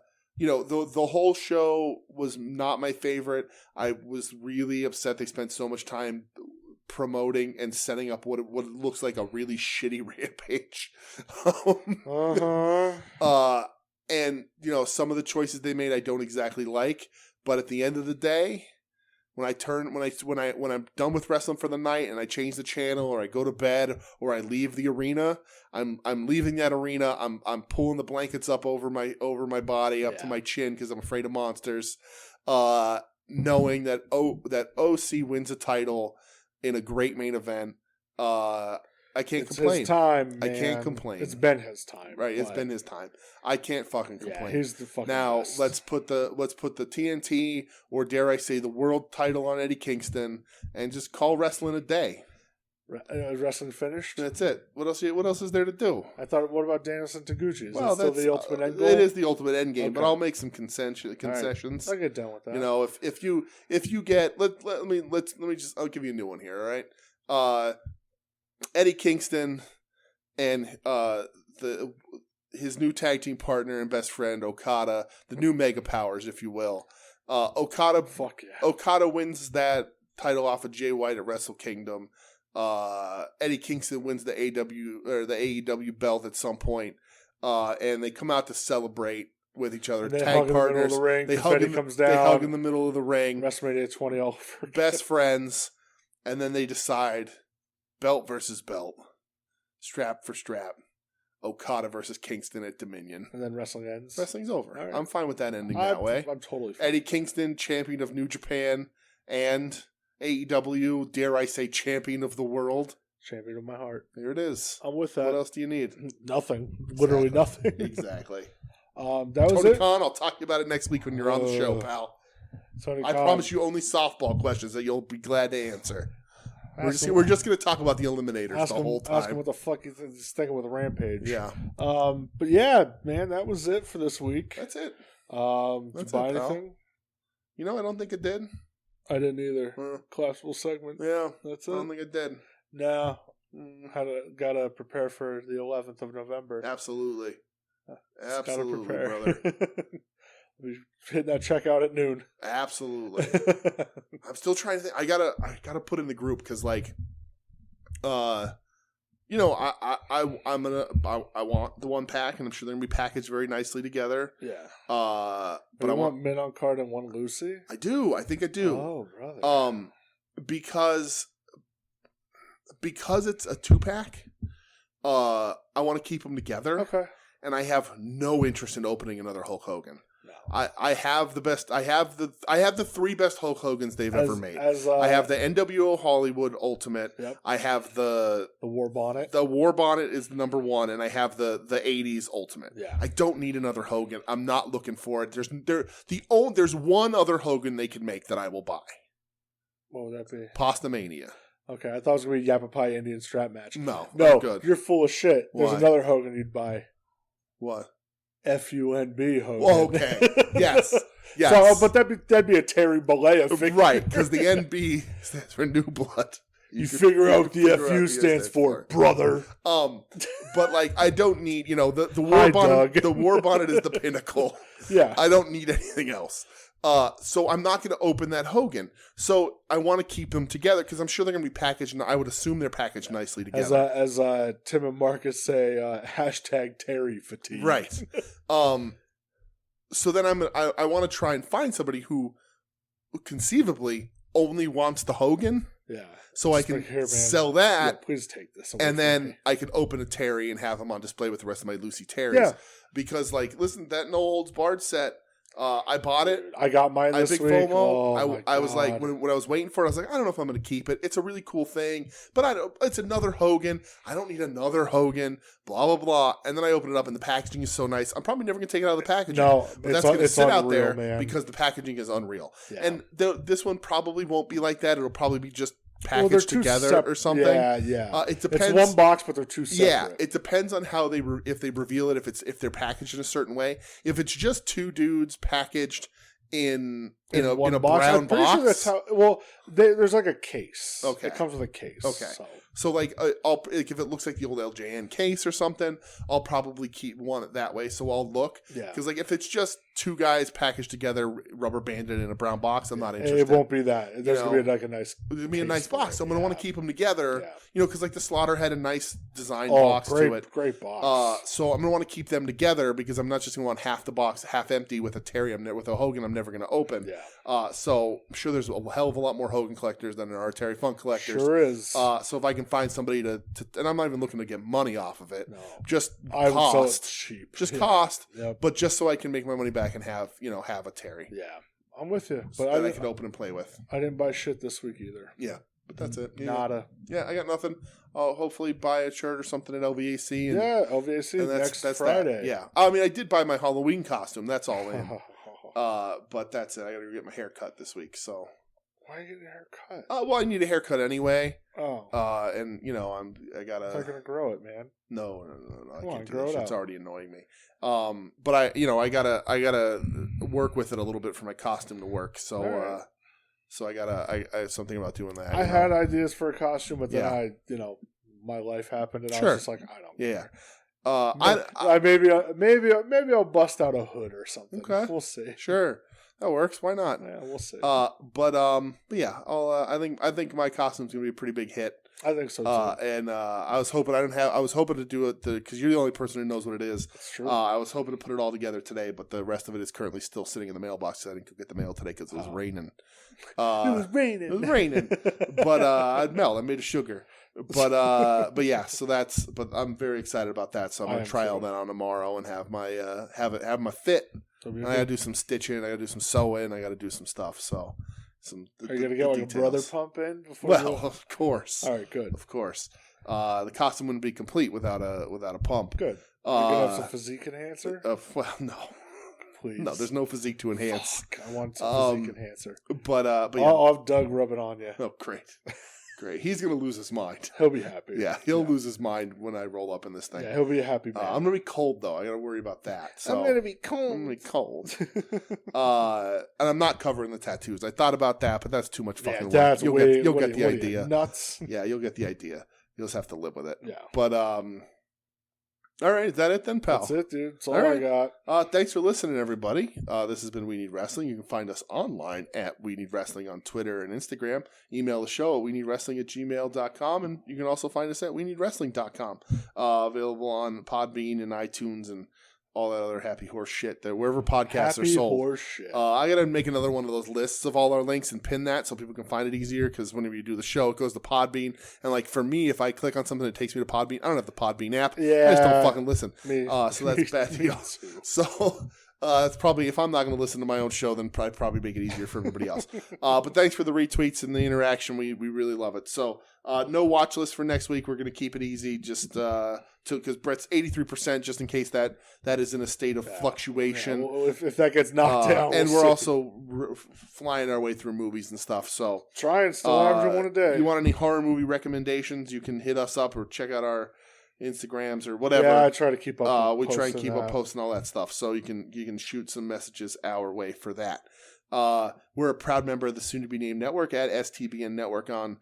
whole show was not my favorite. I was really upset they spent so much time promoting and setting up what looks like a really shitty Rampage. And some of the choices they made I don't exactly like, but at the end of the day, when I'm done with wrestling for the night and I change the channel or I go to bed or I leave the arena, I'm leaving that arena. I'm pulling the blankets up over my body up to my chin because I'm afraid of monsters. Knowing that OC wins a title in a great main event, I can't complain. His time, man. I can't complain. It's been his time, right? It's been his time. I can't fucking complain. He's the fucking now. best. Let's put the TNT or dare I say the world title on Eddie Kingston and just call wrestling a day. Wrestling finished. That's it. What else is there to do? I thought. What about Danielson Taguchi? Is that still the ultimate end goal? It is the ultimate end game, but I'll make some concessions. Right. I'll get done with that. If you get I'll give you a new one here. All right. Eddie Kingston and his new tag team partner and best friend Okada, the new Mega Powers, if you will. Okada wins that title off of Jay White at Wrestle Kingdom. Eddie Kingston wins the AEW belt at some point, and they come out to celebrate with each other. Tag partners. They hug in the middle of the ring. WrestleMania 20 all over. Best friends, and then they decide belt versus belt, strap for strap. Okada versus Kingston at Dominion. And then wrestling ends. Wrestling's over. Right. I'm fine with that ending that way. I'm totally fine. Eddie Kingston, champion of New Japan and AEW, dare I say, champion of the world. Champion of my heart. There it is. I'm with that. What else do you need? Nothing. Literally nothing. Exactly. That was Tony it. Khan, I'll talk to you about it next week when you're on the show, pal. I promise you only softball questions that you'll be glad to answer. We're just going to talk about the Eliminators the whole time. Ask him what the fuck he's thinking with Rampage. Yeah. But yeah, man, that was it for this week. That's it. Did you buy anything? I don't think it did. I didn't either. Collapsible segment. Yeah. That's it. I don't think it did. No. Gotta prepare for the 11th of November. Absolutely. Absolutely, brother. We hit that checkout at noon. Absolutely. I'm still trying to think. I gotta put in the group because I want the one pack, and I'm sure they're gonna be packaged very nicely together. Yeah. But I want Men on Card and one Lucy. I do. I think I do. Oh, brother. Because it's a 2-pack. I want to keep them together. Okay. And I have no interest in opening another Hulk Hogan. No. I have the best. I have the 3 best Hulk Hogans they've ever made. I have the NWO Hollywood Ultimate. Yep. I have the War Bonnet. The War Bonnet is number 1, and I have the 80s Ultimate. Yeah. I don't need another Hogan. I'm not looking for it. There's one other Hogan they could make that I will buy. What would that be? Pastamania. Okay, I thought it was going to be Yappa Pie Indian strap match. No, I'm good. You're full of shit. There's another Hogan you'd buy. What? FUNB Hogan. Well, okay. Yes. So, but that'd be a Terry Bollea figure. Right, because the NB stands for New Blood. You figure out what the FU stands for, brother. But like, I don't need, the war bonnet. The war bonnet is the pinnacle. Yeah, I don't need anything else. So I'm not going to open that Hogan. So I want to keep them together because I'm sure they're going to be packaged. And I would assume they're packaged nicely together. As Tim and Marcus say, hashtag Terry fatigue. Right. So then I want to try and find somebody who conceivably only wants the Hogan. Yeah. So I can sell that. Yeah, please take this. And then I can open a Terry and have him on display with the rest of my Lucy Terrys. Yeah. Because, listen, that No Holds Barred set, I bought it. I got mine this week. FOMO. Oh, I was like, when I was waiting for it, I was like, I don't know if I'm going to keep it. It's a really cool thing, but it's another Hogan. I don't need another Hogan, blah, blah, blah. And then I open it up, and the packaging is so nice. I'm probably never going to take it out of the packaging. No, but that's going to sit out there, man. because the packaging is unreal. Yeah. And this one probably won't be like that. It'll probably be just packaged together or something. Yeah. It depends. It's one box, but they're two separate. Yeah, it depends on how if they reveal it. If they're packaged in a certain way. If it's just two dudes packaged in a brown box. Sure that's how. There's like a case. Okay, it comes with a case. Okay, so if it looks like the old LJN case or something, I'll probably want it that way. So I'll look. Yeah, because if it's just two guys packaged together, rubber banded in a brown box, I'm not interested. It won't be that. There's gonna be a nice. It'll be a nice box. So I'm gonna want to keep them together. Yeah. Because the Slaughter had a nice design box to it. Great box. So I'm gonna want to keep them together because I'm not just gonna want half the box half empty with a Terry with a Hogan I'm never gonna open. Yeah. So I'm sure there's a hell of a lot more Hogan collectors than there are Terry Funk collectors. Sure is. So if I can find somebody to and I'm not even looking to get money off of it. No. Just I cost. Sell it cheap. Just cost. Yep. But just so I can make my money back and have a Terry. Yeah. I'm with you. But I can open and play with. I didn't buy shit this week either. Yeah. But that's it. Nada. Yeah, I got nothing. I'll hopefully buy a shirt or something at LVAC. LVAC and that's Friday. That. Yeah. I mean, I did buy my Halloween costume. That's all in. But that's it. I got to get my hair cut this week. So. Why are you getting a haircut? Well, I need a haircut anyway. Oh. And I gotta. I'm not gonna grow it, man. No. I can't do grow that. it out. It's already annoying me. But I gotta work with it a little bit for my costume to work. So, right. So I have something about doing that. I had ideas for a costume, but then my life happened, and I was just like, I don't care. Maybe I'll bust out a hood or something. Okay. We'll see. Sure. That works. Why not? Yeah, we'll see. But yeah, I think my costume's gonna be a pretty big hit. I think so too. And I was hoping to do it because you're the only person who knows what it is. That's true. I was hoping to put it all together today, but the rest of it is currently still sitting in the mailbox. So I didn't get the mail today because it was raining. It was raining. But I made of sugar. But yeah, but I'm very excited about that. So I'm gonna try all that on tomorrow and have my have my fit. And I gotta do some stitching, I gotta do some sewing, I gotta do some stuff. So are you gonna get like a brother pump in before? Of course. All right, good. Of course. The costume wouldn't be complete without a pump. Good. You gonna have some physique enhancer? Well, no. Please. No, there's no physique to enhance. Fuck, I want some physique enhancer. But yeah. I'll have Doug rub it on you. Oh, great. Great. He's going to lose his mind. He'll be happy. Yeah, he'll lose his mind when I roll up in this thing. Yeah, he'll be a happy man. I'm going to be cold, though. I got to worry about that. So I'm going to be cold. I'm going to be cold. And I'm not covering the tattoos. I thought about that, but that's too much fucking work. You'll get the idea. Nuts. Yeah, you'll get the idea. You'll just have to live with it. Yeah. But, all right, is that it then, pal? That's it, dude. That's all I got. Thanks for listening, everybody. This has been We Need Wrestling. You can find us online at We Need Wrestling on Twitter and Instagram. Email the show at weneedwrestling@gmail.com, and you can also find us at weneedwrestling.com. Available on Podbean and iTunes and all that other happy horse shit that wherever podcasts are sold. Happy horse shit. I gotta make another one of those lists of all our links and pin that so people can find it easier. Because whenever you do the show, it goes to Podbean, and like for me, if I click on something that takes me to Podbean, I don't have the Podbean app. Yeah, I just don't fucking listen. So that's bad deal. So it's probably, if I'm not going to listen to my own show, then I'd probably make it easier for everybody else. But thanks for the retweets and the interaction. We really love it. So no watch list for next week. We're going to keep it easy, just because Brett's 83%, just in case that is in a state of fluctuation. Yeah, well, if that gets knocked down, and we're also flying our way through movies and stuff. So try and still average one a day. You want any horror movie recommendations? You can hit us up or check out our Instagrams or whatever. Yeah, I try to keep up. We try and keep up posting all that stuff, so you can shoot some messages our way for that. We're a proud member of the Soon to Be Named Network at STBN Network on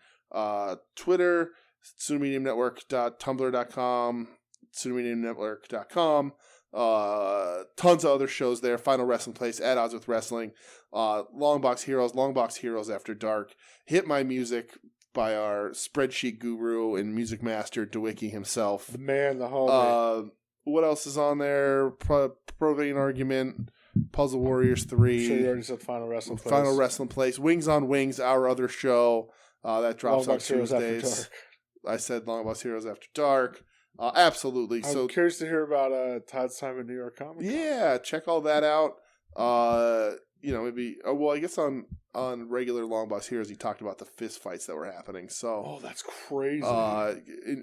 Twitter, soon to be named network.tumblr.com, soon to be named network.com. Tons of other shows there. Final Wrestling Place, At Odds with Wrestling, Longbox Heroes After Dark, Hit My Music by our spreadsheet guru and music master DeWicki himself. The man, the homie. What else is on there? Profane Argument, Puzzle Warriors 3. I'm sure you already said Final Wrestling Place. Final Wrestling Place. Wings on Wings, our other show that drops on Tuesdays. I said Longbox Heroes After Dark. Absolutely. I'm curious to hear about Todd's time in New York Comic Con. Yeah, check all that out. Maybe. I guess on regular Longbox Heroes, he talked about the fist fights that were happening. So, that's crazy.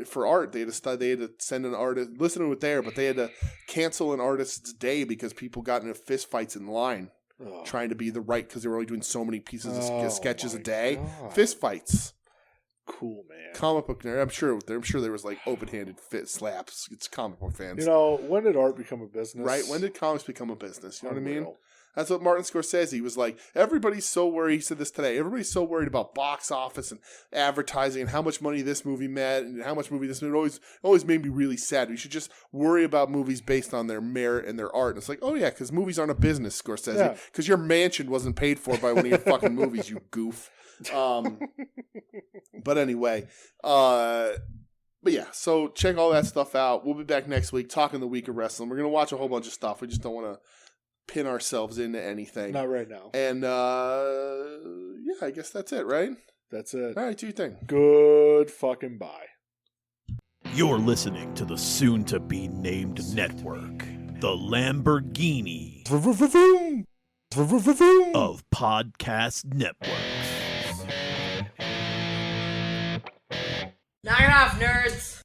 For art, they had to send an artist. Listen to it there, but they had to cancel an artist's day because people got into fist fights in line, trying to be the right because they were only doing so many pieces of sketches a day. God. Fist fights. Cool, man. Comic book nerd. I'm sure there was like open-handed fist slaps. It's comic book fans. When did art become a business? Right? When did comics become a business? You know what I mean? That's what Martin Scorsese was like. Everybody's so worried. He said this today. Everybody's so worried about box office and advertising and how much money this movie made and how much movie this movie always made me really sad. We should just worry about movies based on their merit and their art. And it's like, oh yeah, because movies aren't a business, Scorsese. Because your mansion wasn't paid for by one of your fucking movies, you goof. But anyway, but yeah, so check all that stuff out. We'll be back next week talking the week of wrestling. We're going to watch a whole bunch of stuff. We just don't want to pin ourselves into anything. Not right now. And I guess that's it, right? That's it. All right, do you think? Good fucking bye. You're listening to the soon-to-be-named network, the Lamborghini of podcast networks. Knock it off, nerds!